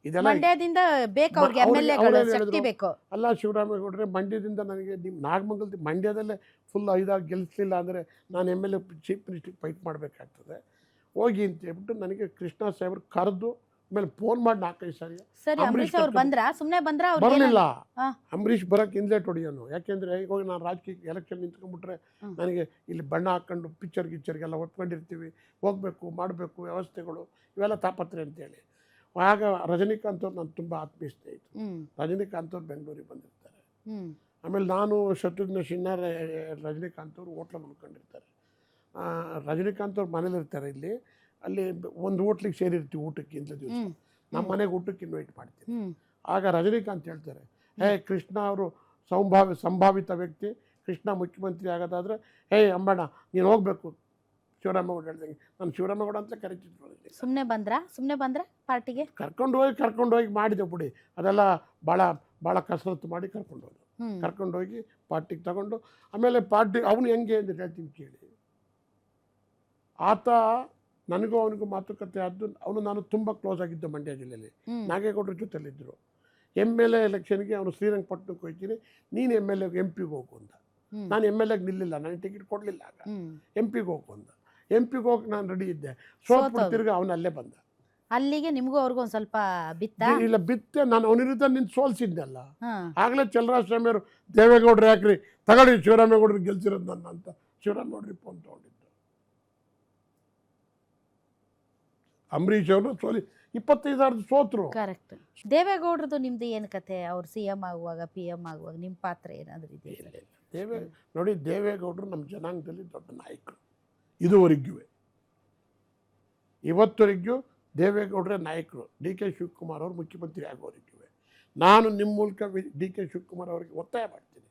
ಇದೆಲ್ಲ ಮಂಡ್ಯದಿಂದ ಬೇಕು ಅವ್ರಿಗೆ, MLA ಶಕ್ತಿ ಬೇಕು. ಅಲ್ಲ ಶಿವರಾಮೇಗೌಡ್ರೆ, ಮಂಡ್ಯದಿಂದ ನನಗೆ ನಿಮ್ಮ ನಾಗಮಂಗಲದ ಮಂಡ್ಯದಲ್ಲೇ ಫುಲ್ 5 ಗೆಲ್ಲಿಸಲಿಲ್ಲ ಅಂದರೆ ನಾನು MLA ಚೀಫ್ ಮಿನಿಸ್ಟ್ರಿಗೆ ಫೈಟ್ ಮಾಡಬೇಕಾಗ್ತದೆ, ಹೋಗಿ ಅಂತ ಹೇಳ್ಬಿಟ್ಟು ನನಗೆ ಕೃಷ್ಣ ಸಾಹೇಬ್ರು ಕರೆದು ಆಮೇಲೆ ಫೋನ್ ಮಾಡಿ 4-5 ಸಾರಿ. ಅಂಬರೀಷ್ ಅವ್ರು ಬಂದ್ರಾ? ಸುಮ್ಮನೆ ಬಂದ್ರಾ? ಬರಲಿಲ್ಲ. ಅಂಬರೀಷ್ ಬರೋಕ್ಕೆ ಇನ್ಲೇಟ್ ಹೊಡಿಯೋನು. ಯಾಕೆಂದರೆ ಈಗ ಹೋಗಿ ನಾನು ರಾಜಕೀಯ ಎಲೆಕ್ಷನ್ ನಿಂತ್ಕೊಂಡ್ಬಿಟ್ರೆ ನನಗೆ ಇಲ್ಲಿ ಬಣ್ಣ ಹಾಕ್ಕೊಂಡು ಗಿಚ್ಚರ್ಗೆಲ್ಲ ಒಪ್ಕೊಂಡಿರ್ತೀವಿ, ಹೋಗಬೇಕು ಮಾಡಬೇಕು ವ್ಯವಸ್ಥೆಗಳು ಇವೆಲ್ಲ ತಾಪತ್ರೆ ಅಂತೇಳಿ. ಆಗ ರಜನಿಕಾಂತ್ ಅವ್ರು ನಾನು ತುಂಬ ಆತ್ಮೀಯ ಸ್ನೇಹಿತರು. ರಜನಿಕಾಂತ್ ಅವ್ರು ಬೆಂಗಳೂರಿಗೆ ಬಂದಿರ್ತಾರೆ. ಆಮೇಲೆ ನಾನು ಶತ್ರುಘ್ನ ಸಿನ್ಹಾ, ರಜನಿಕಾಂತ್ ಅವರು ಹೋಟ್ಲಲ್ಲಿ ಉಳ್ಕೊಂಡಿರ್ತಾರೆ. ರಜನಿಕಾಂತ್ ಅವ್ರು ಮನೇಲಿರ್ತಾರೆ ಇಲ್ಲಿ, ಅಲ್ಲಿ ಒಂದು ಹೋಟ್ಲಿಗೆ ಸೇರಿರ್ತೀವಿ ಊಟಕ್ಕೆ. ಇಂಥ ದಿವಸ ನಮ್ಮ ಮನೆಗೆ ಊಟಕ್ಕೆ ಇನ್ವೈಟ್ ಮಾಡ್ತೀನಿ. ಆಗ ರಜನಿಕಾಂತ್ ಹೇಳ್ತಾರೆ, ಕೃಷ್ಣ ಅವರು ಸಂಭಾವಿತ ವ್ಯಕ್ತಿ, ಕೃಷ್ಣ ಮುಖ್ಯಮಂತ್ರಿ ಆಗೋದಾದರೆ ಅಂಬಣ್ಣ ನೀನು ಹೋಗಬೇಕು ಶಿವರಾಮೇಗೌಡ ಹೇಳ್ದಂಗೆ. ನಾನು ಶಿವರಾಮೇಗೌಡ ಅಂತ ಕರಿತಿದ್ರು. ಸುಮ್ಮನೆ ಬಂದ್ರೆ ಪಾರ್ಟಿಗೆ ಕರ್ಕೊಂಡು ಹೋಗಿ ಮಾಡಿದೆ ಬಿಡಿ. ಅದೆಲ್ಲ ಭಾಳ ಕಸರತ್ತು ಮಾಡಿ ಕರ್ಕೊಂಡು ಹೋಗಿ ಪಾರ್ಟಿಗೆ ತಗೊಂಡು, ಆಮೇಲೆ ಪಾರ್ಟಿ ಅವನು ಹೆಂಗೆ ಅಂತ ಹೇಳ್ತೀನಿ ಕೇಳಿ. ಆತ ನನಗೂ ಅವನಿಗೂ ಮಾತುಕತೆ ಆದ್ದು. ಅವನು ನಾನು ತುಂಬ ಕ್ಲೋಸ್ ಆಗಿದ್ದೆ ಮಂಡ್ಯ ಜಿಲ್ಲೆಯಲ್ಲಿ, ನಾಗೇಗೌಡರ ಜೊತೆಲಿದ್ದರು. MLA ಎಲೆಕ್ಷನ್ಗೆ ಅವನು ಶ್ರೀರಂಗಪಟ್ಟಣಕ್ಕೆ ಹೋಗ್ತೀನಿ, ನೀನು MLA MP ಹೋಗು ಅಂತ. ನಾನು MLA ನಿಲ್ಲಿಲ್ಲ, ನನಗೆ ಟಿಕೆಟ್ ಕೊಡಲಿಲ್ಲ. ಆಗ MP ಹೋಗು ಅಂದ. MP ಹೋಗಿ ನಾನು ರೆಡಿ ಇದ್ದೆ. ಸೋತ್ಬಿಟ್ಟು ತಿರ್ಗಿ ಅವನು ಅಲ್ಲೇ ಬಂದ. ಅಲ್ಲಿಗೆ ನಿಮಗೂ ಅವ್ರಿಗೂ ಒಂದು ಸ್ವಲ್ಪ ಇಲ್ಲ ಬಿತ್ತೆ. ನಾನು ಅವನ ವಿರುದ್ಧ ನಿಂತು ಸೋಲ್ಸಿದ್ನಲ್ಲ. ಆಗಲೇ ಚಲರಾಜ ಸ್ವಾಮಿ ಅವರು ದೇವೇಗೌಡರು ಯಾಕ್ರಿ ತಗೊಳ್ಳಿ ಶಿವರಾಮೇಗೌಡರು ಗೆಲ್ಸಿರೋದು ನನ್ನ ಅಂತ ಶಿವರಾಮೇಗೌಡರಿಗೆ ಫೋನ್ ತೊಗೊಂಡಿದ್ದು. ಅಂಬರೀಷ್ ಅವರು 25,000 ಸೋತರು. ಕರೆಕ್ಟ್. ದೇವೇಗೌಡರದು ನಿಮ್ದು ಏನು ಕತೆ? ಅವ್ರು CM ಆಗುವಾಗ PM ಆಗುವಾಗ ನಿಮ್ಮ ಪಾತ್ರ ಏನಾದರೂ ಇದೆ? ನೋಡಿ, ದೇವೇಗೌಡರು ನಮ್ಮ ಜನಾಂಗದಲ್ಲಿ ದೊಡ್ಡ ನಾಯಕರು. ಇದುವರೆಗೂ ಇವತ್ತವರೆಗೂ ದೇವೇಗೌಡರೇ ನಾಯಕರು. DK ಶಿವಕುಮಾರ್ ಅವರು ಮುಖ್ಯಮಂತ್ರಿ ಆಗೋವರೆಗೂ ನಾನು ನಿಮ್ಮ ಮೂಲಕ DK ಶಿವಕುಮಾರ್ ಅವರಿಗೆ ಒತ್ತಾಯ ಮಾಡ್ತೀನಿ,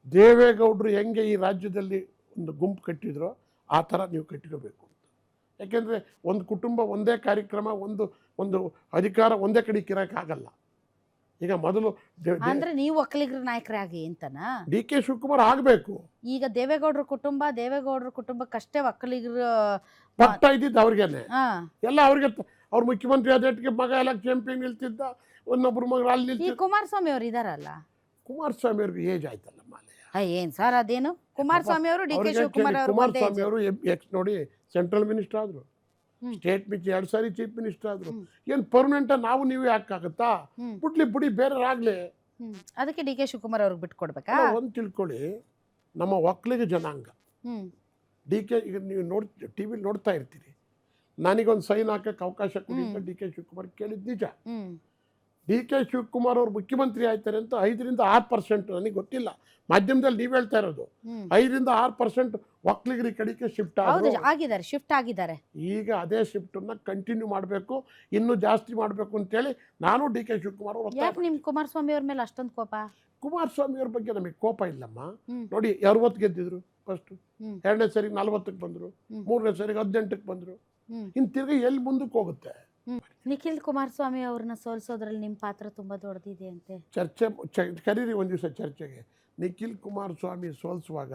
ದೇವೇಗೌಡರು ಹೆಂಗೆ ಈ ರಾಜ್ಯದಲ್ಲಿ ಒಂದು ಗುಂಪು ಕಟ್ಟಿದ್ರೋ ಆ ಥರ ನೀವು ಕಟ್ಟಿಕೋಬೇಕು ಅಂತ. ಯಾಕೆಂದರೆ ಒಂದು ಕುಟುಂಬ, ಒಂದೇ ಕಾರ್ಯಕ್ರಮ, ಒಂದು ಅಧಿಕಾರ ಒಂದೇ ಕಡೆ ಇರೋಕ್ಕಾಗಲ್ಲ. ಈಗ ಮೊದಲು ಅಂದ್ರೆ ನೀವು ಒಕ್ಕಲಿಗರ ನಾಯಕರಾಗಿ ಅಂತನಾ? DK ಶಿವಕುಮಾರ್ ಆಗಬೇಕು. ಈಗ ದೇವೇಗೌಡರ ಕುಟುಂಬಕ್ಕಷ್ಟೇ ಒಕ್ಕಲಿಗರ ಪಟ್ಟ ಇದ್ದಿದ್ದು ಅವ್ರಿಗೇನೆ, ಎಲ್ಲ ಅವ್ರಿಗೆ. ಅವ್ರು ಮುಖ್ಯಮಂತ್ರಿ ಆದಟ್ಟಿಗೆ ಮಗ ಎಲ್ಲ ಚಾಂಪಿಯನ್ ನಿಲ್ತಿದ್ದ, ಇನ್ನೊಬ್ರು ಮಗ ಅಲ್ಲಿ ನಿಲ್ತಿದ್ದ. ಕುಮಾರಸ್ವಾಮಿ ಅವರು ಇದಾರಲ್ಲ, ಕುಮಾರಸ್ವಾಮಿ ಅವ್ರಿಗೆ ಏಜ್ ಆಯ್ತಲ್ಲ ಮಾಲೆ. ಏನ್ ಸರ್ ಅದೇನು? ಕುಮಾರಸ್ವಾಮಿ ಅವರು DK ಶಿವಕುಮಾರ್ ಕುಮಾರಸ್ವಾಮಿ ಅವರು ನೋಡಿ ಸೆಂಟ್ರಲ್ ಮಿನಿಸ್ಟರ್ ಆದ್ರು, ಸ್ಟೇಟ್ ಮಿಚ್ 2 ಸಾರಿ ಚೀಫ್ ಮಿನಿಸ್ಟರ್ ಆದ್ರು. ಏನು ಪರ್ಮನೆಂಟ್ ನಾವು ನೀವು ಯಾಕಾಗತ್ತಾ? ಬಿಡಿ ಬೇರೆಯವರಾಗ್ಲಿ. ಅದಕ್ಕೆ DK ಶಿವಕುಮಾರ್ ಅವ್ರಿಗೆ ಬಿಟ್ಕೊಡ್ಬೇಕಾ? ಒಂದು ತಿಳ್ಕೊಳ್ಳಿ, ನಮ್ಮ ಒಕ್ಕಲಿಗ ಜನಾಂಗ DK ಈಗ ನೀವು ಟಿವಿಲಿ ನೋಡ್ತಾ ಇರ್ತೀರಿ, ನನಗೊಂದು ಸೈನ್ ಹಾಕಕ್ಕೆ ಅವಕಾಶ ಕೊಡಿ ಅಂತ ಡಿ ಕೆ ಶಿವಕುಮಾರ್ ಕೇಳಿದ್ ನಿಜ. ಡಿ ಕೆ ಶಿವಕುಮಾರ್ ಅವರು ಮುಖ್ಯಮಂತ್ರಿ ಆಯ್ತಾರೆ ಅಂತ 5-6% ನನಗೆ ಗೊತ್ತಿಲ್ಲ, ಮಾಧ್ಯಮದಲ್ಲಿ ನೀವು ಹೇಳ್ತಾ ಇರೋದು 5-6% ಒಕ್ಕಲಿಗರಿ ಕಡೆಗೆ ಶಿಫ್ಟ್ ಆಗಿದ್ದಾರೆ, ಶಿಫ್ಟ್ ಆಗಿದ್ದಾರೆ. ಈಗ ಅದೇ ಶಿಫ್ಟನ್ನು ಕಂಟಿನ್ಯೂ ಮಾಡಬೇಕು, ಇನ್ನೂ ಜಾಸ್ತಿ ಮಾಡಬೇಕು ಅಂತೇಳಿ ನಾನು ಡಿ ಕೆ ಶಿವಕುಮಾರ್ ಅವರು. ಯಾಕೆ ನಿಮ್ ಕುಮಾರಸ್ವಾಮಿ ಅವ್ರ ಮೇಲೆ ಅಷ್ಟೊಂದು ಕೋಪ? ಕುಮಾರಸ್ವಾಮಿ ಅವ್ರ ಬಗ್ಗೆ ನಮಗೆ ಕೋಪ ಇಲ್ಲಮ್ಮ. ನೋಡಿ 60 ಗೆದ್ದಿದ್ರು ಫಸ್ಟ್, 2ನೇ ಸರಿಗೆ 40ಕ್ಕೆ ಬಂದರು, 3ನೇ ಸರಿಗೆ 18ಕ್ಕೆ ಬಂದರು. ಇನ್ನು ತಿರ್ಗಿ ಎಲ್ಲಿ ಮುಂದಕ್ಕೆ ಹೋಗುತ್ತೆ? ನಿಖಿಲ್ ಕುಮಾರಸ್ವಾಮಿ ಅವ್ರನ್ನ ಸೋಲ್ಸೋದ್ರಲ್ಲಿ ನಿಮ್ಮ ಪಾತ್ರ ತುಂಬಾ ದೊಡ್ಡದಿದೆ ಅಂತೆ. ಚರ್ಚೆ ಕರೀರಿ ಒಂದು ದಿವಸ ಚರ್ಚೆಗೆ. ನಿಖಿಲ್ ಕುಮಾರಸ್ವಾಮಿ ಸೋಲಿಸುವಾಗ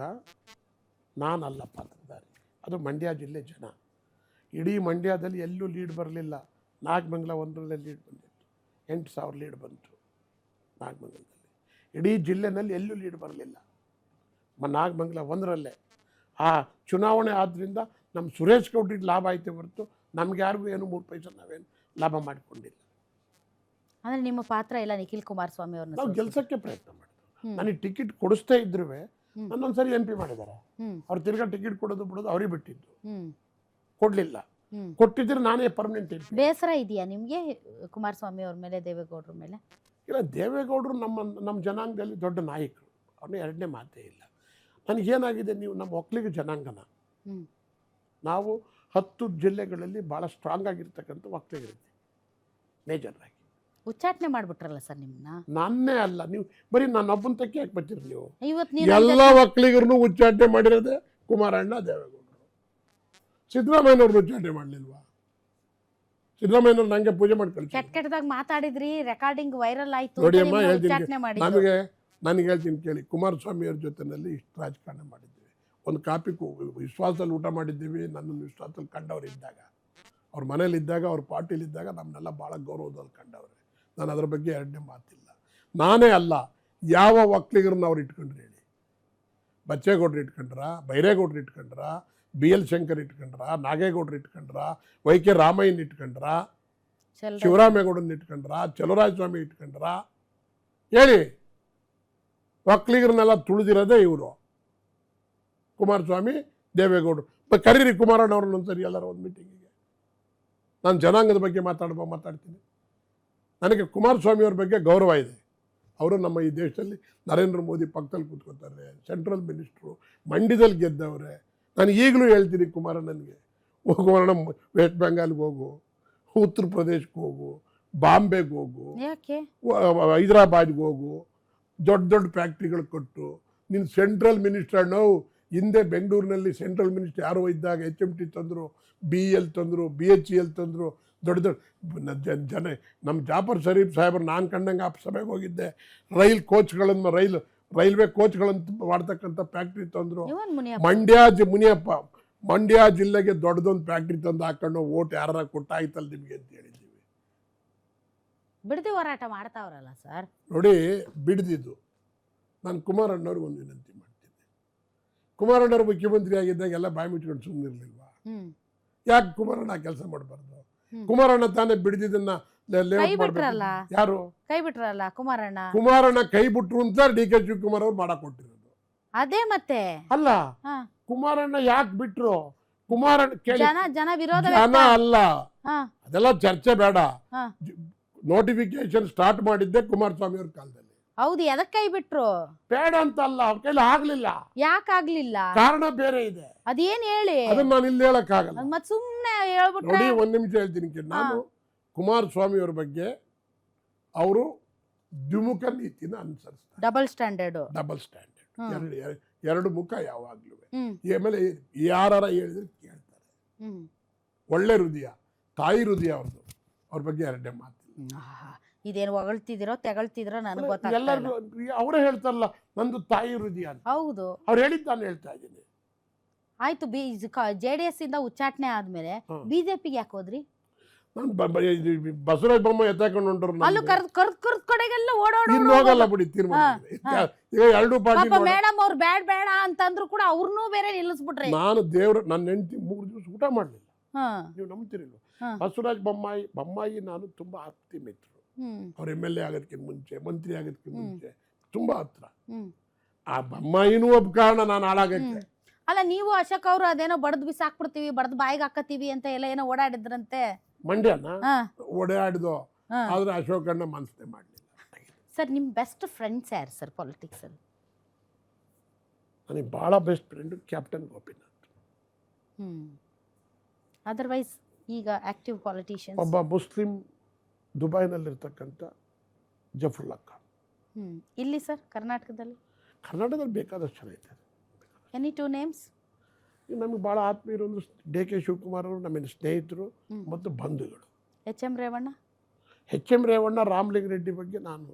ನಾನಲ್ಲ ಪಾತ್ರಧಾರಿ, ಅದು ಮಂಡ್ಯ ಜಿಲ್ಲೆ ಜನ. ಇಡೀ ಮಂಡ್ಯದಲ್ಲಿ ಎಲ್ಲೂ ಲೀಡ್ ಬರಲಿಲ್ಲ. ನಾಗಮಂಗಲ 1ರಲ್ಲೇ ಲೀಡ್ ಬಂದಿತ್ತು, 8,000 ಲೀಡ್ ಬಂತು ನಾಗಮಂಗಲದಲ್ಲಿ. ಇಡೀ ಜಿಲ್ಲೆನಲ್ಲಿ ಎಲ್ಲೂ ಲೀಡ್ ಬರಲಿಲ್ಲ, ನಾಗಮಂಗಲ 1ರಲ್ಲೇ. ಆ ಚುನಾವಣೆ ಆದ್ದರಿಂದ ನಮ್ಮ ಸುರೇಶ್ ಗೌಡ್ರಿಗೆ ಲಾಭ ಆಯ್ತು ಹೊರತು ನಮ್ಗೆ ಯಾರಿಗೂ ಏನು 3 ಪೈಸೆ ನಾವೇನು ಲಾಭ ಮಾಡಿಕೊಂಡಿಲ್ಲ. ಅಂದರೆ ನಿಮ್ಮ ಪಾತ್ರ ಇಲ್ಲ ನಿಖಿಲ್ ಕುಮಾರಸ್ವಾಮಿ ಅವ್ರನ್ನ ನಾವು ಗೆಲ್ಸೋಕ್ಕೆ ಪ್ರಯತ್ನ ಮಾಡಿದ್ವಿ. ನನಗೆ ಟಿಕೆಟ್ ಕೊಡಿಸ್ತಾ ಇದ್ರು ನನ್ನೊಂದ್ಸರಿ MP ಮಾಡಿದ್ದಾರೆ. ಅವ್ರು ತಿರ್ಗಾ ಟಿಕೆಟ್ ಕೊಡೋದು ಬಿಡೋದು ಅವ್ರಿಗೆ ಬಿಟ್ಟಿದ್ದು, ಕೊಡಲಿಲ್ಲ. ಕೊಟ್ಟಿದ್ರೆ ನಾನೇ ಪರ್ಮನೆಂಟ್ MP. ಬೇಸರ ಇದೆಯಾ ನಿಮಗೆ ಕುಮಾರಸ್ವಾಮಿ ಅವ್ರ ಮೇಲೆ, ದೇವೇಗೌಡರ ಮೇಲೆ? ಇಲ್ಲ, ದೇವೇಗೌಡರು ನಮ್ಮ ಜನಾಂಗದಲ್ಲಿ ದೊಡ್ಡ ನಾಯಕರು, ಅವ್ರನ್ನ ಎರಡನೇ ಮಾತೇ ಇಲ್ಲ. ನನಗೇನಾಗಿದೆ, ನೀವು ನಮ್ಮ ಒಕ್ಕಲಿಗ ಜನಾಂಗನ, ನಾವು 10 ಜಿಲ್ಲೆಗಳಲ್ಲಿ ಭಾಳ ಸ್ಟ್ರಾಂಗ್ ಆಗಿರ್ತಕ್ಕಂಥ ಒಕ್ಕಲಿಗರಿದ್ದೀವಿ ಮೇಜರ್ ಆಗಿ. ಉಚ್ಚಾಟನೆ ಮಾಡ್ಬಿಟ್ರಲ್ಲ ಸರ್ ನಿಮ್ಮನ್ನ. ನಾನೇ ಅಲ್ಲ, ನೀವು ಬರೀ ನಾನು ಒಬ್ಬನ ತಕ್ಕೆ ಯಾಕೆ ಬರ್ತೀರಿ ನೀವು? ಇವತ್ತು ಎಲ್ಲ ಒಕ್ಕಲಿಗರನ್ನು ಉಚ್ಚಾಟನೆ ಮಾಡಿರೋದೆ ಕುಮಾರಣ್ಣ, ದೇವೇಗೌಡರು. ಸಿದ್ದರಾಮಯ್ಯನವ್ರನ್ನ ಉಚ್ಚಾಟನೆ ಮಾಡಲಿಲ್ವಾ? ಸಿದ್ದರಾಮಯ್ಯನವ್ರು ನಂಗೆ ಪೂಜೆ ಮಾಡಿ ಕಳಿಸಿ ಕೆಟ್ಟದಾಗ ಮಾತಾಡಿದ್ರಿ, ರೆಕಾರ್ಡಿಂಗ್ ವೈರಲ್ ಆಯ್ತು. ನೋಡಿ ಅಮ್ಮ, ಹೇಳ್ತೀನಿ, ನನಗೆ ಹೇಳ್ತೀನಿ ಕೇಳಿ. ಕುಮಾರಸ್ವಾಮಿ ಅವ್ರ ಜೊತೆನಲ್ಲಿ ಇಷ್ಟು ರಾಜಕಾರಣ ಮಾಡಿದ್ದೀವಿ, ಒಂದು ಕಾಪಿ ವಿಶ್ವಾಸದಲ್ಲಿ ಊಟ ಮಾಡಿದ್ದೀವಿ. ನನ್ನನ್ನು ವಿಶ್ವಾಸದಲ್ಲಿ ಕಂಡವ್ರು ಇದ್ದಾಗ, ಅವ್ರ ಮನೇಲಿದ್ದಾಗ, ಅವ್ರ ಪಾರ್ಟಿಲಿದ್ದಾಗ ನಮ್ಮನ್ನೆಲ್ಲ ಭಾಳ ಗೌರವದಲ್ಲಿ ಕಂಡವ್ರೆ. ನಾನು ಅದ್ರ ಬಗ್ಗೆ ಎರಡನೇ ಮಾತಿಲ್ಲ. ನಾನೇ ಅಲ್ಲ, ಯಾವ ಒಕ್ಕಲಿಗರನ್ನ ಅವ್ರು ಇಟ್ಕೊಂಡ್ರು ಹೇಳಿ? ಬಚ್ಚೇಗೌಡರು ಇಟ್ಕೊಂಡ್ರ, ಬೈರೇಗೌಡರು ಇಟ್ಕೊಂಡ್ರ, BL ಶಂಕರ್ ಇಟ್ಕೊಂಡ್ರ, ನಾಗೇಗೌಡರು ಇಟ್ಕೊಂಡ್ರ, YK ರಾಮಯ್ಯನ ಇಟ್ಕೊಂಡ್ರ, ಶಿವರಾಮೇಗೌಡನ ಇಟ್ಕೊಂಡ್ರ, ಚಲುವರಾಯಸ್ವಾಮಿ ಇಟ್ಕೊಂಡ್ರ? ಹೇಳಿ. ಒಕ್ಕಲಿಗರನ್ನೆಲ್ಲ ತುಳಿದಿರೋದೇ ಇವರು, ಕುಮಾರಸ್ವಾಮಿ, ದೇವೇಗೌಡರು. ಕರೀರಿ ಕುಮಾರಣ್ಣ ಅವ್ರನ್ನ ಒಂದ್ಸರಿ ಎಲ್ಲರೂ ಒಂದು ಮೀಟಿಂಗಿಗೆ. ನಾನು ಜನಾಂಗದ ಬಗ್ಗೆ ಮಾತಾಡ್ತೀನಿ. ನನಗೆ ಕುಮಾರಸ್ವಾಮಿ ಅವ್ರ ಬಗ್ಗೆ ಗೌರವ ಇದೆ. ಅವರು ನಮ್ಮ ಈ ದೇಶದಲ್ಲಿ ನರೇಂದ್ರ ಮೋದಿ ಪಕ್ಕದಲ್ಲಿ ಕೂತ್ಕೋತಾರೆ, ಸೆಂಟ್ರಲ್ ಮಿನಿಸ್ಟ್ರು, ಮಂಡ್ಯದಲ್ಲಿ ಗೆದ್ದವ್ರೆ. ನಾನು ಈಗಲೂ ಹೇಳ್ತೀನಿ ಕುಮಾರಣ್ಣನಿಗೆ, ಕುಮಾರಣ್ಣ ವೆಸ್ಟ್ ಬೆಂಗಾಲ್ಗೆ ಹೋಗು, ಉತ್ತರ ಪ್ರದೇಶಕ್ಕೆ ಹೋಗು, ಬಾಂಬೆಗೆ ಹೋಗು, ಹೈದರಾಬಾದ್ಗೆ ಹೋಗು, ದೊಡ್ಡ ದೊಡ್ಡ ಫ್ಯಾಕ್ಟ್ರಿಗಳು ಕೊಟ್ಟು ನೀನು ಸೆಂಟ್ರಲ್ ಮಿನಿಸ್ಟರ್. ನಾವು ಹಿಂದೆ ಬೆಂಗಳೂರಿನಲ್ಲಿ ಸೆಂಟ್ರಲ್ ಮಿನಿಸ್ಟರ್ ಯಾರೋ ಇದ್ದಾಗ HMT ತಂದರು, BEL ತಂದರು, BHEL ತಂದರು, ದೊಡ್ಡ ದೊಡ್ಡ ಜನ. ನಮ್ಮ ಜಾಫರ್ ಶರೀಫ್ ಸಾಹೇಬರು ನಾನು ಕಂಡಂಗೆ ಆ ಸಭೆಗೆ ಹೋಗಿದ್ದೆ. ರೈಲ್ ಕೋಚ್ಗಳನ್ನು, ರೈಲ್ವೆ ಕೋಚ್ಗಳಂತ ಮಾಡ್ತಕ್ಕಂಥ ಫ್ಯಾಕ್ಟ್ರಿ ತಂದರು. ಮುನಿಯಪ್ಪ ಮಂಡ್ಯ ಜಿಲ್ಲೆಗೆ ದೊಡ್ಡದೊಂದು ಫ್ಯಾಕ್ಟ್ರಿ ತಂದು ಹಾಕೊಂಡು ಓಟ್ ಯಾರ ಕೊಟ್ಟಾಯ್ತಲ್ಲ ನಿಮಗೆ ಅಂತ ಹೇಳಿದ್ದೀವಿ. ಬಿಡದಿ ಹೋರಾಟ ಮಾಡ್ತಾವ್ರಲ್ಲ ಸರ್. ನೋಡಿ, ಬಿಡ್ದಿದ್ದು ನಾನು ಕುಮಾರಣ್ಣವ್ರಿಗೆ ಒಂದು ವಿನಂತಿ ಮಾಡ್ತೀನಿ. ಕುಮಾರಣ್ಣವ್ರು ಮುಖ್ಯಮಂತ್ರಿ ಆಗಿದ್ದಾಗ ಎಲ್ಲ ಬಾಯಿ ಮುಚ್ಕೊಂಡು ಸುಮ್ಮನಿರ್ಲಿಲ್ವಾ? ಯಾಕೆ ಕುಮಾರಣ್ಣ ಕೆಲಸ ಮಾಡಬಾರ್ದು? ಕುಮಾರಣ್ಣ ತಾನೇ ಬಿಡ್ದಿದ್ದನ್ನ ಯಾರು ಕೈ ಬಿಟ್ರಲ್ಲ? ಕುಮಾರಣ್ಣ ಕೈ ಬಿಟ್ರು ಅಂತ DK ಶಿವಕುಮಾರ್ ಅವ್ರು ಮಾಡಕ್ ಕೊಟ್ಟಿರೋದು. ಅದೇ ಮತ್ತೆ ಅಲ್ಲ, ಕುಮಾರಣ್ಣ ಯಾಕೆ ಬಿಟ್ರು? ಕುಮಾರಣ್ಣ ಜನ ವಿರೋಧ ಅಲ್ಲ, ಅದೆಲ್ಲ ಚರ್ಚೆ ಬೇಡ. ನೋಟಿಫಿಕೇಶನ್ ಸ್ಟಾರ್ಟ್ ಮಾಡಿದ್ದೆ ಕುಮಾರಸ್ವಾಮಿ ಅವ್ರ ಕಾಲದಲ್ಲಿ. ಹೌದು, ಎದಕ್ಕೆ ಕೈ ಬಿಟ್ರು? ಬೇಡ ಅಂತ ಅಲ್ಲ, ಅವ್ರ ಕೈಲಿ ಆಗ್ಲಿಲ್ಲ. ಯಾಕಾಗ್ಲಿಲ್ಲ? ಕಾರಣ ಬೇರೆ ಇದೆ. ಅದೇನ್ ಹೇಳಿ? ಅದನ್ನ ನಾನು ಇಲ್ಲಿ ಹೇಳಕ್ ಆಗಲ್ಲ. ಮತ್ ಸುಮ್ನೆ ಹೇಳ್ಬಿಟ್ರೆ. ನೋಡಿ, ಒಂದ್ ನಿಮಿಷ ಹೇಳ್ತೀನಿ. ನಾನು ಕುಮಾರಸ್ವಾಮಿ ಅವ್ರ ಬಗ್ಗೆ ಅವರು ದ್ವಿಮುಖ ನೀತಿನ ಅನುಸರಿಸ್ತಾರೆ. Double standard. ಎರಡು ಮುಖ ಯಾವಾಗ್ಲೂ. ಆಮೇಲೆ ಯಾರ ಹೇಳಿದ್ರೆ ಕೇಳ್ತಾರೆ. ಒಳ್ಳೆ ಹೃದಯ, ತಾಯಿ ಹೃದಯ ಅವ್ರದ್ದು. ಅವ್ರ ಬಗ್ಗೆ ಎರಡನೇ ಮಾತು. ಇದೇನು ಹೊಗಳ್ತಿದಿರೋ ತೆಗಳ್ತಿದಿರೋ ನನಗೆ ಗೊತ್ತಾಗ್ತಿಲ್ಲ. ಎಲ್ಲರೂ ಅವರೇ ಹೇಳ್ತಾರಲ್ಲ, ನಂದು ತಾಯಿ ಹೃದಯ ಅಂತ. ಹೌದು, ಅವ್ರು ಹೇಳಿದ್ದು ನಾನು ಹೇಳ್ತಾ ಇದ್ದೀನಿ. ಆಯ್ತು, JDS ಇಂದ ಉಚ್ಚಾಟನೆ ಆದ್ಮೇಲೆ BJPಗೆ ಯಾಕೆ ಹೋದ್ರಿ? ನಾನು ಬಸವರಾಜ ಬೊಮ್ಮಾಯಿ ಎತ್ತಾಕೊಂಡು ಹೊಂಟರು. ಅಲ್ಲೂ ಕರ್ದ್ ಕಡೆಗೆಲ್ಲ ಹೋಗಲ್ಲ ಬಿಡಿ, ತೀರ್ಮಾನ. ಈಗ ಎರಡು ಪಾರ್ಟಿ ಮೇಡಮ್ ಅವ್ರು ಬೇಡ ಅಂತಂದ್ರು ಕೂಡ ಅವ್ರನ್ನೂ ಬೇರೆ ನಿಲ್ಲಿಸ್ಬಿಟ್ರಿ. ನಾನು ದೇವ್ರ ನನ್ನ ಹೆಂಡತಿ 3 ದಿವಸ ಊಟ ಮಾಡಲಿಲ್ಲ. ನೀವು ನಂಬ್ತಿರಿಲ್ಲ? ಬಸವರಾಜ ಬೊಮ್ಮಾಯಿ ನಾನು ತುಂಬಾ ಆಪ್ತಿ ಮಿತ್ರರು. ಅವ್ರ MLA ಆಗೋದಕ್ಕಿಂತ ಮುಂಚೆ, ಮಂತ್ರಿ ಆಗೋದಕ್ಕಿಂತ ಮುಂಚೆ ತುಂಬಾ ಹತ್ರ. ಆ ಬೊಮ್ಮಾಯಿನೂ ಒಬ್ಬ ಕಾರಣ ನಾನು ಹಾಳಾಗಕ್ಕೆ. ಅಲ್ಲ ನೀವು ಅಶೋಕ್ ಅವರು ಅದೇನೋ ಬಡದ್ ಬಿಸಾಕ್ಬಿಡ್ತೀವಿ ಬಡದ್ ಬಾಯಿಗೆ ಹಾಕತ್ತೀವಿ ಅಂತ ಎಲ್ಲ ಏನೋ ಓಡಾಡಿದ್ರಂತೆ. ಮಂಡ್ಯನ ಹಾ ಓಡಾಡ್ದು, ಹಾ ಆದ್ರೆ ಅಶೋಕಣ್ಣ ಮನಸ್ಸೇ ಮಾಡಲಿಲ್ಲ. ಸರ್ ನಿಮ್ಮ ಬೆಸ್ಟ್ ಫ್ರೆಂಡ್ಸ್ ಯಾರು ಸರ್ ಪಾಲಿಟಿಕ್ಸ್ ಅಲ್ಲಿ? ನನಗೆ ಭಾಳ best friend captain Gopinath. Otherwise ಈಗ ಆಕ್ಟಿವ್ ಪಾಲಿಟಿಷಿಯನ್ಸ್? ಒಬ್ಬ ಮುಸ್ಲಿಂ ದುಬೈನಲ್ಲಿರ್ತಕ್ಕಂಥ ಜಫರುಲ್ಲಾ ಖಾನ್. ಇಲ್ಲಿ ಸರ್ ಕರ್ನಾಟಕದಲ್ಲಿ? ಕರ್ನಾಟಕದಲ್ಲಿ ಬೇಕಾದಷ್ಟು ಜನ ಇದ್ದಾರೆ. Any 2 names? ನಮಗೆ ಭಾಳ ಆತ್ಮೀಯರು ಅಂದ್ರೆ ಡಿ ಕೆ ಶಿವಕುಮಾರ್ ಅವರು ನಮ್ಮಿನ ಸ್ನೇಹಿತರು ಮತ್ತು ಬಂಧುಗಳು. ಎಚ್.ಎಂ. ರೇವಣ್ಣ? ಎಚ್.ಎಂ. ರೇವಣ್ಣ, ರಾಮಲಿಂಗ ರೆಡ್ಡಿ ಬಗ್ಗೆ ನಾನು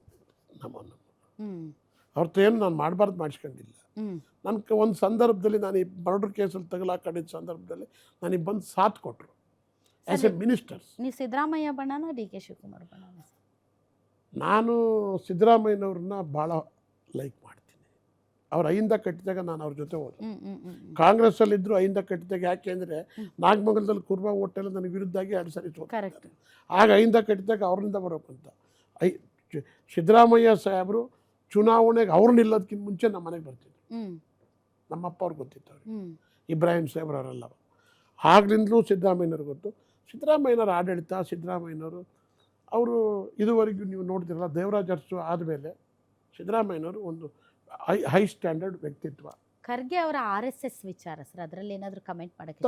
ಅವ್ರದ್ದು ಏನು ನಾನು ಮಾಡಬಾರ್ದು ಮಾಡಿಸ್ಕೊಂಡಿಲ್ಲ. ನನಗೆ ಒಂದು ಸಂದರ್ಭದಲ್ಲಿ ನಾನು ಈ ಮರ್ಡರ್ ಕೇಸಲ್ಲಿ ತಗಲಾಕೊಂಡಿದ್ದ ಸಂದರ್ಭದಲ್ಲಿ ನನಗೆ ಬಂದು ಸಾಥ್ ಕೊಟ್ಟರು ಆ್ಯಸ್ ಎ ಮಿನಿಸ್ಟರ್ಸ್. ನೀವು ಸಿದ್ದರಾಮಯ್ಯ ಬಣ್ಣನ ಡಿ ಕೆ ಶಿವಕುಮಾರ್ ಬಣ್ಣನ? ನಾನು ಸಿದ್ದರಾಮಯ್ಯನವ್ರನ್ನ ಭಾಳ ಲೈಕ್ ಮಾಡ್ತೀನಿ. ಅವ್ರು ಅಹಿಂದ ಕಟ್ಟಿದಾಗ ನಾನು ಅವ್ರ ಜೊತೆ ಹೋದೆ. ಕಾಂಗ್ರೆಸ್ಸಲ್ಲಿದ್ದರು ಅಹಿಂದ ಕಟ್ಟಿದಾಗ. ಯಾಕೆ ಅಂದರೆ ನಾಗಮಂಗಲದಲ್ಲಿ ಕುರ್ಬಾ ಹೋಟೆಲ್ ನನಗೆ ವಿರುದ್ಧಾಗಿ 2 ಸಾರಿ ಕರೆಕ್ಟ್. ಆಗ ಅಹಿಂದ ಕಟ್ಟಿದಾಗ ಅವ್ರಿಂದ ಬರೋಕ್ಕಂತ ಸಿದ್ದರಾಮಯ್ಯ ಸಾಹೇಬರು ಚುನಾವಣೆಗೆ ಅವ್ರು ನಿಲ್ಲೋದಕ್ಕಿಂತ ಮುಂಚೆ ನಮ್ಮ ಮನೆಗೆ ಬರ್ತಿದ್ರು. ನಮ್ಮಪ್ಪ ಅವ್ರಿಗೆ ಗೊತ್ತಿತ್ತು, ಅವ್ರಿಗೆ ಇಬ್ರಾಹಿಂ ಸಾಹೇಬ್ರು ಅವರೆಲ್ಲ. ಆಗ್ಲಿಂದಲೂ ಸಿದ್ದರಾಮಯ್ಯನವ್ರಿಗೆ ಗೊತ್ತು. ಸಿದ್ದರಾಮಯ್ಯನವ್ರ ಆಡಳಿತ, ಸಿದ್ದರಾಮಯ್ಯನವರು ಅವರು ಇದುವರೆಗೂ ನೀವು ನೋಡ್ತಿರಲ್ಲ, ದೇವರಾಜ್ ಅರಸು ಆದಮೇಲೆ ಸಿದ್ದರಾಮಯ್ಯನವರು ಒಂದು ಹೈ ಸ್ಟ್ಯಾಂಡರ್ಡ್ ವ್ಯಕ್ತಿತ್ವ. ಖರ್ಗೆ ಅವರ RSS ವಿಚಾರ ಸರ್, ಅದರಲ್ಲಿ ಏನಾದರೂ ಕಮೆಂಟ್ ಮಾಡೋಕ್ಕೆ?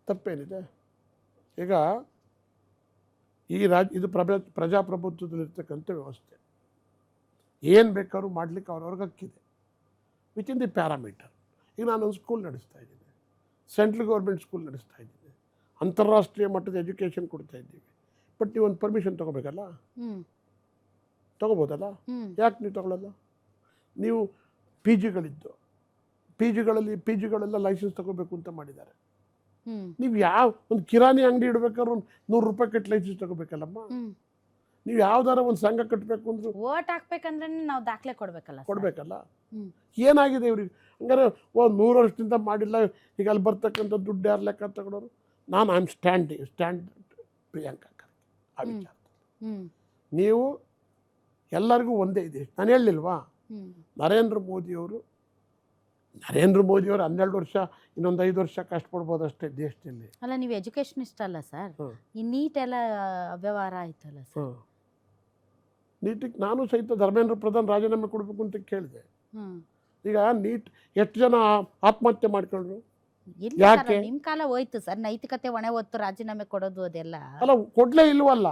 ತಪ್ಪೇನಿದೆ? ಈಗ ಈ ಇದು ಪ್ರಜಾಪ್ರಭುತ್ವದಲ್ಲಿರ್ತಕ್ಕಂಥ ವ್ಯವಸ್ಥೆ. ಏನು ಬೇಕಾದ್ರೂ ಮಾಡಲಿಕ್ಕೆ ಅವ್ರವ್ರಿಗೆ ಹಕ್ಕಿದೆ ವಿತಿನ್ ದಿ ಪ್ಯಾರಾಮೀಟರ್. ಈಗ ನಾನೊಂದು ಸ್ಕೂಲ್ ನಡೆಸ್ತಾ ಇದ್ದೀನಿ, ಸೆಂಟ್ರಲ್ ಗೌರ್ಮೆಂಟ್ ಸ್ಕೂಲ್ ನಡೆಸ್ತಾ ಇದ್ದೀನಿ, ಅಂತಾರಾಷ್ಟ್ರೀಯ ಮಟ್ಟದ ಎಜುಕೇಷನ್ ಕೊಡ್ತಾ ಇದ್ದೀವಿ. ಬಟ್ ನೀವು ಒಂದು ಪರ್ಮಿಷನ್ ತೊಗೋಬೇಕಲ್ಲ, ತೊಗೋಬೋದಲ್ಲ? ಯಾಕೆ ನೀವು ತೊಗೊಳ್ಳಲ್ಲ? ನೀವು PGಗಳಿದ್ದು, PGಗಳೆಲ್ಲ ಲೈಸೆನ್ಸ್ ತೊಗೋಬೇಕು ಅಂತ ಮಾಡಿದ್ದಾರೆ. ನೀವು ಯಾವ ಒಂದು ಕಿರಾಣಿ ಅಂಗಡಿ ಇಡಬೇಕಾದ್ರೆ ಒಂದು 100 ರೂಪಾಯಿ ಕಟ್ಟಿ ಲೈಸೆನ್ಸ್ ತೊಗೋಬೇಕಲ್ಲಮ್ಮ. ನೀವು ಯಾವ್ದಾರ ಒಂದು ಸಂಘ ಕಟ್ಟಬೇಕು ಅಂದ್ರೆ ವೋಟ್ ಹಾಕ್ಬೇಕಂದ್ರೆ ನಾವು ದಾಖಲೆ ಕೊಡಬೇಕಲ್ಲ. ಏನಾಗಿದೆ ಇವ್ರಿಗೆ? ಹಂಗಾರೆ 100 ವರ್ಷದಿಂದ ಮಾಡಿಲ್ಲ, ಈಗ ಅಲ್ಲಿ ಬರ್ತಕ್ಕಂಥ ದುಡ್ಡು ಯಾರು ಲೆಕ್ಕ ತಗೊಳೋರು? ನಾನು I am stand Priyanka Kharge ಆ ವಿಚಾರದಲ್ಲಿ. ನೀವು ಎಲ್ಲರಿಗೂ ಒಂದೇ ಇದೆ. ನಾನು ಹೇಳಲಿಲ್ವಾ, ನರೇಂದ್ರ ಮೋದಿಯವರು 12 ವರ್ಷ, ಇನ್ನೊಂದು 5 ವರ್ಷ ಕಷ್ಟಪಡ್ಬೋದು ಅಷ್ಟೇ ದೇಶದಲ್ಲಿ. ಅಲ್ಲ, ನೀವು ಎಜುಕೇಷನಿಸ್ಟ್ ಅಲ್ಲ ಸರ್? ಈ ನೀಟ್ ಎಲ್ಲ ಅವ್ಯವಹಾರ ಆಯ್ತಲ್ಲ ಸರ್? ನೀಟಿಗೆ ನಾನು ಸಹಿತ ಧರ್ಮೇಂದ್ರ ಪ್ರಧಾನ್ ರಾಜೀನಾಮೆ ಕೊಡಬೇಕು ಅಂತ ಕೇಳಿದೆ. ಈಗ ನೀಟ್ ಎಷ್ಟು ಜನ ಆತ್ಮಹತ್ಯೆ ಮಾಡ್ಕೊಂಡ್ರು? ಯಾಕೆ? ನಿಮ್ ಕಾಲ ಹೋಯ್ತು ಸರ್, ನೈತಿಕತೆ ಹೊಣೆ ಹೊತ್ತು ರಾಜೀನಾಮೆ ಕೊಡೋದು ಅದೆಲ್ಲ. ಅಲ್ಲ, ಕೊಡ್ಲೇ ಇಲ್ವಲ್ಲ.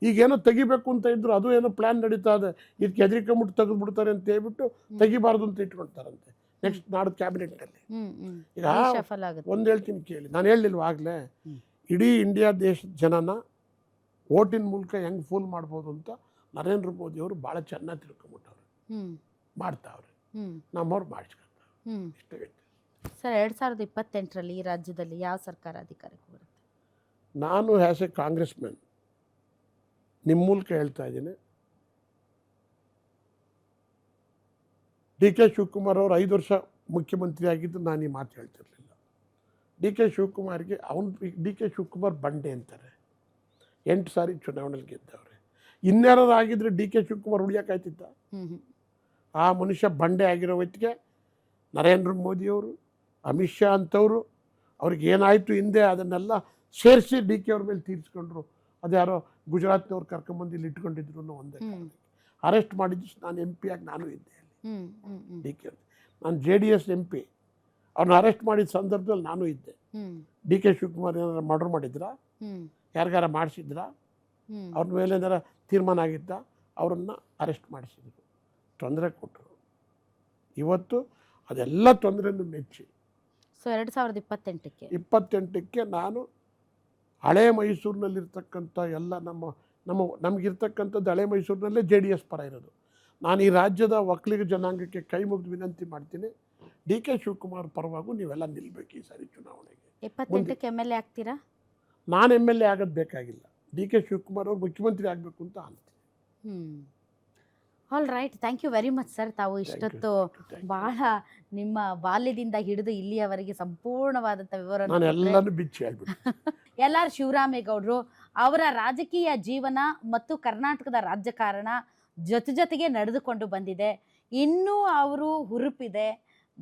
ಈಗೇನೋ ತೆಗಿಬೇಕು ಅಂತ ಇದ್ರು, ಅದು ಏನೋ ಪ್ಲಾನ್ ನಡೀತಾ ಇದೆ. ಇದಕ್ಕೆ ಹೆದರಿಕೊಂಬಿಟ್ಟು ತೆಗೆದ್ಬಿಡ್ತಾರೆ ಅಂತ ಹೇಳ್ಬಿಟ್ಟು ತೆಗಿಬಾರ್ದು ಅಂತ ಇಟ್ಕೊಳ್ತಾರಂತೆ ನೆಕ್ಸ್ಟ್ ನಾಡು ಕ್ಯಾಬಿನೆಟ್ನಲ್ಲಿ. ಈಗ ಒಂದು ಹೇಳ್ತೀನಿ ಕೇಳಿ, ನಾನು ಹೇಳಲಿಲ್ವ ಆಗಲೇ, ಇಡೀ ಇಂಡಿಯಾ ದೇಶದ ಜನನ ಓಟಿನ ಮೂಲಕ ಹೆಂಗೆ ಫೂಲ್ ಮಾಡ್ಬೋದು ಅಂತ ನರೇಂದ್ರ ಮೋದಿ ಅವರು ಭಾಳ ಚೆನ್ನಾಗಿ ತಿಳ್ಕೊಂಬಿಟ್ಟವ್ರೆ, ಮಾಡ್ತಾವ್ರೆ. ನಮ್ಮವ್ರು ಮಾಡಿಸ್ಕೊಳ್ತಾರೆ. ಇಷ್ಟೇ ಹೇಳ್ತೀನಿ ಸರ್. 2028ರಲ್ಲಿ ಈ ರಾಜ್ಯದಲ್ಲಿ ಯಾವ ಸರ್ಕಾರ ಅಧಿಕಾರಕ್ಕೆ ಬರುತ್ತೆ? ನಾನು ಆ್ಯಸ್ ಎ ಕಾಂಗ್ರೆಸ್ ಮ್ಯಾನ್ ನಿಮ್ಮ ಮೂಲಕ ಹೇಳ್ತಾ ಇದ್ದೀನಿ, ಡಿ ಕೆ ಶಿವಕುಮಾರ್ ಅವರು 5 ವರ್ಷ ಮುಖ್ಯಮಂತ್ರಿ ಆಗಿದ್ದು ನಾನು ಈ ಮಾತು ಹೇಳ್ತಿರ್ಲಿಲ್ಲ. ಡಿ ಕೆ ಶಿವಕುಮಾರ್ ಬಂಡೆ ಅಂತಾರೆ. 8 ಸಾರಿ ಚುನಾವಣೆಯಲ್ಲಿ ಗೆದ್ದವ್ರೆ. ಇನ್ಯಾರು ಆಗಿದ್ರೆ ಡಿ ಕೆ ಶಿವಕುಮಾರ್ ಉಳಿಯೋಕ್ಕಾಯ್ತಿದ್ದ? ಆ ಮನುಷ್ಯ ಬಂಡೆ ಆಗಿರೋ ಹೊತ್ತಿಗೆ ನರೇಂದ್ರ ಮೋದಿಯವರು, ಅಮಿತ್ ಶಾ ಅಂತವರು, ಅವ್ರಿಗೆ ಏನಾಯಿತು ಹಿಂದೆ ಅದನ್ನೆಲ್ಲ ಸೇರಿಸಿ ಡಿ ಕೆ ಅವ್ರ ಮೇಲೆ ತೀರಿಸ್ಕೊಂಡ್ರು. ಅದ್ಯಾರೋ ಗುಜರಾತ್ನವ್ರು ಕರ್ಕೊಂಬಂದು ಇಲ್ಲಿ ಇಟ್ಕೊಂಡಿದ್ರು ಅನ್ನೋ ಒಂದೇ. ಅರೆಸ್ಟ್ ಮಾಡಿದ್ದು ನಾನು MP ಆಗಿ ನಾನು ಇದ್ದೆ ಅಲ್ಲಿ. ಡಿ ಕೆ ಅವ್ರು, ನಾನು JDS MP, ಅವ್ರನ್ನ ಅರೆಸ್ಟ್ ಮಾಡಿದ ಸಂದರ್ಭದಲ್ಲಿ ನಾನು ಇದ್ದೆ. ಡಿ ಕೆ ಶಿವಕುಮಾರ್ ಏನಾರು ಮರ್ಡರ್ ಮಾಡಿದ್ರಾ? ಯಾರಿಗಾರ ಮಾಡಿಸಿದ್ರಾ? ಅವ್ರ ಮೇಲೆ ಏನಾರ ತೀರ್ಮಾನ ಆಗಿದ್ದ? ಅವರನ್ನು ಅರೆಸ್ಟ್ ಮಾಡಿಸಿದ್ರು, ತೊಂದರೆ ಕೊಟ್ಟರು. ಇವತ್ತು ಅದೆಲ್ಲ ತೊಂದರೆಯನ್ನು ಮೆಚ್ಚಿ 2028ಕ್ಕೆ ನಾನು ಹಳೆ ಮೈಸೂರಿನಲ್ಲಿರ್ತಕ್ಕಂಥ ಎಲ್ಲ ನಮಗಿರ್ತಕ್ಕಂಥದ್ದು ಹಳೆ ಮೈಸೂರಿನಲ್ಲೇ JDS ಪರ ಇರೋದು. ನಾನು ಈ ರಾಜ್ಯದ ಒಕ್ಕಲಿಗ ಜನಾಂಗಕ್ಕೆ ಕೈ ಮುಗಿದು ವಿನಂತಿ ಮಾಡ್ತೀನಿ, ಡಿ ಕೆ ಶಿವಕುಮಾರ್ ಪರವಾಗೂ ನೀವೆಲ್ಲ ನಿಲ್ಲಬೇಕು ಈ ಸಾರಿ ಚುನಾವಣೆಗೆ. 28ಕ್ಕೆ MLA ಆಗ್ತೀರಾ? ನಾನು MLA ಆಗೋದು ಬೇಕಾಗಿಲ್ಲ, ಡಿ ಕೆ ಶಿವಕುಮಾರ್ ಅವರು ಮುಖ್ಯಮಂತ್ರಿ ಆಗಬೇಕು ಅಂತ ಅಂತೀನಿ. All right, thank you very much sir. ತಾವು ಇಷ್ಟೊತ್ತು ಭಾಳ ನಿಮ್ಮ ಬಾಲ್ಯದಿಂದ ಹಿಡಿದು ಇಲ್ಲಿಯವರೆಗೆ ಸಂಪೂರ್ಣವಾದಂಥ ವಿವರ ಎಲ್ಲರೂ ಬಿಚ್ಚಿ ಹೇಳ್ಬಿಟ್ಟು LR ಶಿವರಾಮೇಗೌಡರು ಅವರ ರಾಜಕೀಯ ಜೀವನ ಮತ್ತು ಕರ್ನಾಟಕದ ರಾಜಕಾರಣ ಜೊತೆಗೆ ನಡೆದುಕೊಂಡು ಬಂದಿದೆ. ಇನ್ನೂ ಅವರು ಹುರುಪಿದೆ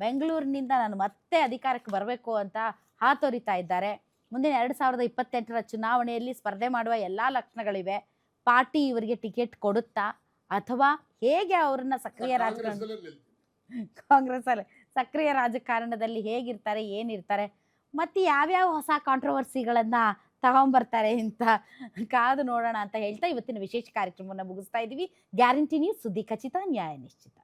ಬೆಂಗಳೂರಿನಿಂದ ನಾನು ಮತ್ತೆ ಅಧಿಕಾರಕ್ಕೆ ಬರಬೇಕು ಅಂತ ಹಾತೊರಿತಾ ಇದ್ದಾರೆ. ಮುಂದಿನ 2028ರ ಚುನಾವಣೆಯಲ್ಲಿ ಸ್ಪರ್ಧೆ ಮಾಡುವ ಎಲ್ಲ ಲಕ್ಷಣಗಳಿವೆ. ಪಾರ್ಟಿ ಇವರಿಗೆ ಟಿಕೆಟ್ ಕೊಡುತ್ತಾ ಅಥವಾ ಹೇಗೆ ಅವ್ರನ್ನ ಸಕ್ರಿಯ ಕಾಂಗ್ರೆಸ್ಸಲ್ಲಿ ಸಕ್ರಿಯ ರಾಜಕಾರಣದಲ್ಲಿ ಹೇಗಿರ್ತಾರೆ, ಏನಿರ್ತಾರೆ, ಮತ್ತು ಯಾವ್ಯಾವ ಹೊಸ ಕಾಂಟ್ರವರ್ಸಿಗಳನ್ನು ತಗೊಂಬರ್ತಾರೆ ಅಂತ ಕಾದು ನೋಡೋಣ ಅಂತ ಹೇಳ್ತಾ ಇವತ್ತಿನ ವಿಶೇಷ ಕಾರ್ಯಕ್ರಮವನ್ನು ಮುಗಿಸ್ತಾ ಇದ್ದೀವಿ. ಗ್ಯಾರಂಟಿ ನ್ಯೂಸ್, ಸುದ್ದಿ ಖಚಿತ, ನ್ಯಾಯ ನಿಶ್ಚಿತ.